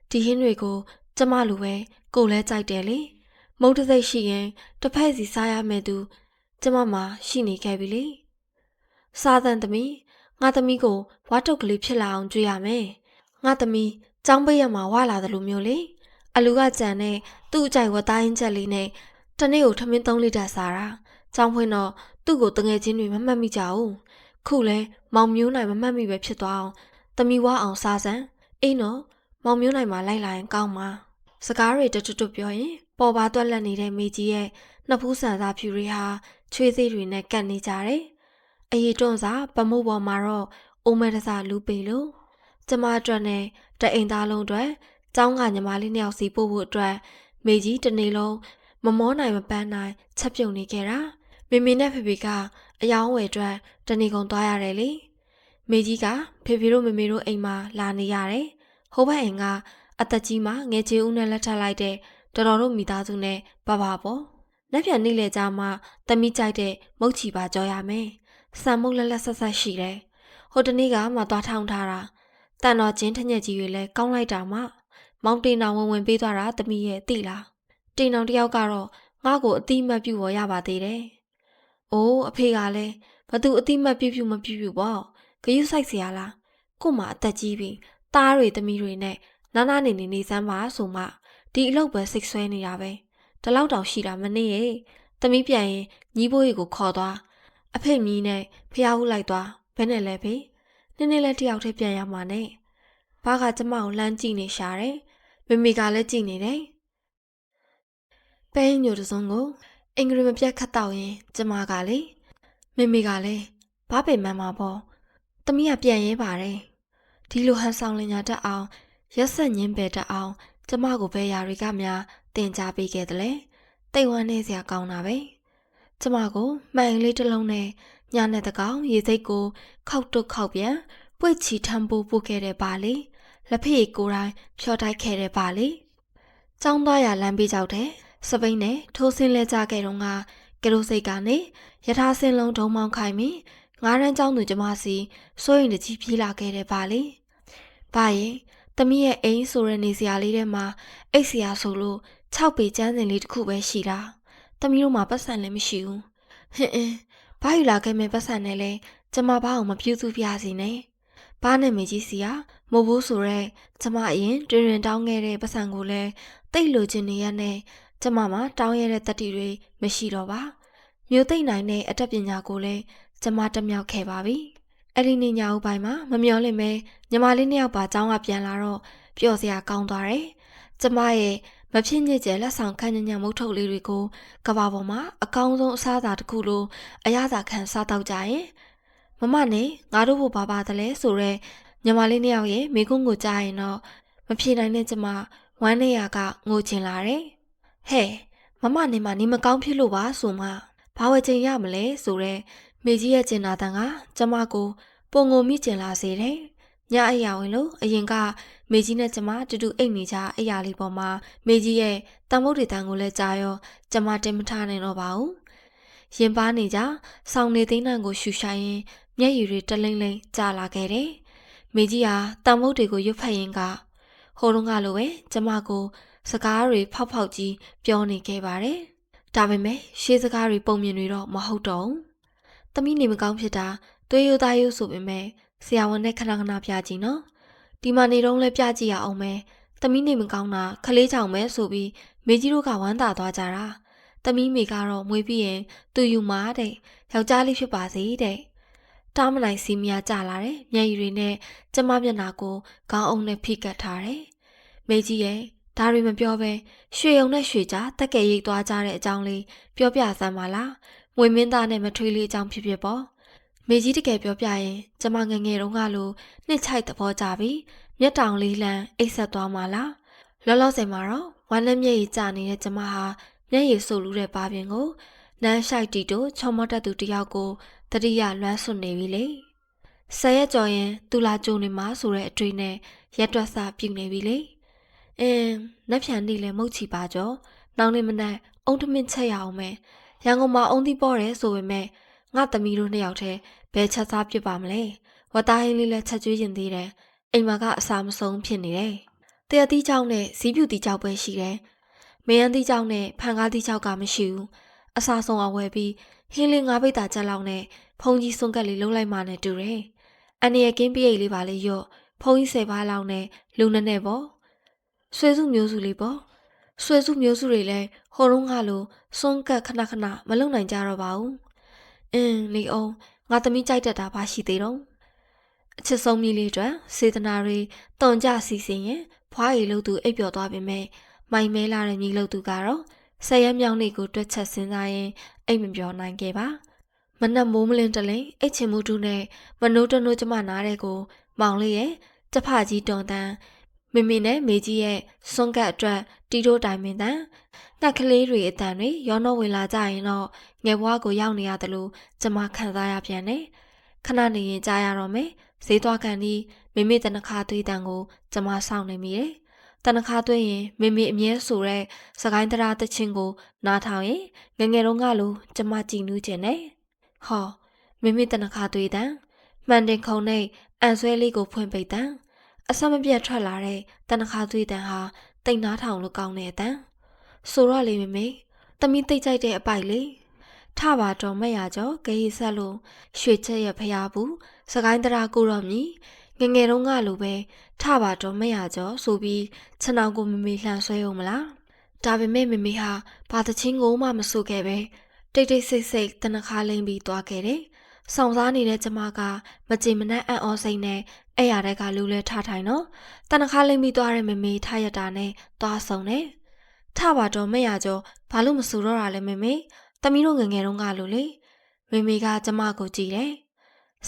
ဒီဟင်းတွေကိုကျမလိုပဲကိုလည်းကြိုက်တယ်လေမုတ်တစိတ်ရှိရင်တစ်ဖက်စီစားရမယ်သူကျမမှရှိနေခဲ့ပြီလေစားသန်သမီးငါသမီးကိုဝါတုတ်ကလေးဖြစ်လာအောင်ကြွေးရမယ်ငါသမီးចောင်းပိတ်ရမှာဝလာတယ်လို့မျိုးလေအလူကကြံနဲ့သူ့အကြိုက်ဝတ်သားရင်းချက်လေးနဲ့တနေ့ကိုထမင်း3လီတာစားတာចောင်းဖွင့်တော့သူ့ကိုတငယ်ချင်းတွေမမှတ်မိကြဘူးခုလဲမောင်မျိုးနိုင်မမှတ်မိပဲဖြစ်သွားအောင်သမီးဝါအောင်စားစမ်းအေးနော်မောင်မျိုးနိုင်မှာလိုက်လာရင်ကောင်းမှာစကားတွေတွတ်ပြောရင်ပေါ်ပါသွက်လက်နေတဲ့မိကြီးရဲ့နှစ်ဖူးဆန်စားဖြူတွေဟာချွေးသေးတွေနဲ့ကပ်နေကြတယ်အရီတွန့်စာပမိုးပေါ်မှာတော့အိုမဲတစားလူပေလို့ကျမအတွက်နဲ့တအိမ်သားလုံးအတွက်ကျောင်းကညီမလေးနှစ်ယောက်စီပို့ဖို့အတွက်မေကြီးတနေ့လုံးမမောနိုင်မပန်းနိုင်ချက်ပြုတ်နေခဲ့တာမေမေနဲ့ဖေဖေကအယောင်းဝယ်အတွက်တနေ့ကုန်သွားရတယ်လေမေကြီးကဖေဖေတို့မေမေတို့အိမ်မှာလာနေရတယ်ဟိုဘက်အိမ်ကအသက်ကြီးမှငယ်ချေဦးနဲ့လက်ထပ်လိုက်တဲ့တော်တော်တို့မိသားစုနဲ့ပါပါပေါ့လက်ပြန်နေလေကြမှာသမီးကြိုက်တဲ့မုတ်ချီပါကြောရမယ်စံမုတ်လက်လက်ဆက်ဆက်ရှိတယ်ဟိုတနေ့ကမှသွားထောင်းထားတာတန်တော်ချင်းထညက်ကြီးတွေလည်းကောင်းလိုက်တာမှမောင်တင်အောင်ဝင်ပေးသွားတာသမီးရဲ့သိလားတင်အောင်တယောက်ကတော့ငါ့ကိုအတိမတ်ပြုတ်ရပါသေးတယ်။အိုးအဖေကလည်းဘသူအတိမတ်ပြုတ်မပြုတ်ပေါ့ဂရုစိုက်เสียလားကို့မှာအသက်ကြီးပြီသားတွေသမီးတွေနဲ့နားနားနေစမ်းပါဆိုမှဒီအလုပ်ပဲစိတ်ဆွဲနေတာပဲဒီလောက်တောင်ရှိတာမနေရဲ့သမီးပြန်ရင်ညီးဘိုးကြီးကိုခေါ်သွားအဖေမြီးနဲ့ဖျားဦးလိုက်သွားဘယ်နဲ့လဲဖေနည်းနည်းလေးတယောက်တည်းပြန်ရမှာနဲ့ဘာကကျမကိုလှမ်းကြည့်နေရှာတယ်မေမေကလည်းကြည့်နေတယ်ပဲညိုတစုံကိုအင်္ဂရိမပြတ်ခတ်တော့ရင်ကျမကလေမေမေကလည်းဘာပင်မှန်းမှာပေါ့သမီးကပြန်ရဲပါတယ်ဒီလိုဟန်ဆောင်လင်ညာတက်အောင်ရက်ဆက်ညင်းပဲတက်အောင်ကျမကိုဘယ်ရာတွေကများတင် जा ပေးခဲ့တယ်လေတိတ်ဝမ်းနေစရာကောင်းတာပဲကျမကိုမှန်လေးတစ်လုံးနဲ့ညာနဲ့တကောင်ရေစိတ်ကိုခောက်တုတ်ခောက်ပြန်ပွေ့ချီထမ်းပိုးပို့ခဲ့တဲ့ပါလေလက်ဖေးကိုယ်တိုင်ဖြောတိုက်ခဲ့တဲ့ပါလေចောင်းသွားရလမ်းပေးကြောက်တဲ့စပိန်နဲ့ထိုးစင်းလဲကြခဲ့တော့ကကရိုစိတ်ကနေယထာစင်းလုံးဒုံမောင်းခိုင်းပြီးငါးရန်ကျောင်းသူကျမစီစိုးရင်တကြီးပြေးလာခဲ့တဲ့ပါလေဘာရင်သမီးရဲ့အိမ်ဆိုတဲ့နေစရာလေးထဲမှာအိတ်စရာဆိုလို့6ပေကျန်းစင်လေးတစ်ခုပဲရှိတာသမီးတို့မှာပတ်စံလည်းမရှိဘူးဟင်းဘာယူလာခဲ့မဲ့ပတ်စံနဲ့လဲကျမဘာအောင်မပြူးစုပြစီနဲ့ဘာနဲ့မေကြီးစီကမဟုတ်ဘူးဆိုတော့ကျမအရင်တွင်တောင်းခဲ့တဲ့ပတ်စံကိုလည်းတိတ်လိုချင်နေရနဲ့ကျမမှာတောင်းရတဲ့တတိတွေမရှိတော့ပါမျိုးသိမ့်နိုင်တဲ့အတတ်ပညာကိုလည်းကျမတမြောက်ခဲ့ပါပြီအဲ့ဒီနေ့ညဦးပိုင်းမှာမမျောလင့်ပဲညီမလေးနှစ်ယောက်ပါကျောင်းကပြန်လာတော့ပျော်စရာကောင်းသွားတယ်ကျမရဲ့မဖြစ်ညစ်ကျဲလက်ဆောင်ခန်းညံ့မုတ်ထုတ်လေးတွေကိုကဘာပေါ်မှာအကောင်းဆုံးအစားအစာတစ်ခုလိုအရသာခံစားတော့ကြရင်မမနဲ့ငါတို့ဘဘာပါတလဲဆိုတော့ညီမလေးနှစ်ယောက်ရဲ့မိကုန်းကိုကြားရင်တော့ မဖြေနိုင်တဲ့ကျမဝမ်းနေရကငိုချင်လာတယ်ဟဲ့မမနေမနေမကောင်းဖြစ်လို့ပါဆိုမှဘာဝချင်ရမလဲဆိုတဲ့မေကြီးရဲ့ကျင်နာတန်ကကျမကိုပုံငုံမိကျင်လာစေတယ်ညအိယာဝင်လို့အရင်ကမေကြီးနဲ့ကျမတူတူအိတ်နေကြအိယာလေးပေါ်မှာမေကြီးရဲ့တန်မုတ်တွေတန်ကိုလည်းကြားရောကျမတင်မထားနိုင်တော့ပါဘူးရင်ပါနေကြဆောင်းနေသိန်းတန်ကိုရှူရှိုင်းရင်မျက်ရည်တွေတလိမ့်လိမ့်ကျလာခဲ့တယ်မေကြီးဟာတန်မုတ်တွေကိုရွတ်ဖတ်ရင်းကဟိုတုန်းကလိုပဲကျမကိုစကားတွေဖောက်ဖောက်ကြီးပြောနေခဲ့ပါတယ်ဒါပေမဲ့ရှေးစကားတွေပုံမြင်တွေတော့မဟုတ်တော့ဘူးသမီးနေမကောင်းဖြစ်တာသွေးရိုးသားရိုးဆိုပေမဲ့ဆရာဝန်နဲ့ခဏခဏပြကြည့်နော်ဒီမှာနေတော့လဲပြကြည့်ရအောင်မယ်သမီးနေမကောင်းတာခလေးချောင်မဲဆိုပြီးမေကြီးတို့ကဝမ်းသာသွားကြတာသမီးမိကတော့မွေးပြီးရင်သူယူမှာတဲ့ယောက်ျားလေးဖြစ်ပါစေတဲ့တားမနိုင်စီမီယာကြလာတယ်မျက်ရည်တွေနဲ့ကျမမျက်နှာကိုခေါင်းအုံနဲ့ဖိကတ်ထားတယ်မေကြီးရဲ့ဒါတွေမပြောဘဲရွှေုံနဲ့ရွှေကြားတက်ကဲရိတ်သွားကြတဲ့အကြောင်းလေးပြောပြစမ်းပါလားငွေမင်းသားနဲ့မထွေးလေးအကြောင်းဖြစ်ဖြစ်ပေါ့မေကြီးတကယ်ပြောပြရင်ကျမငငယ်တုန်းကလိုနှစ်ချိုက်သဘောကြပြီးမျက်တောင်လေးလန်းအိတ်ဆက်သွားမှာလားလောလောဆယ်မှာတော့ဝမ်းနဲ့မျက်ရည်ကျနေတဲ့ကျမဟာမျက်ရည်ဆူလူတဲ့ပါပြင်ကိုနန်းရှိုက်တီတို့ချုံမော့တက်သူတယောက်ကိုတတိယလွမ်းဆွနေပြီလေဆယ်ရက်ကျော်ရင်သူလာကြုံနေမှာဆိုတဲ့အတွေ့နဲ့ရက်တွက်စာပြုနေပြီလေနက်ဖြန်နေ့လဲမုတ်ချီပါကြောနောက်နေ့မနက်အုံထမင်းချက်ရအောင်မယ်ရန်ကုန်မှာအုံသီးပေါ်တယ်ဆိုပေမဲ့ငါသမီးတို့နှစ်ယောက်တည်းဘယ်ချက်စားပြစ်ပါမလဲဝတ်သားဟင်းလေးလည်းချက်ကျွေးရင်သေးတယ်အိမ်မှာကအစာမဆုံးဖြစ်နေတယ်တရတိကြောင့်နဲ့ဇီးပြူတိကြောက်ပဲရှိတယ်မယန်းတိကြောင့်နဲ့ဖန်ကားတိကြောက်ကမရှိဘူးအစာဆုံးအောင်ဝယ်ပြီးဟင်းလေး၅ပိတ်တာချက်လောက်နဲ့ဖုန်ကြီးစွန်ကက်လေးလုံးလိုက်မှနဲ့တူတယ်အန်ရကင်းပိရိတ်လေးပါလေးရော့ဖုန်ကြီး10ပါးလောက်နဲ့လူနဲ့ပေါ့ဆွေစုမျိုးစုလေးပေါ့ဆွေစုမျိုးစုတွေလည်းဟိုတုန်းကလိုစွန်ကက်ခဏခဏမလုံနိုင်ကြတော့ပါဘူးနေအောင်ငါသမီးကြိုက်တတ်တာဘာရှိသေးတော့အချစ်ဆုံးမိလေးအတွက်စေတနာတွေတုံကြစီစဉ်ရင်ဖွားရည်လို့သူအိပ်ပျော်သွားပေမဲ့မိုင်မဲလာတဲ့ညီလို့သူကတော့ဆက်ရက်မြောင်းလေးကိုတွက်ချက်စဉ်းစားရင်အိပ်မပြောနိုင်ခဲ့ပါမနက်မိုးမလင်းတလင်းအိတ်ချင်မှုတူနဲ့မနိုးတနိုးကျမနားတဲ့ကိုမောင်လေးရဲ့ကျဖကြီးတွန်တန်းမမေနဲ့မေကြီးရဲ့စွန်ကတ်အတွက်တီတိုတိုင်မင်းတန်းနှက်ကလေးတွေအတန်တွေရောနှောဝင်လာကြရင်တော့ငယ်ဘွားကိုရောက်နေရတယ်လို့ကျမခံစားရပြန်တယ်ခဏနေရင်ကြားရတော့မယ်ဈေးသွားကန်ဒီမမေတနခါသွေးတန်ကိုကျမစောင့်နေမိတယ်တနခါသွေးရင်မမေအမြဲဆိုတဲ့စကိုင်းတရားတချင်းကိုနားထောင်ရင်ငငယ်တုန်းကလိုကျမကြည်နူးခြင်းနဲ့ဟောမမေတနခါသွေးတန်မှန်တင်ခုံနဲ့အန်ဆွဲလေးကိုဖွင့်ပိတ်တန်အဆက်မပြတ်ထွက်လာတဲ့တနခါသွေးတန်ဟာတိတ်နားထောင်လို့ကောင်းတဲ့အတန်ဆိုတော့လေမမေသမီးသိကြိုက်တဲ့အပိုက်လေထပါတော့မရကြောဂေးဆက်လို့ရွှေချက်ရဖျားဘူးစကိုင်းတရားကိုတော့မြည်ငငယ်တုန်းကလိုပဲထပါတော့မရကြောဆိုပြီးခြံအောင်ကိုမမေလှန်ဆွဲအောင်မလားဒါပေမဲ့မမေဟာဘာတချင်းကိုမှမဆိုခဲ့ပဲတိတ်တိတ်ဆိတ်ဆိတ်တနခါလိမ့်ပြီးသွားခဲ့တယ်ဆောင်စားနေတဲ့ကျမကမကြင်မနှက်အံ့ဩစိတ်နဲ့အဲ့ရတဲ့ကလူလဲထထိုင်တော့တနခါလိမ့်ပြီးသွားတဲ့မမေထရတာနဲ့သွားဆောင်တယ်ထပါတော့မရကြောဘာလို့မဆိုတော့တာလဲမမေသမီးတို့ငငယ်တုန်းကလိုလေမမေကကျမကိုကြည့်တယ်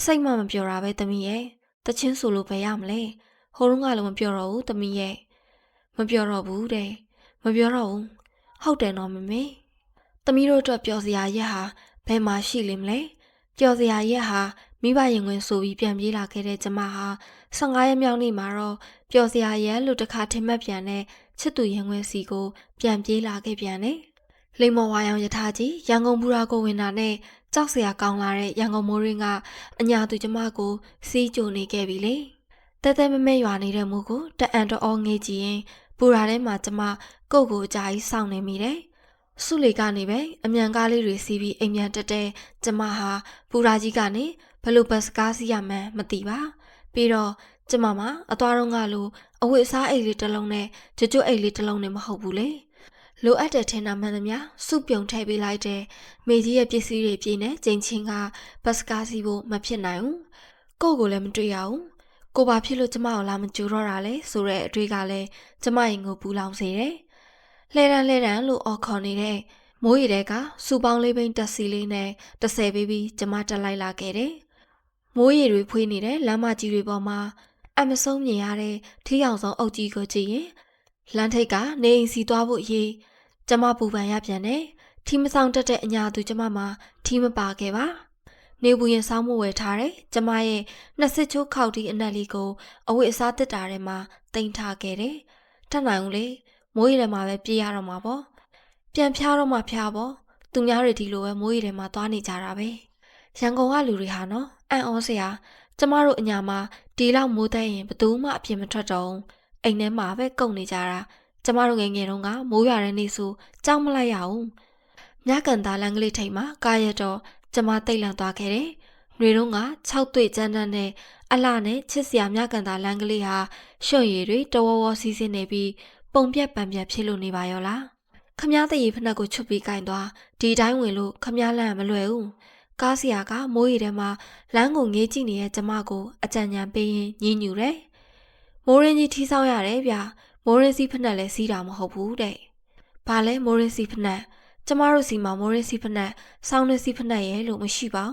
စိတ်မှမပြောတာပဲသမီးရဲ့တချင်းဆိုလို့ပဲရမလဲဟိုတုန်းကလည်းမပြောတော့ဘူးသမီးရဲ့မပြောတော့ဘူးတဲ့မပြောတော့ဘူးဟုတ်တယ်နော်မမေသမီးတို့အတွက်ပျော်စရာရက်ဟာဘယ်မှာရှိလိမ့်မလဲပျော်စရာရက်ဟာမိဘရင်ဝင်ဆိုပြီးပြန်ပြေးလာခဲ့တဲ့ကျမဟာ15ရက်မြောက်နေ့မှာတော့ပျော်စရာရက်လို့တခါထင်မှတ်ပြန်တဲ့ချစ်သူရင်ဝင်စီကိုပြန်ပြေးလာခဲ့ပြန်တယ်လိမ္မော်ဝါရောင်ယထာကြီးရန်ကုန်ဘူရာကိုဝင်တာနဲ့ကြောက်စရာကောင်းလာတဲ့ရန်ကုန်မိုးရင်းကအညာသူကျမကိုစီးကြိုနေခဲ့ပြီလေတဲတဲမဲမဲရွာနေတဲ့မူကိုတအံတော်ငေးကြည့်ရင်ဘူရာထဲမှာကျမကိုယ့်ကိုအကြာကြီးစောင့်နေမိတယ်စုလီကနေပဲအမြန်ကားလေးတွေစီးပြီးအိမ်မြန်တက်တဲ့ကျမဟာဘူရာကြီးကနေဘလို့ဘတ်စကားစီးရမှန်းမသိပါပြီးတော့ကျမမှာအသွားတော့ကလိုအဝတ်အစားအိတ်လေးတစ်လုံးနဲ့ကြွကြွအိတ်လေးတစ်လုံးနဲ့မဟုတ်ဘူးလေလိုအပ်တဲ့ထင်တာမှန်သမျှစုပြုံထည့်ပေးလိုက်တဲ့မေကြီးရဲ့ပစ္စည်းတွေပြည့်နေကျင်းချင်းကဘတ်စကားစီးဖို့မဖြစ်နိုင်ဘူးကိုယ့်ကိုလည်းမတွေ့ရဘူးကိုဘာဖြစ်လို့ကျမကိုလာမကြိုတော့တာလဲဆိုတဲ့အတွေ့ကလည်းကျမရင်ကိုပူလောင်စေတယ်လှဲတန်းလို့အော်ခေါ်နေတဲ့မိုးရီတဲကစူပေါင်းလေးပိန်းတက်စီလေးနဲ့30ပေးပြီးကျမတက်လိုက်လာခဲ့တယ်မိုးရီတွေဖွေးနေတဲ့လမ်းမကြီးတွေပေါ်မှာ အမဆုံးမြင်ရတဲ့ထီးအောင်ဆုံးအုပ်ကြီးကိုကြည့်ရင်လမ်းထိပ်ကနေအိမ်စီသွားဖို့အရေးကျမပူပန်ရပြန်တယ်ထီးမဆောင်တတ်တဲ့အညာသူကျမမှာထီးမပါခဲ့ပါနေဘူးရင်ဆောင်းမဝယ်ထားတယ်ကျမရဲ့နှစ်စစ်ချိုးခောက်တီးအနက်လေးကိုအဝတ်အစားတစ်တာထဲမှာတင်ထားခဲ့တယ်တတ်နိုင်ဦးလေမိုးရီထဲမှာပဲပြေးရတော့မှာပေါ့ပြန်ဖျားတော့မှဖျားပေါ့သူများတွေဒီလိုပဲမိုးရီထဲမှာသွားနေကြတာပဲရန်ကုန်ကလူတွေဟာနော်အံ့ဩစရာကျမတို့အညာမှာဒီလောက်မိုးတဲ့ရင်ဘသူမှအပြင်မထွက်တော့အိမ်ထဲမှာပဲကုန်နေကြတာကျမတို့ငယ်ငယ်တုန်းကမိုးရွာတဲ့နေ့ဆိုကြောက်မလိုက်ရအောင်ညကန်သားလမ်းကလေးထိပ်မှာကားရတော့ကျမတိတ်လန့်သွားခဲ့တယ်။တွေတုန်းက6တွေ့ကျန်းတန်းနဲ့အလှနဲ့ချစ်စရာမြကန်သားလမ်းကလေးဟာရွှွန့်ရည်တွေတဝဝစီးစင်းနေပြီးပုံပြက်ပံပြက်ဖြစ်လို့နေပါရောလား။ခမားတရီဖက်နှက်ကိုချွတ်ပြီးကင်သွားဒီတိုင်းဝင်လို့ခမားလန့်မလွယ်ဘူး။ကားစရာကမိုးရီထဲမှာလမ်းကိုငေးကြည့်နေတဲ့ကျမကိုအကြံဉာဏ်ပေးရင်ညှင်းညူတယ်။မိုးရင်းကြီးထီးဆောင်ရတယ်ဗျ။မိုးရင်းစီးဖက်နှက်လည်းစီးတာမဟုတ်ဘူးတဲ့။ဘာလဲမိုးရင်းစီးဖက်နှက်ကျမတို့စီမှာမိုးရင်းစီဖက်နှက်ဆောင်းရင်းစီဖက်နှက်ရဲ့လို့မရှိပါ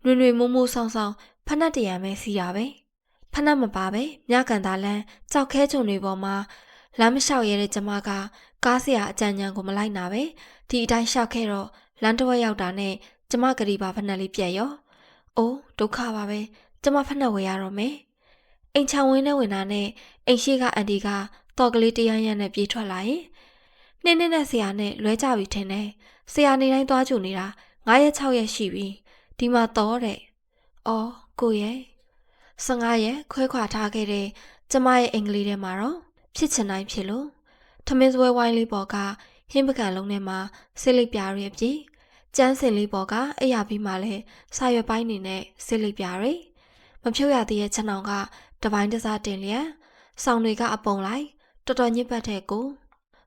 ဘူး။နွေမိုးဆောင်းဖက်နှက်တရံပဲစီးတာပဲ။ဖက်နှက်မပါပဲမြကန်သားလန်းကြောက်ခဲချုံတွေပေါ်မှာလမ်းမလျှောက်ရတဲ့ကျမကကားစရာအကြံဉာဏ်ကိုမလိုက်နာပဲဒီအတိုင်းလျှောက်ခဲ့တော့လမ်းတစ်ဝက်ရောက်တာနဲ့ကျမကလေးပါဖက်နှက်လေးပြက်ရော။အိုးဒုက္ခပါပဲကျမဖက်နှက်ဝယ်ရတော့မယ်။အိမ်ချောင်ဝင်းနဲ့ဝင်တာနဲ့အိမ်ရှိကအန်တီကတော်ကလေးတရမ်းရမ်းနဲ့ပြေးထွက်လာရင်နှင်းနဲ့ဆရာနဲ့လွဲကြပြီထင်တယ်ဆရာနေတိုင်းသွားကြုံနေတာ9ရက်6ရက်ရှိပြီဒီမှာတော့တဲ့အော်ကိုရဲ့15ရက်ခွဲခွာထားခဲ့တဲ့ကျမရဲ့အင်္ဂလိပ်ထဲမှာတော့ဖြစ်ချင်တိုင်းဖြစ်လို့ထမင်းစွဲဝိုင်းလေးပေါ်ကဟင်းပကံလုံးထဲမှာစစ်လိပ်ပြားတွေအပြည့်ကျန်းစင်လေးပေါ်ကအရာပြီးမှလဲစာရွက်ပိုင်းနေနဲ့စစ်လိပ်ပြားတွေမဖြုတ်ရသေးတဲ့ခြံအောင်ကတပိုင်းတစားတင်လျက်ဆောင်းတွေကအပုံလိုက်တော်တော်ညစ်ပတ်တဲ့ကို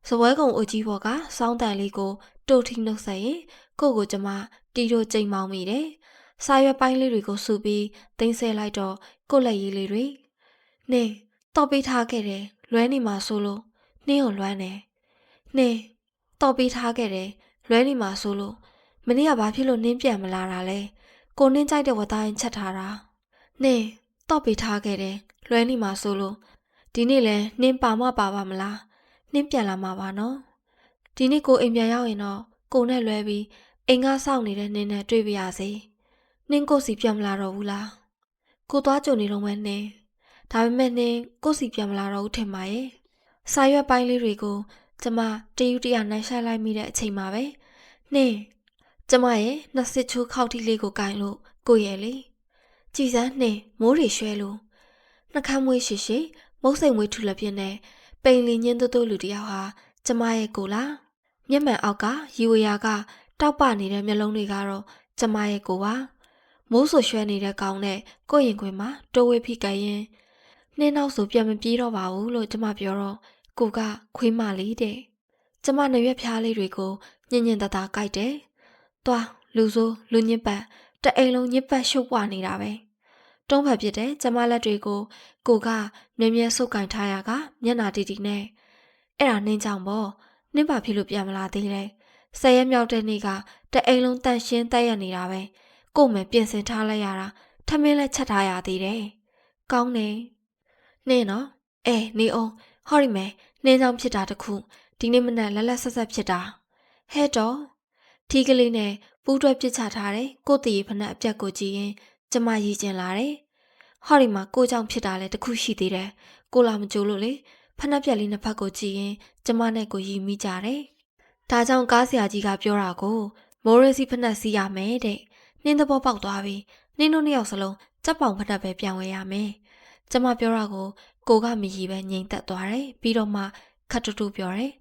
စပွဲကုံအုပ်ကြီးပေါ်ကစောင်းတန်လေးကိုတိုးထီနှုတ်ဆက်ရင်ကိုကျမတီတို့ကြိမ်မောင်းမိတယ်။စာရွက်ပိုင်းလေးတွေကိုစုပြီးသိမ်းဆဲလိုက်တော့ကိုလက်ရည်လေးတွေနင်းတော့ပေးထားခဲ့တယ်လွဲနေမှာဆိုလို့နင်းကိုလွမ်းတယ်။နင်းတော့ပေးထားခဲ့တယ်လွဲနေမှာဆိုလို့မနေ့ကဘာဖြစ်လို့နင်းပြန်မလာတာလဲ။ကိုနင်းကြိုက်တဲ့ဝတ်သားရင်ချက်ထားတာ။နင်းတော့ပေးထားခဲ့တယ်လွဲနေမှာဆိုလို့ဒီနေ့လဲနင်းပါမမလား။နင်းပြန်လာမှာပါနော်ဒီနေ့ကိုအိမ်ပြန်ရောက်ရင်တော့ကိုနဲ့လွဲပြီးအိမ်ကစောင့်နေတဲ့နင်းနဲ့တွေ့ပြရစေနင်းကိုစီပြန်မလာတော့ဘူးလားကိုသွားကြုံနေတော့မဲနင်းဒါပေမဲ့နင်းကိုစီပြန်မလာတော့ဘူးထင်ပါရဲ့စာရွက်ပိုင်းလေးတွေကိုကျမတယူတရနိုင်ဆိုင်လိုက်မိတဲ့အချိန်မှာပဲနင်းကျမရဲ့နှစ်စစ်ချိုးခောက်တီးလေးကိုကင်လို့ကိုရဲ့လေကြည်စမ်းနင်းမိုးတွေရွှဲလို့နှကမ်းမွေးရှိမုတ်စိမ်မွေးထူလက်ပြင်းနဲ့ပိန်လင်းညင်းတိုးလူတယောက်ဟာကျမရဲ့ကိုလားမျက်မှန်အောက်ကရီဝရာကတောက်ပနေတဲ့မျက်လုံးတွေကတော့ကျမရဲ့ကိုပါမိုးဆူရွှဲနေတဲ့ကောင်နဲ့ကိုရင်ခွင်မှာတိုးဝေးဖိကရင်နှင်းနောက်ဆိုပြန်မပြေးတော့ပါဘူးလို့ကျမပြောတော့ကိုကခွေးမလေးတဲ့ကျမနရွက်ဖျားလေးတွေကိုညင်တသာကြိုက်တယ်သွားလူဆိုးလူညစ်ပတ်တအိမ်လုံးညစ်ပတ်ရှုပ်ပွားနေတာပဲတုံးဖက်ဖြစ်တဲ့ကျမလက်တွေကိုကိုကမြဲမြဲဆုပ်ကင်ထားရကမျက်နာတီနဲ့အဲ့ဒါနင်းကြောင်ပေါ့နင်းပါဖြစ်လို့ပြန်မလာသေးလဲ10ရက်မြောက်တဲ့နေ့ကတအိမ်လုံးတန့်ရှင်းတက်ရနေတာပဲကို့မယ်ပြင်ဆင်ထားလိုက်ရတာထမင်းလက်ချက်ထားရသေးတယ်ကောင်းနေနင်းနော်နေအောင်ဟော်ရီမယ်နင်းကြောင်ဖြစ်တာတခုဒီနေ့မနက်လက်ဆက်ဖြစ်တာဟဲ့တော့ထီးကလေးနဲ့ပူးတွဲပစ်ချထားတယ်ကိုတည်ဖက်အပြက်ကိုကြည့်ရင်ကျမရည်ကျင်လာတယ်ဟော်ရီမှာကိုကြောင့်ဖြစ်တာလဲတခုရှိသေးတယ်ကိုလာမကြိုးလို့လေဖက်ပြက်လေးနှစ်ဖက်ကိုကြည့်ရင်ကျမနဲ့ကိုရည်မိကြတယ်ဒါကြောင့်ကားဆရာကြီးကပြောတာကိုမိုးရစီဖက်နှက်စီးရမယ်တဲ့နင်းသဘောပေါက်သွားပြီနင်းတို့နှစ်ယောက်စလုံးကြက်ပေါင်ဖက်နှက်ပဲပြန်ဝဲရမယ်ကျမပြောတာကိုကမရည်ပဲငြိမ်သက်သွားတယ်ပြီးတော့မှခတ်တူတူပြောတယ်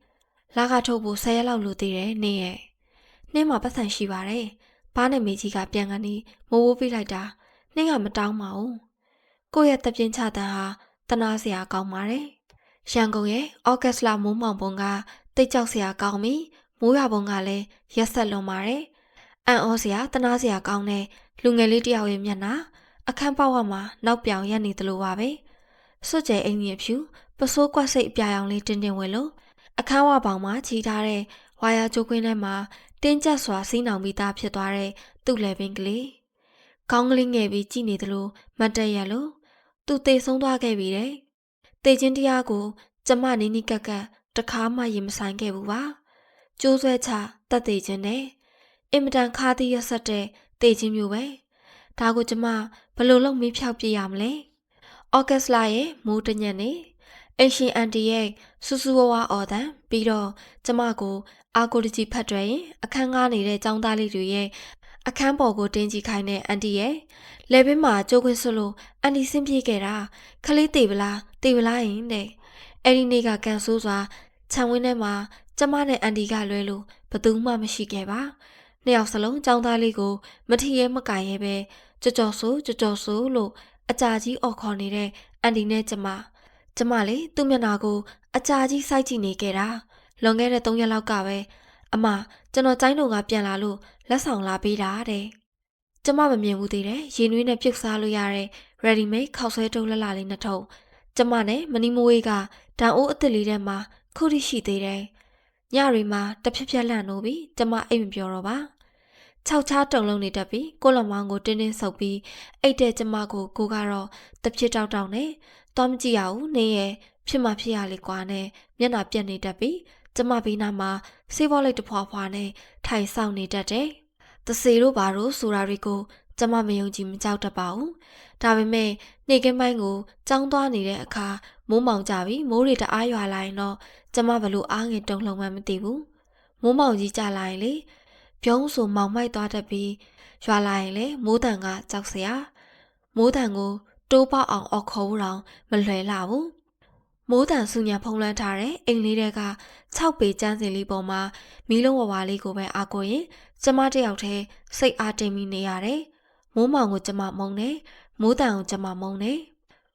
လာကထုတ်ဖို့10ရက်လောက်လိုသေးတယ်နင်းရဲ့နင်းမှာပတ်စံရှိပါတယ်ဘားနဲ့မေကြီးကပြန်ကနေမိုးဝိုးပေးလိုက်တာနင်းကမတောင်းပါဘူးကိုရဲ့တပြင်းချတန်းဟာတနာစရာကောင်းပါတယ်ရန်ကုန်ရဲ့ဩဂတ်စ်လမိုးမောင်ပုံကတိတ်ကြောက်စရာကောင်းပြီမိုးရွာပုံကလည်းရက်ဆက်လွန်ပါတယ်အန်ဩစရာတနာစရာကောင်းတဲ့လူငယ်လေးတယောက်ရဲ့မျက်နှာအခန်းပေါက်ဝမှာနောက်ပြောင်ရက်နေသလိုပါပဲစွတ်ကျဲအင်ကြီးဖြူပစိုးကွက်စိတ်အပြာရောင်လေးတင်းတင်းဝင်လို့အခန်းဝပေါင်မှာခြိထားတဲ့ဝါယာကြိုးကွင်းထဲမှာတင်းကျပ်စွာစီးနှောင်ပြီးသားဖြစ်သွားတဲ့သူ့လေပင်ကလေးခေါင်းကလေးငယ်ပြီးကြည့်နေသလိုမတ်တက်ရလို့ သူသေဆုံးသွားခဲ့ပြီတဲ့။သေခြင်းတရားကိုကျမနီးနီးကက်ကက်တခါမှရင်မဆိုင်ခဲ့ဘူးပါ။ကျိုးဆွဲချတတ်သေးခြင်းနဲ့အင်မတန်ခါးသီးရဆက်တဲ့သေခြင်းမျိုးပဲ။ဒါကိုကျမဘယ်လိုလုပ်မေးဖြောက်ပြရမလဲ။ဩဂတ်လရဲ့မိုးတညက်နေအရှင်အန်တီရဲ့စူးစူးဝါးဝါအော်တန်ပြီးတော့ကျမကိုအာကိုတကြီးဖတ်တွယ်ရင်အခန်းကားနေတဲ့ចောင်းသားလေးတွေရဲ့အခန်းပေါ်ကိုတင်းကြီးခိုင်းတဲ့အန်တီရဲ့လဲဘင်းမှာကြိုးခွင်းဆွလို့အန်တီဆင်းပြေးခဲ့တာခလေးတေပလားရင်တဲ့အဲ့ဒီနေ့ကကန်ဆိုးစွာခြံဝင်းထဲမှာကျမနဲ့အန်တီကလွဲလို့ဘသူမှမရှိခဲ့ပါနှစ်ယောက်စလုံးចောင်းသားလေးကိုမထီရဲမကင်ရဲပဲကြော်ဆိုလို့အကြာကြီးအော်ခေါ်နေတဲ့အန်တီနဲ့ကျမလေသူ့မျက်နှာကိုအကြာကြီးစိုက်ကြည့်နေခဲ့တာလွန်ခဲ့တဲ့3ရက်လောက်ကပဲအမကျွန်တော်ကျိုင်းတုံကပြန်လာလို့လက်ဆောင်လာပေးတာတဲ့ကျမမမြင်ဘူးသေးတယ်ရေနွေးနဲ့ပြုတ်စားလို့ရတဲ့ ready made ခောက်ဆွဲတုံးလှလှလေးနှစ်ထုပ်ကျမနဲ့မနီမဝေးကတန်အိုးအစ်စ်လေးထဲမှာခုထိရှိသေးတယ်ညတွေမှာတဖြက်ဖြက်လန့်လို့ပြီးကျမအိမ်မပြောတော့ပါ6ချားတုံလုံးနေတတ်ပြီးကိုလက်မောင်းကိုတင်းဆုပ်ပြီးအိတ်တဲ့ကျမကိုကတော့တဖြစ်တောက်နဲ့သွားမကြည့်ရဘူးနေရဲ့ဖြစ်မှဖြစ်ရလေကွာနဲ့မျက်နှာပြက်နေတတ်ပြီးကျမဘေးနားမှာဆေးဘောလိတ်တဖွာဖွာနဲ့ထိုင်ဆောင်နေတတ်တယ်။သစေတို့ဘာလို့ဆိုတာတွေကိုကျမမယုံကြည်မကြောက်တတ်ပါဘူး။ဒါပေမဲ့နေကင်းပိုင်းကိုကြောင်းသွားနေတဲ့အခါမိုးမောင်ကြပြီးမိုးတွေတအားရွာလာရင်တော့ကျမဘလို့အားငယ်တုံလုံးမှမသိဘူး။မိုးမောင်ကြီးကြလာရင်လေပြုံးဆိုမောင်မိုက်သွားတတ်ပြီးရွာလာရင်လေမိုးတန်ကကြောက်စရာမိုးတန်ကိုတိုးပေါအောင်အော်ခေါ်ဖို့တောင်မလွယ်လာဘူးမိုးတန်ဆူညာဖုံးလွှမ်းထားတဲ့အိမ်လေးတွေက6ပေကျန်းစင်လေးပေါ်မှာမီးလုံးဝဝါလေးကိုပဲအားကိုရင်ကျမတယောက်တည်းစိတ်အားတင်ပြီးနေရတယ်မိုးမောင်ကိုကျမမုန်းတယ်မိုးတန်ကိုကျမမုန်းတယ်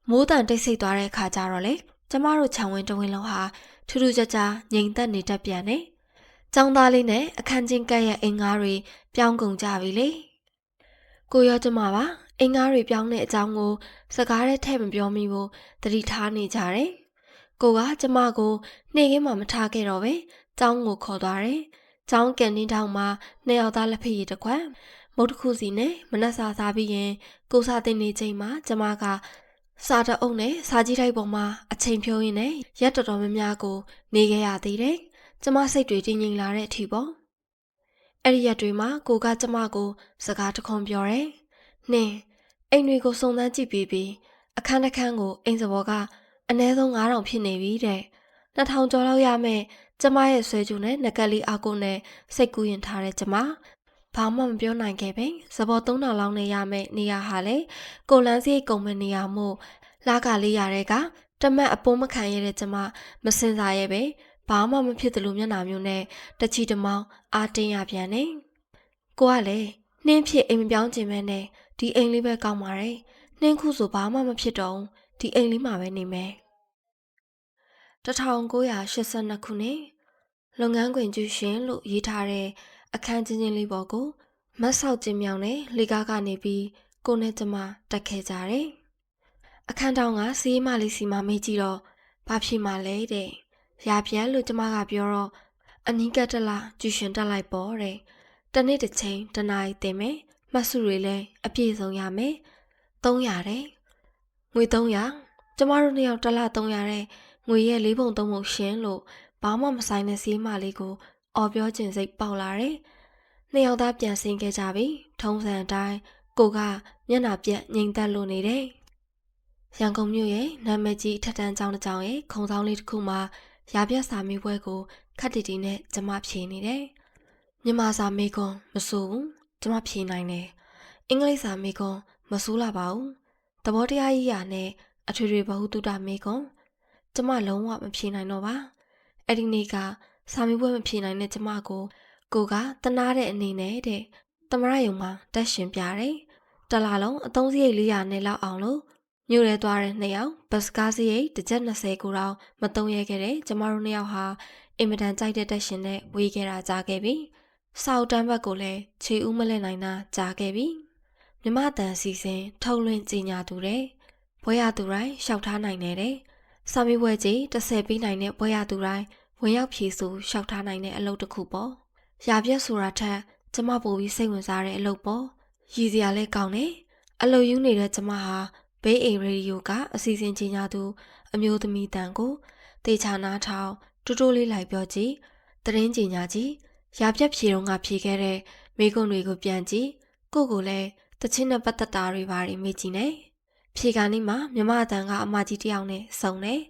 မိုးတန်တိတ်ဆိတ်သွားတဲ့အခါကျတော့လေကျမတို့ခြံဝင်းတဝင်းလုံးဟာထူးထူးခြားခြားငြိမ်သက်နေတတ်ပြန်တယ်ကျောင်းသားလေးနဲ့အခန်းချင်းကပ်ရဲ့အိမ်ငါးတွေပြောင်းကုန်ကြပြီလေကိုရောကျမပါအိမ်ငါးတွေပြောင်းတဲ့အကြောင်းကိုစကားနဲ့ထည့်မပြောမိဘူးသတိထားနေကြတယ်ကိုကကျမကိုနှိမ်ခင်းမှမထားခဲ့တော့ပဲကျောင်းကိုခေါ်သွားတယ်ကျောင်းကန်တင်းထောင်မှာနှစ်ယောက်သားလက်ဖက်ရည်တစ်ခွက်မုတ်တစ်ခုစီနဲ့မနက်စာစားပြီးရင်ကိုစားတင်နေချိန်မှာကျမကစားတအုပ်နဲ့စားကြီးတိုက်ပေါ်မှာအချိန်ဖြုံးရင်းနဲ့ရက်တော်တော်များများကိုနေခဲ့ရသေးတယ်ကျမစိတ်တွေတည်ငြိမ်လာတဲ့အထိပေါ့အဲ့ဒီရက်တွေမှာကိုကကျမကိုစကားတခွန်းပြောတယ်နင်းအိမ်တွေကိုစုံစမ်းကြည့်ပြီးအခန်းတစ်ခန်းကိုအိမ်စဘောကအနည်းဆုံး9000ဖြစ်နေပြီတဲ့2000ကျော်လောက်ရမယ်ကျမရဲ့ဆွဲကြိုးနဲ့ငကက်လေးအကုန်းနဲ့စိတ်ကူးရင်ထားတဲ့ကျမဘာမှမပြောနိုင်ခဲ့ပဲစဘော3000လောက်နဲ့ရမယ်နေရာဟာလေကိုလန်းစရိတ်ကုန်မဲ့နေရာမို့လာကလေးရတဲ့ကတမတ်အပိုးမခံရတဲ့ကျမမစင်စားရဲ့ပဲဘာမှမဖြစ်သလိုမျက်နှာမျိုးနဲ့တချီတမောင်းအားတင်းရပြန်နေကိုကလည်းနှင်းဖြစ်အိမ်မပြောင်းခြင်းပဲနဲ့ဒီအိမ်လေးပဲကောင်းပါတယ်နှင်းခုဆိုဘာမှမဖြစ်တော့ဒီအိမ်လေးမှာပဲနေမယ်1982ခုနှစ်လုပ်ငန်းခွင်ကျူရှင်လို့ရေးထားတဲ့အခန်းချင်းချင်းလေးပေါ်ကိုမတ်ဆောက်ကျင်းမြောင်နဲ့လေကားကနေပြီးကိုနဲ့ကျမတက်ခဲ့ကြတယ်အခန်းတောင်ကစီးမလေးစီမမေးကြည့်တော့ဘာဖြစ်မှလဲတဲ့ရာပြန်လို့ကျမကပြောတော့အနီးကတက်လာကျူရှင်တက်လိုက်ပေါ့တဲ့တနေ့တစ်ချိန်တနားရီတင်မယ်မှတ်စုတွေလည်းအပြည့်စုံရမယ်300တဲ့ငွေ300ကျမတို့နှစ်ယောက်တစ်လ300တဲ့ငွေရဲ့4 ပုံ 3 ပုံရှင်းလို့ဘာမှမဆိုင်တဲ့စီးမလေးကိုအော်ပြောခြင်းစိတ်ပေါက်လာတယ်နှစ်ယောက်သားပြန်ဆင်းခဲ့ကြပြီထုံးစံအတိုင်းကိုကမျက်နှာပြက်ငြိမ်သက်လို့နေတယ်ရန်ကုန်မြို့ရဲ့နာမည်ကြီးထက်တန်းကျောင်းတစ်ကျောင်းရဲ့ခုံဆောင်လေးတစ်ခုမှာရာပြက်စာမေးပွဲကိုခက်တီတီနဲ့ကျမဖြေနေတယ်မြန်မာစာမေးခွန်းမစိုးဘူးကျမဖြေနိုင်တယ်အင်္ဂလိပ်စာမေးခွန်းမစိုးလာပါဘူးသဘောတရားကြီးရာနဲ့အထွေထွေဘဟုတုတမေးခွန်းကျမလုံးဝမဖြေနိုင်တော့ပါအဲ့ဒီနေ့ကစာမေးပွဲမဖြေနိုင်တဲ့ကျမကိုကတနာတဲ့အနေနဲ့တဲ့သမရယုံမှာတက်ရှင်ပြတယ်တလားလုံးအသုံးစရိတ်400နဲ့လောက်အောင်လို့မြို့ရဲသွားတဲ့2ယောက်ဘတ်စကားစရိတ်တစ်ကျပ်20ကိုတောင်မသုံးရဲခဲ့တဲ့ကျမတို့2ယောက်ဟာအင်မတန်ကြိုက်တဲ့တက်ရှင်နဲ့ဝေးခဲ့တာကြားခဲ့ပြီစောက်တန်းဘက်ကိုလည်းခြေဦးမလဲနိုင်တာကြားခဲ့ပြီမြမတန်စီစဉ်ထုတ်လွှင့်ကြီးညာသူတဲ့ဘွဲရသူတိုင်းရှောက်ထားနိုင်တဲ့စာမေးပွဲကြီး30ပြီးနိုင်တဲ့ဘွဲရသူတိုင်းဝင်ရောက်ဖြေဆိုရှောက်ထားနိုင်တဲ့အလုပ်တစ်ခုပေါ့ရာပြက်ဆိုတာထက်ကျမပိုပြီးစိတ်ဝင်စားတဲ့အလုပ်ပေါ့ရည်စရာလဲကောင်းတယ်အလုပ်ယူနေတဲ့ကျမဟာ ဘေးအိမ်ရေဒီယိုကအစီအစဉ်ကြီးညာသူအမျိုးသမီးတန်ကိုတေချာနာထောင်တိုးတိုးလေးလိုက်ပြောကြည့်သတင်းကြီးညာကြီးရာပြက်ဖြေတော့ငါဖြေခဲ့တဲ့မိကုံတွေကိုပြန်ကြည့်ကိုလည်းတချင်းနဲ့ပတ်သက်တာတွေပါမေးကြည့်နေဖြေကနေ့မှာမြမအတန်ကအမကြီးတယောက်နဲ့စုံတယ်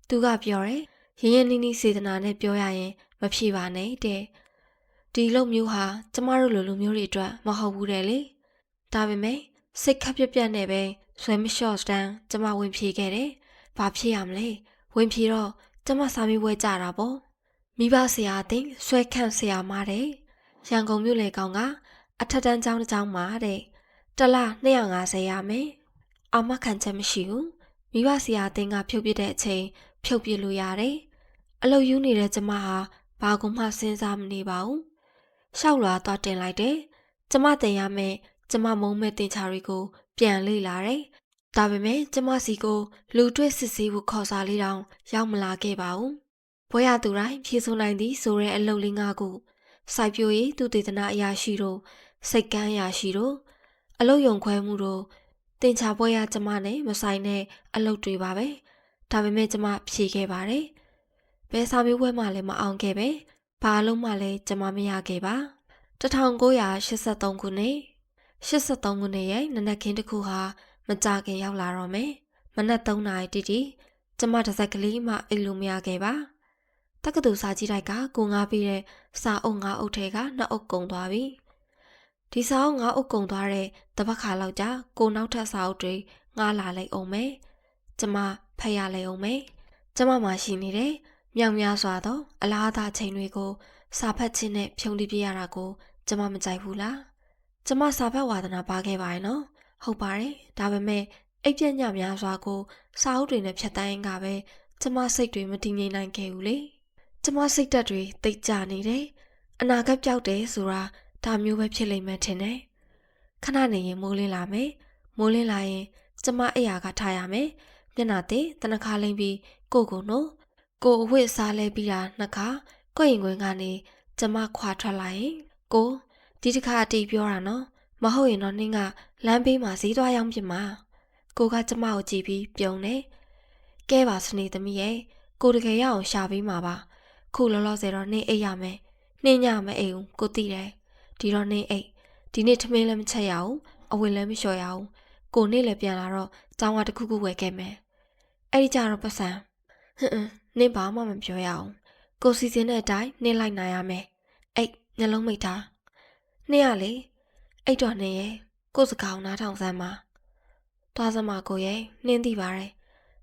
သူကပြောတယ်ရင်းရင်းနှီးနှီးစေတနာနဲ့ပြောရရင်မဖြေပါနဲ့တဲ့ဒီလိုမျိုးဟာကျမတို့လိုလူမျိုးတွေအတွက်မဟုတ်ဘူးတဲ့လေဒါပေမဲ့စိတ်ခက်ပြက်နဲ့ပဲဆွဲမလျှော့စတန်ကျမဝင်ဖြေခဲ့တယ်ဘာဖြေရမလဲဝင်ဖြေတော့ကျမစာမေးပွဲကြတာပေါ့မိဘဆရာအသိဆွဲခန့်ဆရာမတဲ့ရန်ကုန်မြို့လေကောင်ကအထက်တန်းကျောင်းတစ်ကျောင်းမှာတဲ့တလ250ရမယ်အာမခံချက်မရှိဘူးမိဘဆရာအသိကဖြုတ်ပြတဲ့အချိန်ဖြုတ်ပြလို့ရတယ်အလုပ်ယူနေတဲ့ကျမဟာဘာကူမှစဉ်းစားမနေပါဘူးရှောက်လွာသွားတင်လိုက်တယ်ကျမတင်ရမယ်ကျမမုံမဲ့တင်ချာတွေကိုပြန်လေ့လာတယ်ဒါပေမဲ့ကျမစီကိုလူတွေ့စစ်ဆေးဖို့ခေါ်စာလေးတောင်ရောက်မလာခဲ့ပါဘူးဘွဲရသူတိုင်းဖြေဆိုနိုင်သည်ဆိုတဲ့အလုပ်လေး၅ခုစိုက်ပျိုးရေးသူတေသနာအရာရှိတို့စိတ်ကမ်းအရာရှိတို့အလုပ်ယုံခွဲမှုတို့တင်ချာပွဲရကျမနဲ့မဆိုင်တဲ့အလုပ်တွေပါပဲဒါပေမဲ့ကျမဖြေခဲ့ပါတယ်ဘယ်စာမေးပွဲမှလည်းမအောင်ခဲ့ပဲဘာအလုပ်မှလည်းကျမမရခဲ့ပါ1983ခုနှစ်83ခုနှစ်ရဲ့နနက်ခင်းတစ်ခုဟာမကြခင်ရောက်လာတော့မယ်မနက်3နာရီတိကျမတစ်စက်ကလေးမှအိတ်လို့မရခဲ့ပါတက္ကသိုလ်စာကြည့်တိုက်ကကိုငါပြီးတဲ့စာအုပ်5အုပ်ထဲက2အုပ်ကုန်သွားပြီဒီစာအုပ်5အုပ်ကုန်သွားတဲ့တပတ်ခါလောက်ကြာကိုနောက်ထပ်စာအုပ်တွေငါလာလိုက်အောင်မယ်ကျမဖတ်ရလိုက်အောင်မယ်ကျမမှရှိနေတဲ့မြောင်များစွာသောအလားအချိန်တွေကိုစာဖတ်ခြင်းနဲ့ဖြုံတိပြရတာကိုကျမမကြိုက်ဘူးလားကျမစာဖတ်ဝါဒနာပါခဲ့ပါရဲ့နော်ဟုတ်ပါတယ်ဒါပေမဲ့အိပ်ပြက်ညများစွာကိုစာအုပ်တွေနဲ့ဖြတ်တိုင်းကပဲကျမစိတ်တွေမတည်ငြိမ်နိုင်ခဲ့ဘူးလေကျမစိတ်ဓာတ်တွေတိတ်ကြနေတယ်အနာဂတ်ပြောက်တယ်ဆိုတာဒါမျိုးပဲဖြစ်လိမ့်မယ်ထင်တယ်ခဏနေရင်မိုးလင်းလာမယ်မိုးလင်းလာရင်ကျမအိယာကထားရမယ်မျက်နှာသေးတနခါလိမ့်ပြီးကိုနို့ကိုအဝတ်စားလဲပြီးတာနှစ်ခါကိုရင်ခွင်ကနေကျမခွာထွက်လာရင်ကိုဒီတစ်ခါအတီးပြောတာနော်မဟုတ်ရင်တော့နင်းကလမ်းဘေးမှာဈေးသွားရောင်းပြမှာကိုကကျမကိုကြည့်ပြီးပြုံးတယ်ကဲပါစနေသမီးရဲ့ကိုတကယ်ရအောင်ရှာပေးမှာပါခုလောလောဆယ်တော့နင်းအိတ်ရမယ်နင်းညမအိတ်ဘူးကိုသိတယ်ဒီတော့နင်းအိတ်ဒီနေ့ထမင်းလည်းမချက်ရအောင်အဝတ်လည်းမလျှော်ရအောင်ကိုနေ့လည်းပြန်လာတော့ကျောင်းကတခုခုဝယ်ခဲ့မယ်အဲ့ဒီကြတော့ပတ်စံနင်းဘာမှမပြောရအောင်ကိုစီစဉ်တဲ့အတိုင်းနင်းလိုက်နိုင်ရမယ်အိတ်နှလုံးမိတ်ထားနင်းရလေအိတ်တော်နေရဲ့ကိုစကားနားထောင်စမ်းပါသွားစမ်းပါကိုရဲ့နင်းသိပါတယ်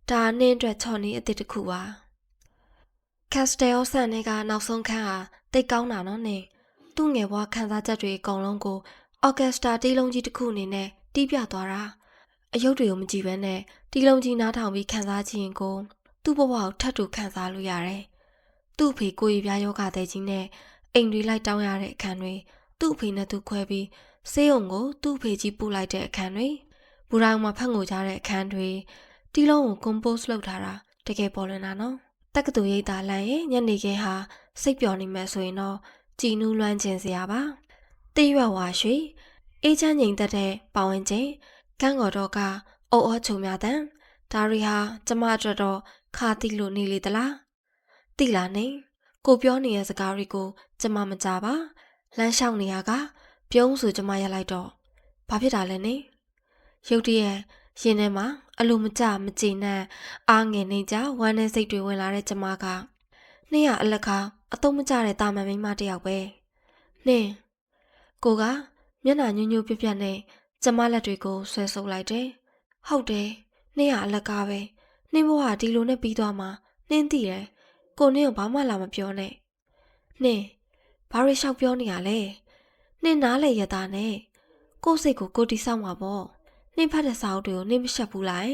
ဒါနင်းအတွက်ချော်နေအစ်စ်တစ်ခုပါကက်စတယ်ဆန်နဲ့ကနောက်ဆုံးခန်းဟာတိတ်ကောင်းတာနော်နင်းသူ့ငယ်ဘွားခန်းစားချက်တွေအကုန်လုံးကိုအော်ကက်စထရာတီးလုံးကြီးတစ်ခုအနေနဲ့တီးပြသွားတာအယုတ်တွေကိုမကြည့်ဘဲနဲ့တီးလုံးကြီးနားထောင်ပြီးခန်းစားကြည့်ရင်ကိုသူ့ဘဝကိုထပ်တူခန်းစားလို့ရတယ်သူ့အဖေကိုရီပြားယောဂတဲ့ကြီးနဲ့အိမ်တွေလိုက်တောင်းရတဲ့အခန်းတွေသူ့အဖေနဲ့သူခွဲပြီးဆေးရုံကိုသူ့အဖေကြီးပို့လိုက်တဲ့အခန်းတွေဘူရောင်မှာဖတ်ငိုကြတဲ့အခန်းတွေတီးလုံးကို compose လုပ်ထားတာတကယ်ပေါ်လွင်တာနော်တက္ကသိုလ်ရိပ်သာလမ်းရဲ့ညနေခင်းဟာစိတ်ပျော်နေမှဆိုရင်တော့ကြည်နူးလွမ်းကျင်စရာပါတေးရွက်ဝါရွှေအေးချမ်းငြိမ်သက်တဲ့ပတ်ဝန်းကျင်ကန်းကော်တော့ကအုပ်အောချုံများတဲ့ဒါရီဟာကျမအတွက်တော့ခါတိလို့နေလေသလားတိလာနေကိုပြောနေတဲ့စကားတွေကိုကျမမကြပါလမ်းလျှောက်နေရကပြုံးဆိုကျမရလိုက်တော့ဘာဖြစ်တာလဲနေရုတ်တရက်ရင်ထဲမှာအလိုမကျမကြေနပ်အားငယ်နေကြဝမ်းနဲ့စိတ်တွေဝင်လာတဲ့ကျမကနှင်းရအလက်ခါအသုံးမကျတဲ့တာမန်မိန်းမတစ်ယောက်ပဲနှင်းကိုကမျက်နှာညှို့ညှို့ပြပြနဲ့ကျမလက်တွေကိုဆွဲဆုပ်လိုက်တယ်ဟုတ်တယ်နှင်းရအလက်ကားပဲနှင်းဘဝဒီလိုနဲ့ပြီးသွားမှာနှင်းသိတယ်ကိုနှင်းကိုဘာမှလာမပြောနဲ့နှင်းဘာတွေလျှောက်ပြောနေရလဲနှင်းနားလေရတာနဲ့ကိုစိတ်ကိုကိုတီးဆောင်မှာပေါ့နှင်းဖတ်တဲ့စာအုပ်တွေကိုနှင်းမရှက်ဘူးလား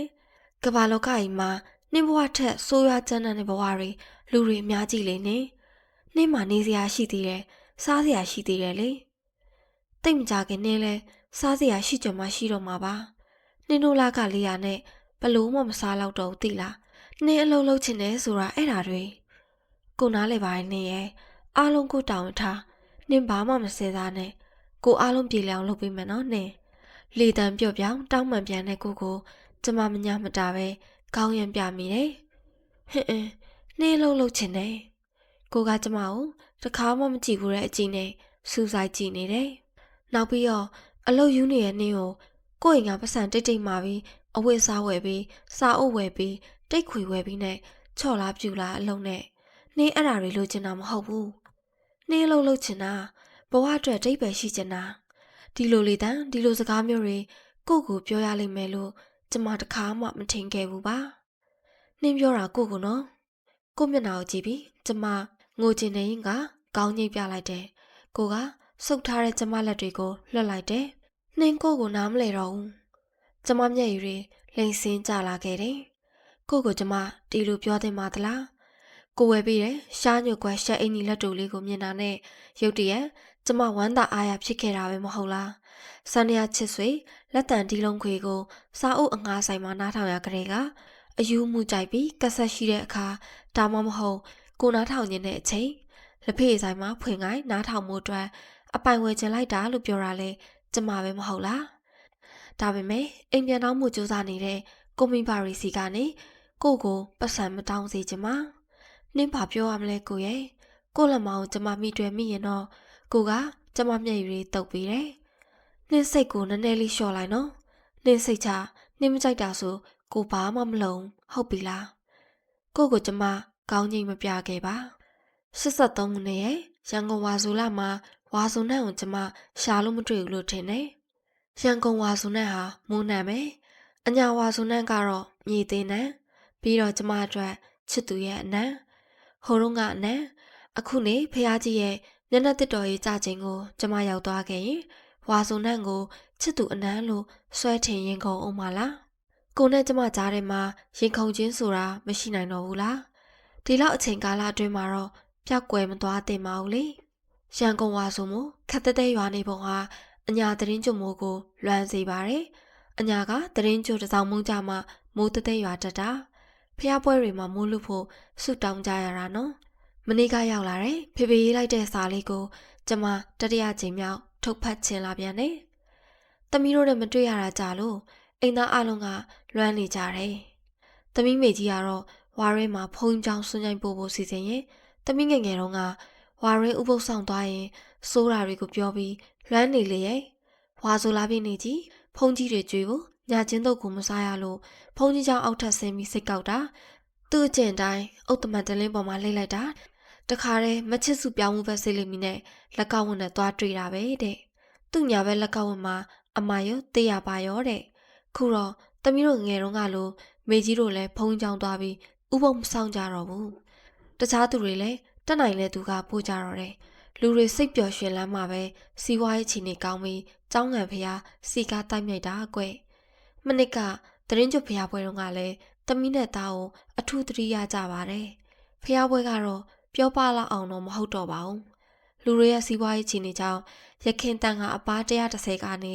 ကမ္ဘာလောကကြီးမှာနှင်းဘဝထက်ဆိုးရွားကြမ်းတမ်းတဲ့ဘဝတွေလူတွေအများကြီးလေနှင်းမှာနေစရာရှိသေးတယ်စားစရာရှိသေးတယ်လေတိတ်မကြခင်နှင်းလဲစားစရာရှိကြမှရှိတော့မှာပါနှင်းတို့လာကလေးရနဲ့ဘလို့မှမစားတော့တော့သိလားနှင်းအလုံးလုံးချင်တယ်ဆိုတာအဲ့ဒါတွေကိုနားလဲပါရဲ့နှင်းရဲ့အားလုံးကိုတောင်းထားနှင်းဘာမှမစင်စားနဲ့ကိုအားလုံးပြေလည်အောင်လုပ်ပေးမယ်နော်နှင်းလေတံပြော့ပြောင်းတောင်းမှန်ပြန်တဲ့ကိုကျ ကျမမညာမတာပဲခေါင်းရံပြမိတယ်ဟင်းနှင်းလုံးလုံးချင်တယ်ကိုကကျမကိုတစ်ခါမှမကြည့်ဘူးတဲ့အကြည့်နဲ့စူးစိုက်ကြည့်နေတယ်နောက်ပြီးတော့အလုတ်ယူနေတဲ့နှင်းကိုကိုယ့်အိမ်ကပတ်စံတိတ်မာပြီးအဝတ်စားဝယ်ပြီးစာအုပ်ဝယ်ပြီးတိတ်ခွေဝယ်ပြီးနဲ့ချော့လားပြူလားအလုံးနဲ့နှင်းအဲ့ဒါတွေလိုချင်တာမဟုတ်ဘူးနှင်းလုံးလုံးချင်တာဘဝအတွက်တိတ်ပဲရှိချင်တာဒီလိုလေတန်းဒီလိုစကားမျိုးတွေကိုပြောရလိမ့်မယ်လို့ကျမတခါမှမထင်ခဲ့ဘူးပါနှင်းပြောတာကိုနော်ကိုမျက်နှာကိုကြည့်ပြီးကျမငိုချင်နေရင်ကကောင်းငိတ်ပြလိုက်တယ်ကိုကဆုပ်ထားတဲ့ကျမလက်တွေကိုလွှတ်လိုက်တယ်နှင်းကိုနားမလဲတော့ဘူးကျမမျက်ရည်တွေလိမ်စင်းကျလာခဲ့တယ်ကိုကျမတီလိုပြောတင်ပါသလားကိုဝယ်ပြီးတယ်ရှားညွတ်ကွက်ရှက်အင်းကြီးလက်တူလေးကိုမြင်တာနဲ့ရုတ်တရက်ကျမဝမ်းသာအားရဖြစ်ခဲ့တာပဲမဟုတ်လားစန္ဒယာချစ်ဆွေလက်တန်ဒီလုံးခွေကိုစာအုပ်အငှားဆိုင်မှာနားထောင်ရကြတဲ့ကအယူမှုကြိုက်ပြီးကက်ဆက်ရှိတဲ့အခါဒါမှမဟုတ်ကိုနားထောင်နေတဲ့အချိန်လက်ဖေးဆိုင်မှာဖွင့်ခိုင်းနားထောင်မှုအတွက်အပိုင်ဝယ်ချင်လိုက်တာလို့ပြောတာလေကျမပဲမဟုတ်လားဒါပေမဲ့အိမ်ပြန်တောင်းမှုစူးစမ်းနေတဲ့ကိုမိဘရီစီကနေကိုပတ်စံမတောင်းစေချင်ပါနှင်းပါပြောရမလဲကိုရဲ့ကိုလက်မောင်ကျမမိတွေ့မိရင်တော့ကိုကကျမမျက်ရည်တွေတုပ်ပြီးတယ်နှင်းစိတ်ကိုနည်းနည်းလေးလျှော့လိုက်နော်နှင်းစိတ်ချနှင်းမကြိုက်တာဆိုကိုဘာမှမလုံးဟုတ်ပြီလားကိုကျမကောင်းကြီးမပြခဲ့ပါ83မိနစ်ရဲ့ရန်ကုန်ဝါဆိုလာမှာဝါဆိုနန့်ကိုကျမရှာလို့မတွေ့ဘူးလို့ထင်တယ်ရန်ကုန်ဝါဆိုနန့်ဟာမိုးနံပဲအညာဝါဆိုနန့်ကတော့မြေသေးနံပြီးတော့ကျမအတွက်ချစ်သူရဲ့အနံဟိုတုန်းကအနံအခုနေဖះကြီးရဲ့မျက်နှာတစ်တော်ရေးကြခြင်းကိုကျမရောက်သွားခဲ့ရင်ဝါဆိုနန့်ကိုချစ်သူအနံလို့ဆွဲထင်ရင်ကုန်အောင်မလားကိုနဲ့ကျမကြားထဲမှာရင်ခုန်ခြင်းဆိုတာမရှိနိုင်တော့ဘူးလားဒီလောက်အချိန်ကာလအတွင်းမှာတော့ပျောက်ကွယ်မသွားသင့်ပါဘူးလေရန်ကုန်ဝါဆိုမှုခက်တဲ့ရွာနေပုံဟာအညာသတင်းကြုံမိုးကိုလွမ်းစေပါတယ်အညာကသတင်းကြုံတစ်စောင်းမုံကြမှာမိုးတဲ့ရွာတက်တာဖះပွဲတွေမှာမိုးလူဖို့ဆုတောင်းကြရတာနော်မနေ့ကရောက်လာတယ်ဖေဖေရေးလိုက်တဲ့စာလေးကိုကျမတတိယချိန်မြောက်ထုတ်ဖတ်ချင်လာပြန်တယ်သမီးတို့နဲ့မတွေ့ရတာကြာလို့အိမ်သားအလုံးကလွမ်းနေကြတယ်သမီးမေကြီးကတော့ဝါရဲမှာဖုံးချောင်းဆွညိုင်းပို့ဖို့စီစဉ်ရင်သမီးငယ်ငယ်တုန်းကဝါရဲဥပုပ်ဆောင်သွားရင်စိုးတာတွေကိုပြောပြီးလွမ်းနေလေရဲ့ဝါဆိုလာပြင်းနေကြီးဖုံးကြီးတွေကြွေဖို့ညာချင်းတို့ကိုမစားရလို့ဖုံးကြီးချောင်းအောက်ထပ်ဆင်းပြီးစိတ်ကောက်တာသူ့အကျင့်တိုင်းအုတ်တမန်တလင်းပေါ်မှာလှိမ့်လိုက်တာတခါတည်းမချစ်စုပြောင်းမှုပဲစိတ်လိမ့်မိနဲ့လက်ကောက်ဝင်နဲ့သွားတွေ့တာပဲတဲ့သူ့ညာပဲလက်ကောက်ဝင်မှာအမရောတေးရပါရောတဲ့ခုတော့သမီးတို့ငယ်တုန်းကလိုမေကြီးတို့လည်းဖုံးချောင်းသွားပြီးဥပုံမဆောင်ကြတော့ဘူးတခြားသူတွေလည်းတက်နိုင်တဲ့သူကပို့ကြတော့တယ်လူတွေစိတ်ပျော်ရွှင်လန်းမှာပဲစီးပွားရေးချီနေကောင်းပြီးကျောင်းငံဖျားစီကားတိုက်မြိုက်တာကွမနစ်ကသတင်းကျွတ်ဖျားပွဲတုန်းကလည်းသမီးနဲ့သားကိုအထူးသတိရကြပါတယ်ဖျားပွဲကတော့ပြောပလောက်အောင်တော့မဟုတ်တော့ပါဘူးလူတွေရဲ့စီးပွားရေးချီနေကြောင်းရခင်တန်ကအပား130ကနေ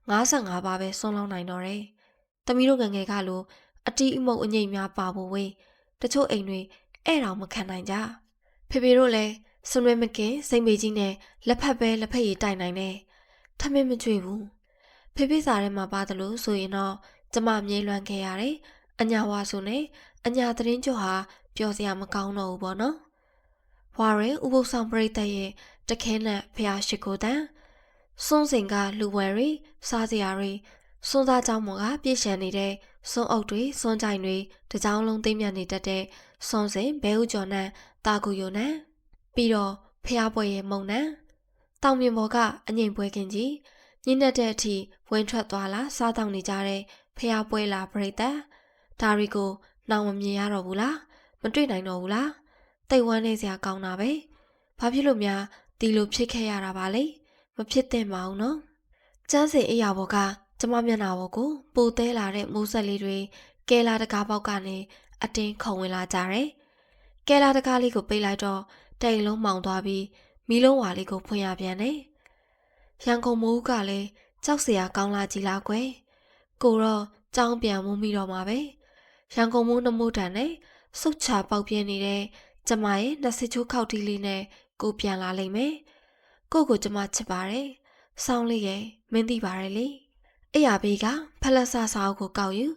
55ပါပဲဆွန်းလောင်းနိုင်တော့တယ်သမီးတို့ငငယ်ကလိုအတီးအမုတ်အငိမ့်များပါဖို့ဝေးတချို့အိမ်တွေအဲ့တောင်မခံနိုင်ကြဖေဖေတို့လည်းစွန်ရွဲမကင်စိတ်မေကြီးနဲ့လက်ဖက်ပဲလက်ဖက်ရည်တိုင်နိုင်တယ်ထမင်းမကျွေးဘူးဖေဖေစာထဲမှာပါတယ်လို့ဆိုရင်တော့ကျမမြေးလွမ်းခဲ့ရတယ်အညာဝါဆိုနဲ့အညာသတင်းကြွဟာပျော်စရာမကောင်းတော့ဘူးပေါ့နော်ဝါရဲဥပုသ်ဆောင်ပရိသတ်ရဲ့တခဲနဲ့ဖျားရှိခိုးတန်စွန်းစင်ကလူဝယ်ရီစားစရာတွေစွန်းသားเจ้าမော်ကပြည့်ရှံနေတဲ့စွန်းအုပ်တွေစွန်းကြိုင်တွေတကြောင်လုံးသိမ့်မြတ်နေတတ်တဲ့စွန်းစင်ဘဲဥကျော်နဲ့တာကူယိုနဲ့ပြီးတော့ဖျားပွဲရဲ့မုံနဲ့တောင်မြင်ပေါ်ကအငိမ့်ပွဲခင်ကြီးညင်းတဲ့အထိဝင်ထွက်သွားလာစားတောင်းနေကြတဲ့ဖျားပွဲလာပရိသတ်ဒါရီကိုနောင်မမြင်ရတော့ဘူးလားမတွေ့နိုင်တော့ဘူးလားတိတ်ဝမ်းနေစရာကောင်းတာပဲဘာဖြစ်လို့များဒီလိုဖြစ်ခဲ့ရတာပါလဲမဖြစ်သင့်ပါဘူးနော်ကျန်းစင်အေးရဘော်ကကျမမျက်နှာပေါ်ကိုပူသေးလာတဲ့မိုးဆက်လေးတွေကဲလာတကားပေါက်ကနေအတင်းခုံဝင်လာကြတယ်ကဲလာတကားလေးကိုပိတ်လိုက်တော့တိမ်လုံးမှောင်သွားပြီးမီးလုံးဝါလေးကိုဖွင့်ရပြန်တယ်ရန်ကုန်မိုးကလည်းကြောက်စရာကောင်းလာကြည်လားကွယ်ကိုတော့ကြောင်းပြန်မှုမိတော့မှာပဲရန်ကုန်မိုးနှမိုးတန်နဲ့စုတ်ချပေါက်ပြင်းနေတဲ့ကျမရဲ့နှစချိုးခောက်တီးလေးနဲ့ကိုပြန်လာလိမ့်မယ်ကိုကျမချစ်ပါတယ်ဆောင်းလေးရဲ့မင်းသိပါတယ်လေအဲ့ရဘေးကဖလက်ဆာစာအုပ်ကိုကောက်ယူ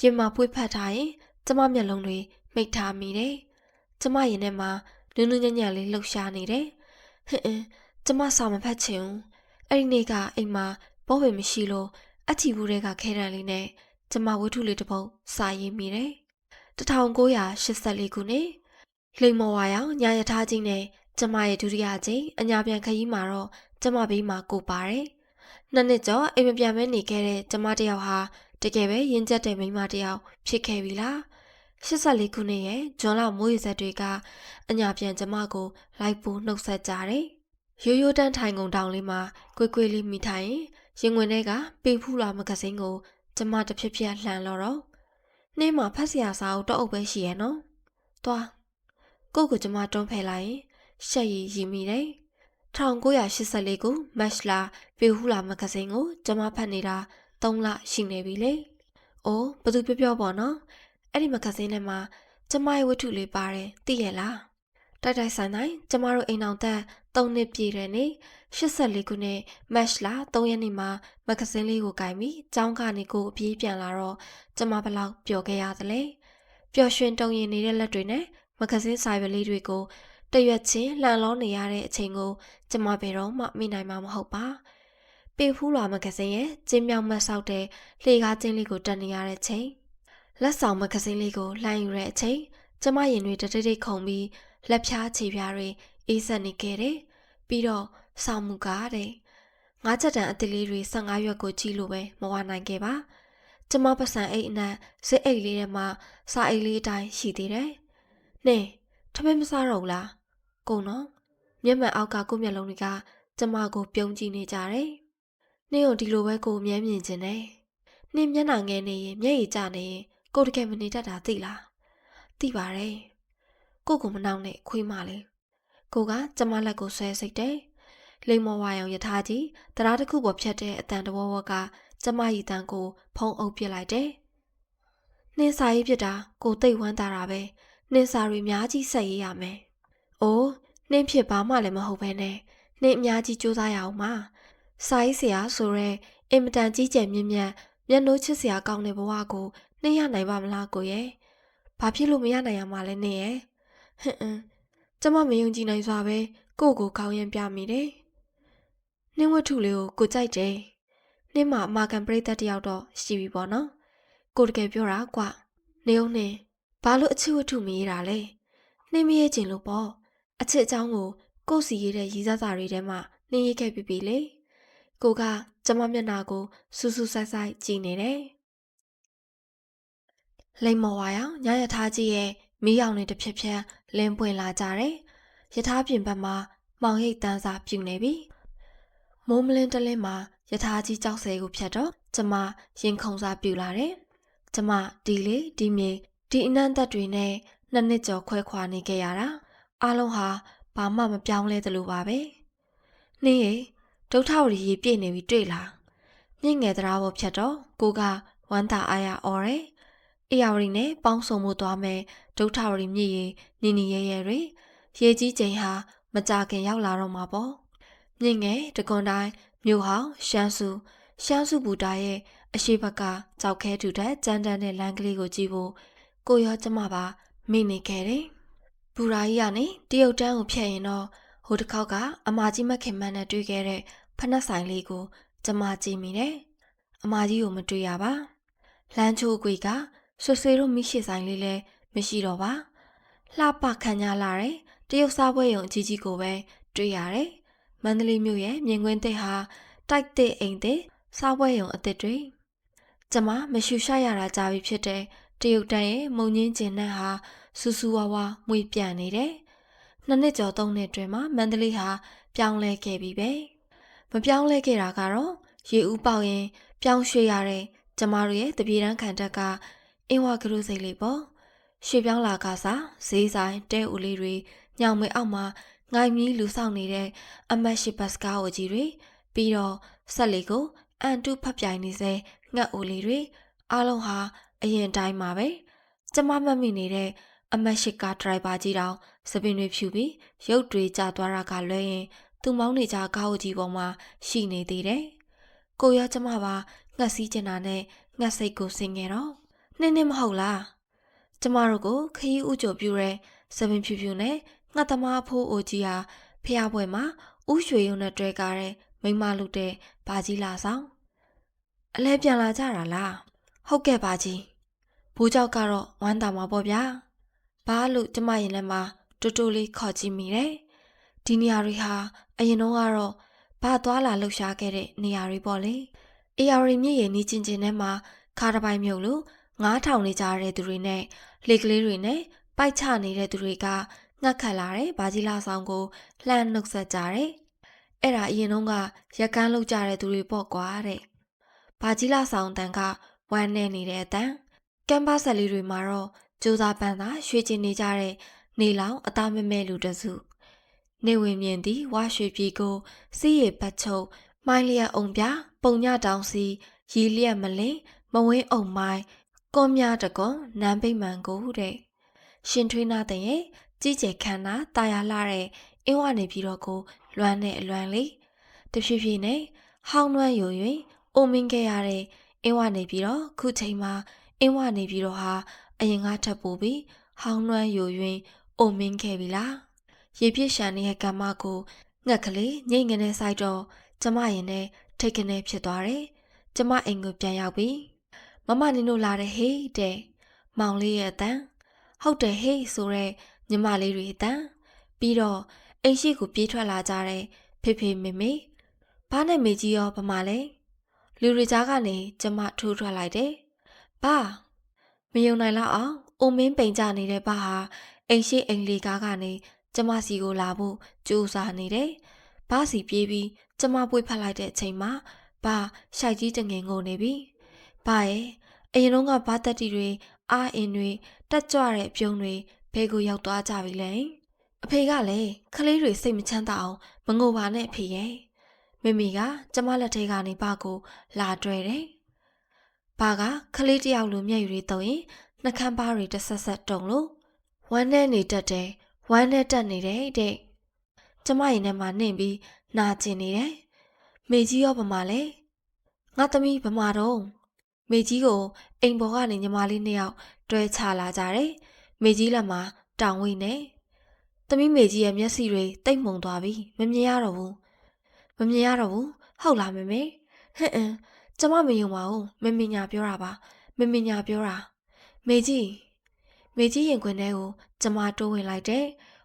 ရင်မှာပွေးဖက်ထားရင်ကျမမျက်လုံးတွေမိတ်ထားမိတယ်။ကျမရင်ထဲမှာနူးနူးညံ့ညံ့လေးလှုပ်ရှားနေတယ်။ကျမစာမဖတ်ချင်ဘူး။အဲ့ဒီနေ့ကအိမ်မှာဘောပင်မရှိလို့အချီဘူးတွေကခဲတံလေးနဲ့ကျမဝတ္ထုလေးတစ်ပုဒ်စာရေးမိတယ်။1984ခုနှစ်လိမ္မော်ဝါရောင်ညာရထားကြီးနဲ့ကျမရဲ့ဒုတိယကြိမ်အညာပြန်ခရီးမှာတော့ကျမဘေးမှာကိုပါတယ်။နှစ်နှစ်ကျော်အိမ်မပြန်မဲနေခဲ့တဲ့ကျမတယောက်ဟာတကယ်ပဲရင်းကျက်တဲ့မိန်းမတယောက်ဖြစ်ခဲ့ပြီလား84ခုနှစ်ရဲ့ဂျွန်လမိုးရေစက်တွေကအညာပြန်ကျမကိုလိုက်ပို့နှုတ်ဆက်ကြတယ်။ရိုးရိုးတန်းထိုင်ကုန်တောင်လေးမှာကွေးကွေးလေးမိထိုင်ရင်ဝင်ထဲကပေဖူးလာမဂဇင်းကိုကျမတစ်ဖြက်ဖြက်လှန်တော့နှင်းမှာဖတ်စရာစာအုပ်တော့အုပ်ပဲရှိရဲ့နော်။သွားကိုကျမတွန်းဖယ်လိုက်ရင်ရှက်ရည်ရီမိတယ်။1984ခုမတ်လပေဖူးလာမဂဇင်းကိုကျမဖတ်နေတာ3လရှိနေပြီလေ။အိုးဘသူပြောပေါ့နော်။အဲ့ဒီမဂဇင်းထဲမှာကျမရဲ့ဝတ္ထုလေးပါတယ်သိရလား။တိုက်ဆိုင်ကျမတို့အိမ်အောင်သက်3နှစ်ပြည့်တယ်နေ84ခုနှစ်မတ်လ3ရက်နေ့မှာမဂဇင်းလေးကိုကင်ပြီးကျောင်းကနေကိုအပြေးပြန်လာတော့ကျမဘလောက်ပျော်ခဲ့ရသလဲ။ပျော်ရွှင်တုန်ရင်နေတဲ့လက်တွေနဲ့မဂဇင်းစာရွက်လေးတွေကိုတရွက်ချင်းလှန်လောနေရတဲ့အချိန်ကိုကျမဘယ်တော့မှမိနိုင်မှာမဟုတ်ပါ။ပေဖူးလွာမဂဇင်းရဲ့ကျင်းမြောက်မတ်ဆောက်တဲ့လှေကားကျင်းလေးကိုတက်နေရတဲ့ချိန်လက်ဆောင်မဂဇင်းလေးကိုလှမ်းယူတဲ့အချိန်ကျမရင်တွေတိတ်ခုန်ပြီးလက်ဖြားခြေဖြားတွေအေးဆက်နေခဲ့တယ်။ပြီးတော့ဆောင်းမူကားတဲ့ငါးချက်တန်အသစ်လေးတွေ15ရွက်ကိုကြည့်လို့ပဲမဝနိုင်ခဲ့ပါ။ကျမပစံအိတ်အနက်ဇစ်အိတ်လေးထဲမှာစာအိတ်လေးအတိုင်းရှိသေးတယ်။နင်ထမင်းမစားတော့လား။ကိုနော်မျက်မှန်အောက်ကကိုမျက်လုံးတွေကကျမကိုပြုံးကြည့်နေကြတယ်။နင်ကိုဒီလိုပဲကိုမြဲမြင်ခြင်းနဲ့နင်မျက်နှာငယ်နေရင်မျက်ရည်ကျနေရင်ကိုတကယ်မနေတတ်တာသိလား။သိပါတယ်။ကိုမနှောင်းနဲ့ခွေးမလေးကိုကကျမလက်ကိုဆွဲစိတ်တယ်လိမ္မော်ဝါရောင်ယထာကြီးတရားတစ်ခုပေါ်ဖြတ်တဲ့အတန်တဝဝကကျမရီတန်ကိုဖုံးအုပ်ပစ်လိုက်တယ်နှင်းစာရေးပြစ်တာကိုသိပ်ဝမ်းသာတာပဲနှင်းစာတွေအများကြီးဆက်ရေးရမယ်အိုးနှင်းဖြစ်ဘာမှလည်းမဟုတ်ပဲနဲ့နှင်းအများကြီးစူးစမ်းရအောင်ပါစာရေးဆရာဆိုရဲအင်မတန်ကြီးကျယ်မြင့်မြတ်မျက်နှိုးချစ်စရာကောင်းတဲ့ဘဝကိုနှင်းရနိုင်ပါမလားကိုရဲ့ဘာဖြစ်လို့မရနိုင်ရမှာလဲနှင်းရဲ့ကျမမယုံကြည်နိုင်စွာပဲကိုခေါင်းရင်ပြမိတယ်နှင်းဝတ္ထုလေးကိုကြိုက်တယ်နှင်းမှာအမာကန်ပရိသတ်တယောက်တော့ရှိပြီပေါ့နော်ကိုတကယ်ပြောတာကွနေအောင်နှင်းဘာလို့အချစ်ဝတ္ထုမရေးတာလဲနှင်းမရေးချင်လို့ပေါ့အချစ်အကြောင်းကိုစီရေးတဲ့ရည်စားစာတွေထဲမှာနှင်းရေးခဲ့ပြီလေကိုကကျမမျက်နှာကိုစူးစူးဆိုင်ဆိုင်ကြည့်နေတယ်လိမ္မော်ဝါရောင်ညရထားကြီးရဲ့မီးရောင်တွေတစ်ဖြက်ဖြက်လင်းပွင့်လာကြတယ်ရထားပြင်ဘက်မှာမောင်ရိပ်တန်းစာပြူနေပြီမိုးမလင်းတလင်းမှာရထားကြီးကြောက်စဲကိုဖြတ်တော့ကျမရင်ခုန်စာပြူလာတယ်ကျမဒီလေဒီမြေဒီအနန္တတွေနဲ့နှစ်နှစ်ကျော်ခွဲခွာနေခဲ့ရတာအားလုံးဟာဘာမှမပြောင်းလဲသလိုပါပဲနှင်းရဲ့ဒုထဝရီရေပြည့်နေပြီတွေ့လားမြင့်ငယ်တရားပေါ်ဖြတ်တော့ကိုကဝမ်းသာအားရအော်တယ်အေယာဝရီနဲ့ပေါင်းစုံမှုသွားမယ်ဒုထဝရီမြစ်ရေနီနီရဲရဲတွေရေကြီးချိန်ဟာမကြခင်ရောက်လာတော့မှာပေါ့မြင့်ငယ်တကွန်တိုင်းမြို့ဟောင်းရှမ်းစုဘူတာရဲ့အရှိဘက်ကကြောက်ခဲထူတဲ့ကြမ်းတမ်းတဲ့လမ်းကလေးကိုကြည့်ဖို့ကိုရောကျမပါမိနေခဲ့တယ်ဘူရာကြီးကနေတရုတ်တန်းကိုဖြတ်ရင်တော့ဟိုတစ်ခေါက်ကအမကြီးမခင်မန်းနဲ့တွေ့ခဲ့တဲ့ဖနက်ဆိုင်လေးကိုကျမကြည့်မိတယ်အမကြီးကိုမတွေ့ရပါလမ်းချိုးကွေကဆွဆွေတို့မိရှိဆိုင်လေးလည်းမရှိတော့ပါလှပခံရလာတယ်တရုတ်စားပွဲရုံအကြီးကြီးကိုပဲတွေ့ရတယ်မန္တလေးမြို့ရဲ့မြင်ကွင်းသစ်ဟာတိုက်တဲ့အိမ်သစ်စားပွဲရုံအသစ်တွေကျမမရှူရှာရတာကြာပြီဖြစ်တဲ့တရုတ်တန်းရဲ့မုံငင်းကျင်နှံ့ဟာစူးစူးဝါးဝါမွေပြန့်နေတယ်နှစ်နှစ်ကျော်3နှစ်အတွင်းမှာမန္တလေးဟာပြောင်းလဲခဲ့ပြီပဲမပြောင်းလဲခဲ့တာကတော့ရေဦးပေါက်ရင်ပြောင်းရွှေ့ရတဲ့ကျမတို့ရဲ့တပြေတန်းခံတက်ကအင်းဝကရုစိတ်လေးပေါ့ရွှေပြောင်းလာကစားဈေးဆိုင်တဲဦးလေးတွေညောင်မဲအောက်မှာငိုင်မီးလူဆောင်နေတဲ့အမတ်ရှိဘတ်စကားအိုကြီးတွေပြီးတော့ဆက်လေးကိုအန်တူဖတ်ပြိုင်နေစေငှက်အိုလေးတွေအားလုံးဟာအရင်တိုင်းမှာပဲကျမမမိနေတဲ့အမတ်ရှိကားဒရိုက်ဘာကြီးတောင်စပင်တွေဖြူပြီးရုပ်တွေကျသွားတာကလွဲရင်သူမောင်းနေကြကားအိုကြီးပေါ်မှာရှိနေသေးတယ်ကိုရောကျမပါငှက်စည်းကျင်တာနဲ့ငှက်စိတ်ကိုဆင်ငယ်တော့ နှစ်မဟုတ်လားကျမတို့ကိုခရီးဥကြိုပြူတဲ့စပင်ဖြူဖြူနဲ့ငှက်သမားဖိုးအိုကြီးဟာဖျားပွဲမှာဥရွှေရုံနဲ့တွဲကားတဲ့မိမလူတဲ့ဘာကြီးလာဆောင်အလဲပြန်လာကြတာလားဟုတ်ကဲ့ပါကြီးဘိုးเจ้าကတော့ဝမ်းသာမှာပေါ့ဗျာဘာလို့ကျမရင်ထဲမှာတူတူလေးခေါ်ကြည့်မိတယ်ဒီနေရာတွေဟာအရင်တော့ကတော့ဘာသွားလာလှုပ်ရှားခဲ့တဲ့နေရာတွေပေါ့လေအေယာရီမြစ်ရဲ့နီးချင်းချင်းထဲမှာခါတစ်ပိုင်းမြုပ်လို့9000နေကြတဲ့သူတွေနဲ့လေကလေးတွေနဲ့ပိုက်ချနေတဲ့သူတွေကငှက်ခတ်လာတဲ့ဘာကြီးလာဆောင်ကိုလှမ်းနှုတ်ဆက်ကြတယ်အဲ့ဒါအရင်တော့ကရက်ကန်းလောက်ကြတဲ့သူတွေပေါ့ကွာတဲ့ဘာကြီးလာဆောင်တန်ကဝမ်းနေနေတဲ့အတန်ကမ်ပါဆက်လေးတွေမှာတော့ကြိုးစားပန်းသာရွှေကျင်နေကြတဲ့နေလောင်အသားမဲမဲလူတစုနေဝင်မြင်သည်ဝါရွှေပြည်ကိုစီးရပတ်ချုပ်မိုင်းလျက်အောင်ပြပုံညတောင်စီရီလျက်မလင်းမဝင်းအောင်မိုင်းကောမြတကွန်နန်းပိမှန်ကိုတဲ့ရှင်ထွေးနာတဲ့ရဲ့ကြီးကျယ်ခမ်းနားတာယာလာတဲ့အင်းဝနေပြီးတော့ကိုလွမ်းတဲ့အလွမ်းလေးတဖြည်းဖြည်းနဲ့ဟောင်းနှွမ်းယို၍အိုမင်းခဲ့ရတဲ့အင်းဝနေပြီးတော့ခုချိန်မှာအင်းဝနေပြီးတော့ဟာအရင်ကထပ်ပို့ပြီးဟောင်းနှွမ်းယို၍အိုမင်းခဲ့ပြီလားရေပြည့်ရှန်ရဲ့ကမ္မကိုငှက်ကလေးငိမ့်ငနဲ့ဆိုင်တော့ကျမရင်နဲ့ထိတ်ကနေဖြစ်သွားတယ်ကျမအိမ်ကိုပြန်ရောက်ပြီမမနင်တို့လာတဲ့ဟေးတဲ့မောင်လေးရဲ့အတန်ဟုတ်တယ်ဟေးဆိုတဲ့ညီမလေးတွေအတန်ပြီးတော့အိမ်ရှိကိုပြေးထွက်လာကြတဲ့ဖေဖေမေမေဘာနဲ့မေကြီးရောဗမာလဲလူတွေကြားကနေကျမထိုးထွက်လိုက်တယ်ဘာမယုံနိုင်လောက်အောင်အိုမင်းပိန်ကြနေတဲ့ဘာဟာအိမ်ရှိအိမ်လေးကားကနေကျမစီကိုလာဖို့ကြိုးစားနေတယ်ဘာစီပြေးပြီးကျမပွေးဖက်လိုက်တဲ့အချိန်မှာဘာရှိုက်ကြီးတငင်ငိုနေပြီဘာရဲ့အရင်တော့ကဘာတက်တီတွေအားအင်တွေတက်ကြွတဲ့အပြုံးတွေဘဲကိုရောက်သွားကြပြီလေအဖေကလည်းခလေးတွေစိတ်မချမ်းသာအောင်မငိုပါနဲ့အဖေရဲ့မိမိကကျမလက်ထဲကနေဘာကိုလာတွဲတယ်ဘာကခလေးတယောက်လိုမျက်ရည်တွေတုံရင်နှကမ်းပါးတွေတဆက်ဆက်တုံလို့ဝမ်းနဲ့နေတတ်တယ်ဝမ်းနဲ့တက်နေတယ်တဲ့ကျမရင်ထဲမှာနှင့်ပြီးနာကျင်နေတယ်မေကြီးရောဗမာလဲငါသမီးဗမာတော့မေကြီးကိုအိမ်ပေါ်ကနေညီမလေးနှစ်ယောက်တွဲချလာကြတယ်မေကြီးလက်မှာတောင်ဝိနေသမီးမေကြီးရဲ့မျက်စိတွေတိတ်မှုန်သွားပြီမမြင်ရတော့ဘူးဟုတ်လားမမေဟဲ့ကျမမယုံပါဘူးမမညာပြောတာပါမမညာပြောတာမေကြီးရင်ခွင်ထဲကိုကျမတိုးဝင်လိုက်တယ်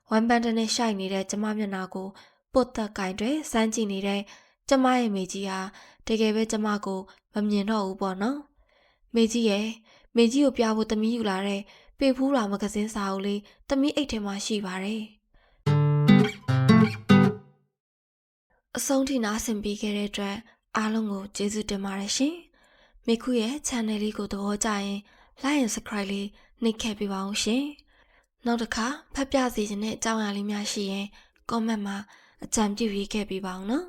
ဝမ်ပန်တနဲ့ရှိုက်နေတဲ့ကျမမျက်နှာကိုပုတ်သက်ကင်တွေစမ်းကြည့်နေတဲ့ကျမရဲ့မေကြီးဟာတကယ်ပဲကျမကိုမမြင်တော့ဘူးပေါ့နော်မေကြီးကိုပြဖို့သမီးယူလာတဲ့ပေဖူးရာမဂဇင်းစာအုပ်လေးသမီးအိတ်ထဲမှာရှိပါတယ်အဆုံးထိနားဆင်ပေးခဲ့တဲ့အတွက်အားလုံးကိုကျေးဇူးတင်ပါတယ်ရှင်မိခုရဲ့ channel လေးကိုသဘောကျရင် like and subscribe လေးနှိပ်ခဲ့ပေးပါဦးရှင်နောက်တစ်ခါဖတ်ပြစီခြင်းတဲ့အကြောင်းအရာလေးများရှိရင် comment မှာအကြံပြုရေးခဲ့ပေးပါဦးနော်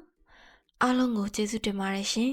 အားလုံးကိုကျေးဇူးတင်ပါတယ်ရှင်